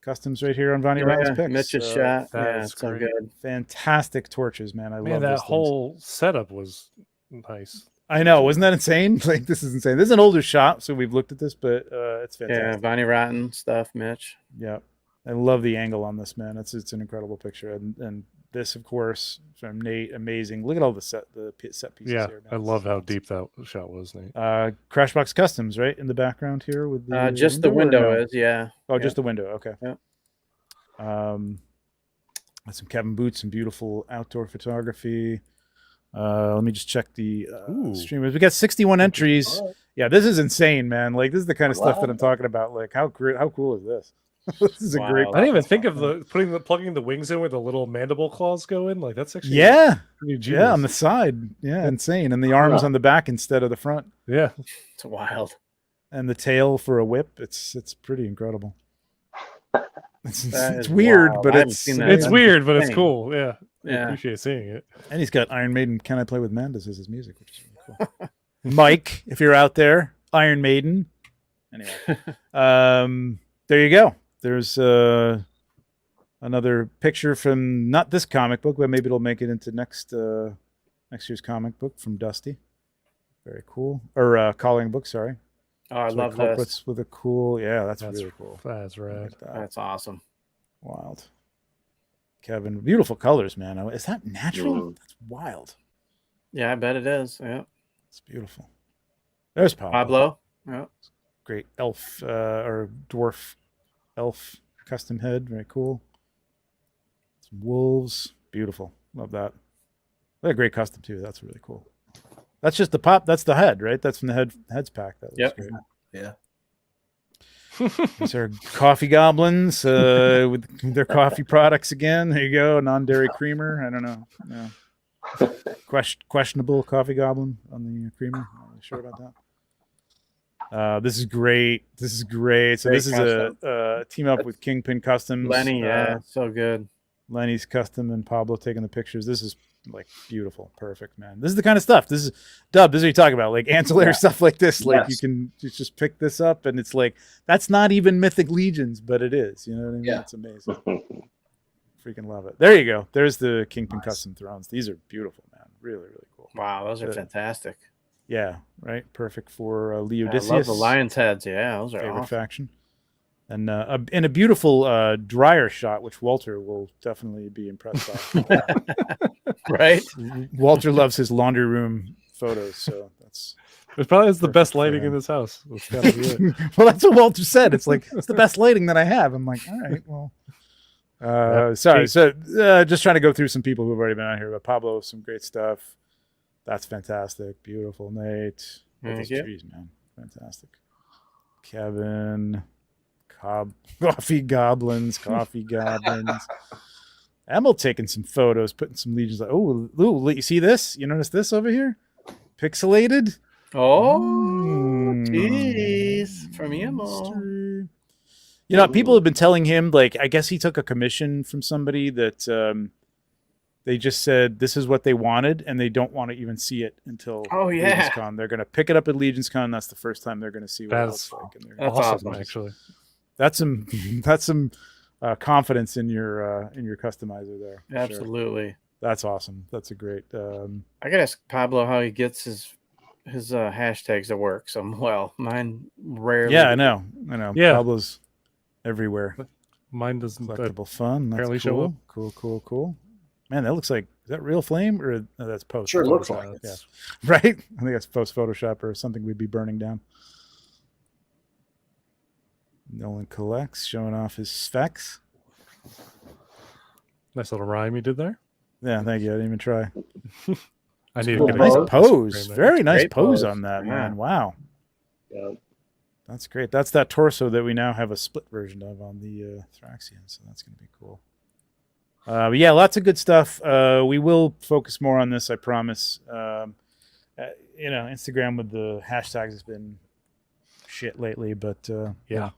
Customs right here on Vonnie Ratten's picks. Mitch's shot. That's so great. good. Fantastic torches, man. I love that those whole setup was nice. I know, wasn't that insane? Like this is insane. This is an older shot, so we've looked at this, but it's fantastic. Yeah, Vonnie Ratten stuff, Mitch. Yeah, I love the angle on this, man. It's an incredible picture, and this, of course, from Nate, amazing. Look at all the set pieces here. I love how deep that shot was, Nate. Crashbox Customs, right in the background here with the just the window is just the window. Okay. Yeah. Some Kevin Boots, some beautiful outdoor photography. Let me just check the streamers. We got 61 entries. Yeah, this is insane, man. Like this is the kind of stuff that I'm talking about. Like how cool is this? This is a great. I didn't even think of plugging the wings in where the little mandible claws go in. Like that's actually on the side. Yeah, insane. And the arms on the back instead of the front. Yeah, it's wild. And the tail for a whip. It's pretty incredible. It's weird, wild. but it's weird, but it's cool. Yeah, I appreciate seeing it. And he's got Iron Maiden. Can I Play with Mandas as his music, which is really cool. Mike, if you're out there, Iron Maiden. Anyway, there you go. There's another picture from not this comic book, but maybe it'll make it into next year's comic book from Dusty. Very cool. Or coloring book, sorry. Oh, I love this. With a cool, that's really cool. That's right. That's awesome. Wild. Kevin, beautiful colors, man. Is that natural? That's wild. Yeah, I bet it is. Yeah. It's beautiful. There's Pablo. Yeah. Great elf or dwarf elf custom head. Very cool. Some wolves. Beautiful. Love that. What a great custom too. That's really cool. That's just the pop. That's the head, right? That's from the heads pack. That looks great. Yeah. These are coffee goblins with their coffee products again. There you go. Non-dairy creamer. I don't know. No. Questionable coffee goblin on the creamer. I'm not really sure about that. This is great. So this is a team up with Kingpin Customs. Lenny, so good. Lenny's custom and Pablo taking the pictures. This is like beautiful, perfect, man. This is the kind of stuff. This is what you're talking about, like ancillary stuff like this. Like you can just pick this up, and it's like that's not even Mythic Legions, but it is. You know what I mean? Yeah. It's amazing. Freaking love it. There you go. There's the Kingpin Custom Thrones. These are beautiful, man. Really, really cool. Wow, those are fantastic. Yeah, right. Perfect for Leo Odysseus. I love the lion's heads. Yeah, those are favorite awesome. faction. And in a beautiful dryer shot, which Walter will definitely be impressed by. Right? Walter loves his laundry room photos, so that's It probably is the best lighting in this house. That's gotta be it. Well, that's what Walter said. It's like, it's the best lighting that I have. I'm like, all right, well. Sorry. So just trying to go through some people who've already been out here. But Pablo, some great stuff. That's fantastic. Beautiful, Nate. These trees, man. Fantastic. Kevin. Coffee goblins. Emil taking some photos, putting some legions. Like, oh, Lou, you see this? You notice this over here? Pixelated. Oh, jeez. From Emil. You know, people have been telling him, like, I guess he took a commission from somebody that they just said this is what they wanted, and they don't want to even see it until Legions Con. They're going to pick it up at Legions Con. That's the first time they're going to see what it looks like. And that's awesome, actually. That's some confidence in your customizer there. Absolutely. Sure. That's awesome. That's a great. I got to ask Pablo how he gets his hashtags to work. Mine rarely. Yeah, I know. Yeah. Pablo's everywhere. Mine doesn't. Collectible fun. That's apparently cool. show up. Cool. Man, that looks like, is that real flame or that's post? Sure, looks Photoshop? like it. Yeah. Right? I think that's post Photoshop or something we'd be burning down. Nolan collects, showing off his specs. Nice little rhyme you did there. Yeah, thank you. I didn't even try. I need cool. to get Nice a pose. Very nice pose pose on that, man. Wow. Yeah. That's great. That's that torso that we now have a split version of on the Thraxian, so that's going to be cool. But yeah, lots of good stuff. We will focus more on this, I promise. Instagram with the hashtags has been shit lately, but yeah.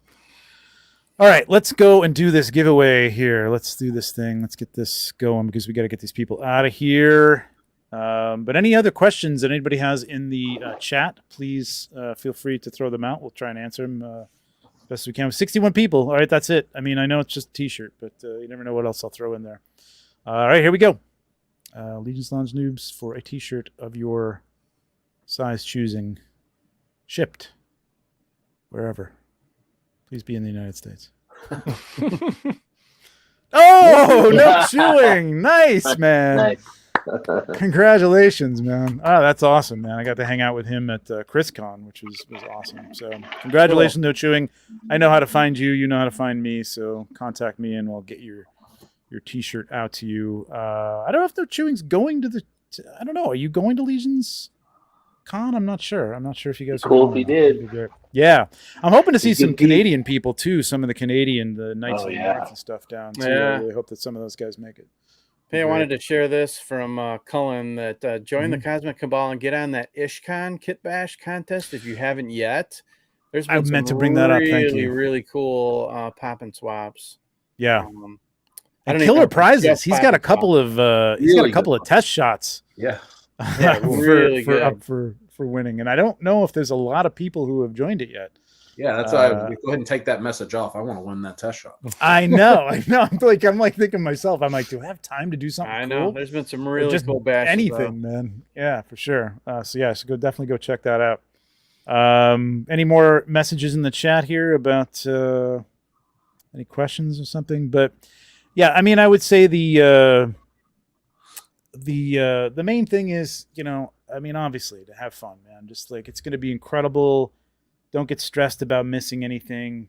All right, let's go and do this giveaway here. Let's do this thing. Let's get this going because we got to get these people out of here. But any other questions that anybody has in the chat, please feel free to throw them out. We'll try and answer them best as we can. 61 people. All right, that's it. I mean, I know it's just a T-shirt, but you never know what else I'll throw in there. All right, here we go. Legions Lounge Noobs for a T-shirt of your size choosing, shipped wherever. Please be in the United States. Oh, no chewing. Nice, man. Nice. Congratulations, man. Oh, that's awesome, man. I got to hang out with him at ChrisCon, which was awesome. So congratulations, No Chewing. I know how to find you. You know how to find me. So contact me and we'll get your T-shirt out to you. I don't know if No Chewing's going to I don't know. Are you going to Legions Con? I'm not sure. I'm not sure if you guys are Cool going. if you did. Yeah. I'm hoping to see You some can Canadian people too. Some of the Knights of the North and stuff down too. Yeah. I really hope that some of those guys make it. Hey, I wanted to share this from Cullen that join the Cosmic Cabal and get on that IshCon Kit Bash contest if you haven't yet. There's been I meant to bring that up. Thank you. Really cool pop and swaps. Yeah. And killer prizes. He's got a couple of test shots. Yeah. Really good. Up for winning. And I don't know if there's a lot of people who have joined it yet. Yeah, that's why I go ahead and take that message off. I want to win that test shot. I know. I'm like thinking to myself, I'm like, do I have time to do something? I know. Cool? There's been some really cool bashes. Anything, man. Yeah, for sure. So definitely go check that out. Any more messages in the chat here about any questions or something? But yeah, I mean, I would say the main thing is, I mean, obviously to have fun, man. Just like it's going to be incredible. Don't get stressed about missing anything.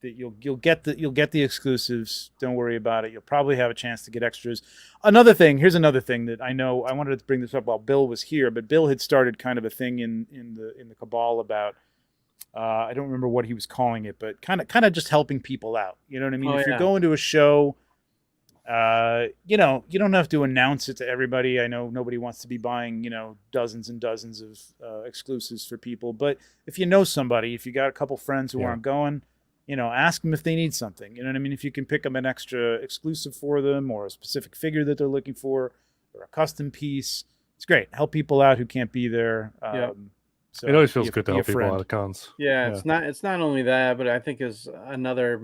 That you'll get the exclusives. Don't worry about it. You'll probably have a chance to get extras. Here's another thing that I know. I wanted to bring this up while Bill was here, but Bill had started kind of a thing in the Cabal about I don't remember what he was calling it, but kind of just helping people out. You know what I mean? If you're going to a show, you don't have to announce it to everybody. I know nobody wants to be buying, dozens and dozens of exclusives for people. But if you know somebody, if you got a couple friends who aren't going, ask them if they need something. You know what I mean? If you can pick them an extra exclusive for them or a specific figure that they're looking for or a custom piece, it's great. Help people out who can't be there. So it always feels good to help people out at cons. Yeah, it's not only that, but I think is another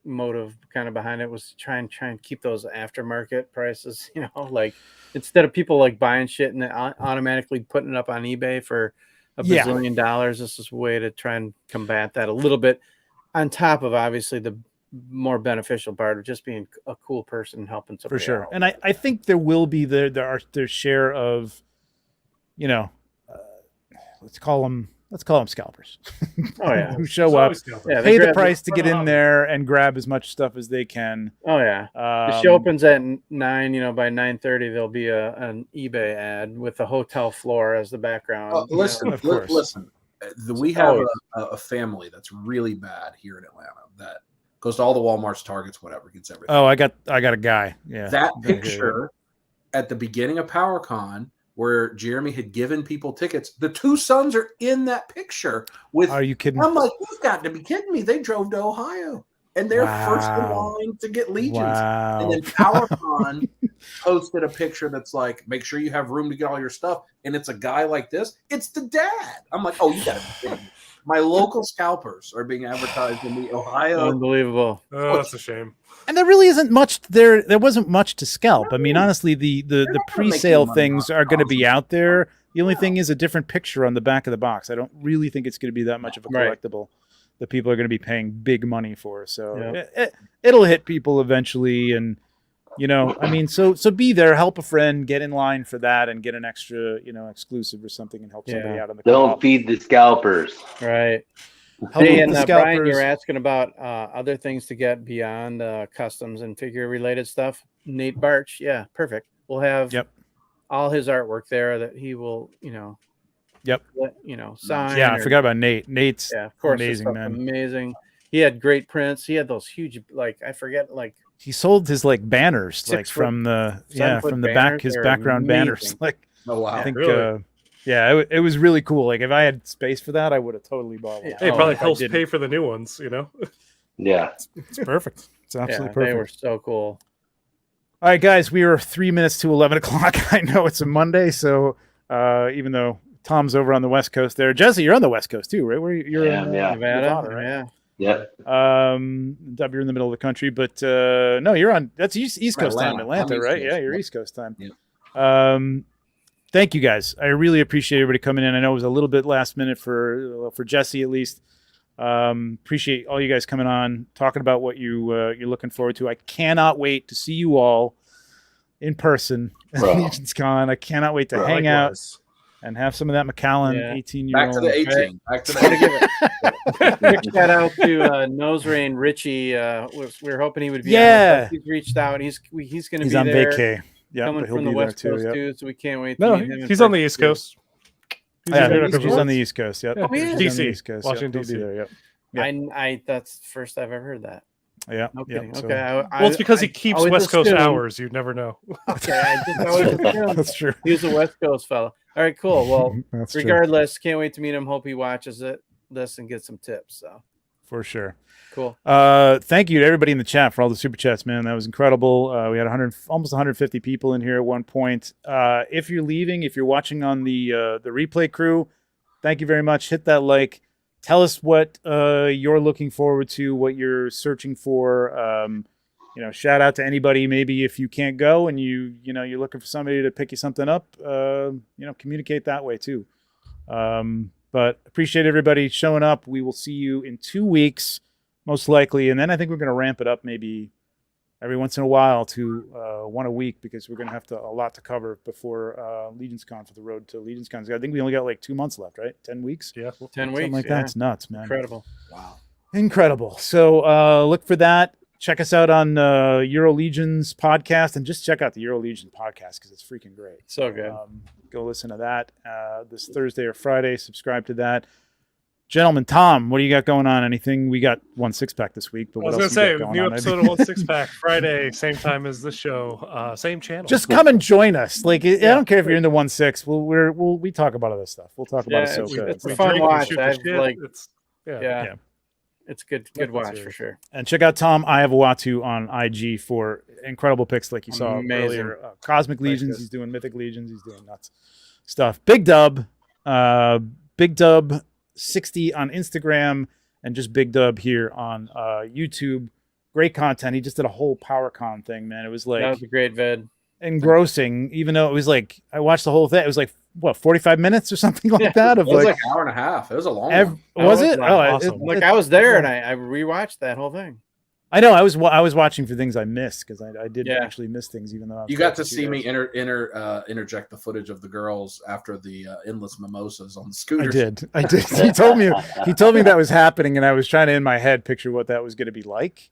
motive kind of behind it was to try and keep those aftermarket prices. Like instead of people like buying shit and automatically putting it up on eBay for a bazillion dollars, this is a way to try and combat that a little bit. On top of obviously the more beneficial part of just being a cool person and helping somebody for sure. out. And I think there will be their share of, let's call them scalpers. Oh yeah. Who show up, Yeah, pay the price to get in there and grab as much stuff as they can. Oh yeah. The show opens at 9. You know, by 9:30 there'll be an eBay ad with the hotel floor as the background. Listen, of course. listen. We have a family that's really bad here in Atlanta that goes to all the Walmarts, Targets, whatever, gets everything. Oh, I got a guy. Yeah. That picture at the beginning of PowerCon where Jeremy had given people tickets, the two sons are in that picture with. Are you kidding? I'm like, you've got to be kidding me. They drove to Ohio and they're first in line to get Legions. Wow. And then PowerCon posted a picture that's like, make sure you have room to get all your stuff. And it's a guy like this. It's the dad. I'm like, oh, you got to be kidding me. My local scalpers are being advertised in the Ohio. Unbelievable. Oh, that's a shame. And there really isn't much there. There wasn't much to scalp. I mean, honestly, the pre-sale things are going to be out there. The only thing is a different picture on the back of the box. I don't really think it's going to be that much of a collectible that people are going to be paying big money for. So it'll hit people eventually. And, you know, I mean, so be there, help a friend, get in line for that and get an extra, you know, exclusive or something and help somebody out on the Don't feed the scalpers. Right. Help Hey, and the Brian, scalpers. you're asking about other things to get beyond customs and figure related stuff. Nate Barch, yeah, perfect. We'll have all his artwork there that he will, you know, sign. Yeah, I forgot about Nate. Nate's of course, amazing, man. Amazing. He had great prints. He had those huge, like I forget, like he sold his like banners, like from the back, his background banners. Like, oh wow, I think. Really? It was really cool. Like if I had space for that, I would have totally bought one. Hey, probably helps pay for the new ones, you know? Yeah. It's perfect. It's absolutely perfect. They were so cool. All right, guys, we are 3 minutes to 11 o'clock. I know it's a Monday, so even though Tom's over on the West Coast there, Jesse, you're on the West Coast too, right? Where you're in Nevada, right? Yeah. Dub, you're in the middle of the country, but no, you're on. That's East Coast time, Atlanta, right? Yeah, you're East Coast time. Yeah. Thank you guys. I really appreciate everybody coming in. I know it was a little bit last minute for Jesse at least. Appreciate all you guys coming on, talking about what you're looking forward to. I cannot wait to see you all in person at Legions Con. I cannot wait to hang out and have some of that Macallan 18-year-old. Back to the 18. Back to the Quick shout out to Nose Rain Richie. We were hoping he would be. Yeah, he's reached out. He's going to be on there. vacay. Yeah, coming from the West Coast too, so we can't wait. No, he's on the East Coast. He's on the East Coast. Yep. Oh, yeah. DC, East Coast. Washington DC. There, yep. I that's the first I've ever heard that. Yeah. Okay. So. Okay. Well, it's because he keeps West Coast hours. You never know. Okay. I just always assumed That's true. he's a West Coast fellow. All right. Cool. Well, That's regardless, can't wait to meet him. Hope he watches this and get some tips. So for sure. Cool. Thank you to everybody in the chat for all the super chats, man. That was incredible. We had almost 150 people in here at one point. If you're leaving, if you're watching on the replay crew, thank you very much. Hit that like. Tell us what you're looking forward to, what you're searching for. Shout out to anybody. Maybe if you can't go and you're looking for somebody to pick you something up, communicate that way too. But appreciate everybody showing up. We will see you in 2 weeks, most likely. And then I think we're going to ramp it up maybe every once in a while to one a week because we're going to have a lot to cover before Legions Con for the road to Legions Con. I think we only got like 2 months left, right? 10 weeks? Yeah. 10 weeks. Something like that. It's nuts, man. Incredible. Wow. Incredible. So look for that. Check us out on Euro Legions podcast and just check out the Euro Legions podcast because it's freaking great. So good. Go listen to that this Thursday or Friday. Subscribe to that. Gentlemen, Tom, what do you got going on? Anything? We got 1 6-pack this week. But I was going to say, new episode of 1 6-pack Friday, same time as this show, same channel. Just come and join us. Like, I don't care if you're into 1 6. We talk about other stuff. We'll talk about it. It's a fun watch. It's good watch for sure. And check out Tom. I have Uatu on IG for incredible pics like you saw earlier. Cosmic Legions. He's doing Mythic Legions. He's doing nuts stuff. Big Dub 60 on Instagram and just Big Dub here on YouTube. Great content. He just did a whole PowerCon thing, man. It was like that was a great vid. Engrossing, even though it was like I watched the whole thing. It was like 45 minutes or something like that. Of it was like an hour and a half. It was a long one. Was it? Awesome. I was there and I rewatched that whole thing. I know. I was watching for things I missed because I did actually miss things, even though I was you got to watching see you me guys. interject the footage of the girls after the endless mimosas on the I scooters. did. He told me that was happening, and I was trying to in my head picture what that was going to be like.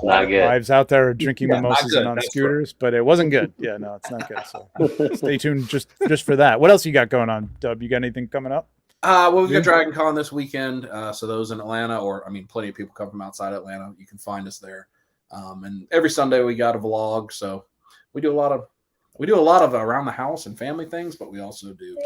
Not good. Wives out there drinking Yeah, not mimosas good. and on That's scooters, but it wasn't good. Yeah, no, it's not good. So stay tuned just for that. What else you got going on, Dub? You got anything coming up? Well, we've got Dragon Con this weekend. So those in Atlanta, or I mean, plenty of people come from outside Atlanta. You can find us there. And every Sunday we got a vlog. So we do a lot of around the house and family things, but we also do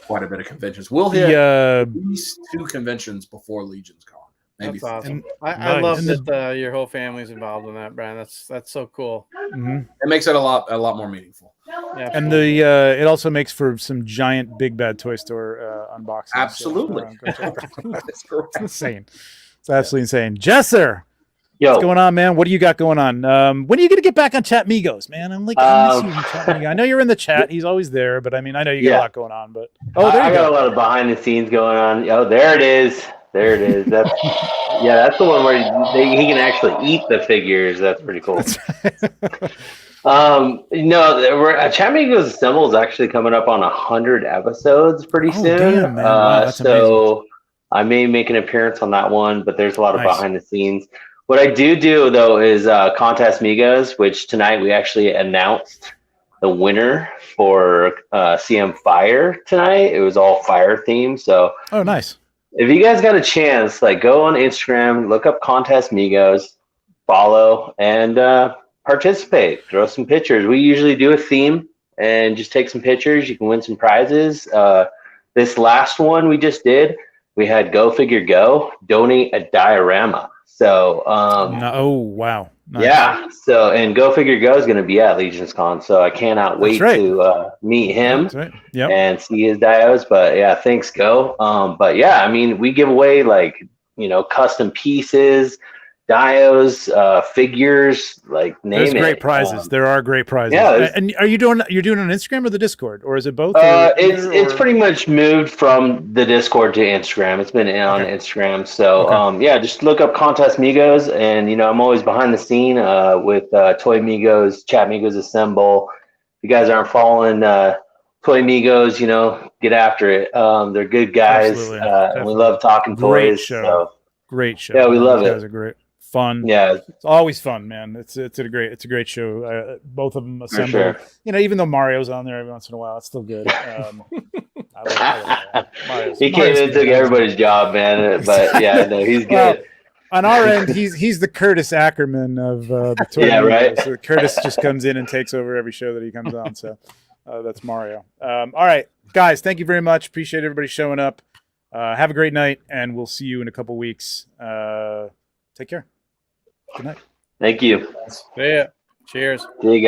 quite a bit of conventions. We'll hit at least 2 conventions before Legions Con. Maybe. That's awesome. Nice. I love that your whole family's involved in that, Brian. That's so cool. Mm-hmm. It makes it a lot more meaningful. Yeah, and it also makes for some giant big bad toy store unboxing. Absolutely. So, it's insane. It's absolutely insane. Jesser, Yo. what's going on, man? What do you got going on? When are you gonna get back on Chat Migos, man? I miss you in Chat Migos. I know you're in the chat. He's always there, but I mean, I know you got a lot going on. But I got a lot of behind the scenes going on. Oh, there it is. That's that's the one where he can actually eat the figures. That's pretty cool. Chat Migos Assemble is actually coming up on 100 episodes pretty soon. Damn, man. Wow, that's amazing. I may make an appearance on that one, but there's a lot of behind the scenes. What I do though is Contest Migos, which tonight we actually announced the winner for CM Fire tonight. It was all fire themed. So nice. If you guys got a chance, like go on Instagram, look up Contest Migos, follow, and participate. Throw some pictures. We usually do a theme and just take some pictures. You can win some prizes. This last one we just did, we had Go Figure Go donate a diorama. So wow. Nice. Yeah. So and Go Figure Go is going to be at Legions Con. So I cannot wait to meet him and see his dios. But yeah, thanks, Go. But yeah, I mean, we give away custom pieces, dios, figures, like name There's it. great prizes. There are great prizes. Yeah, and you're doing it on Instagram or the Discord, or is it both? It's pretty much moved from the Discord to Instagram. It's been on Instagram. So just look up Contest Migos, and I'm always behind the scene with Toy Migos, Chat Migos Assemble. If you guys aren't following Toy Migos, get after it. They're good guys. And we love talking toys. So. Great show. Yeah, we love it. You guys are great. Fun. Yeah, it's always fun, man. It's a great show. Both of them assemble. Sure. Even though Mario's on there every once in a while, it's still good. I love he came in and took everybody's job, man. But yeah, no, he's good. Well, on our end, he's the Curtis Ackerman of the Toy Migo. Right. So Curtis just comes in and takes over every show that he comes on. So that's Mario. All right, guys, thank you very much. Appreciate everybody showing up. Have a great night, and we'll see you in a couple weeks. Take care. Good night. Thank you. See ya. Cheers. See you guys.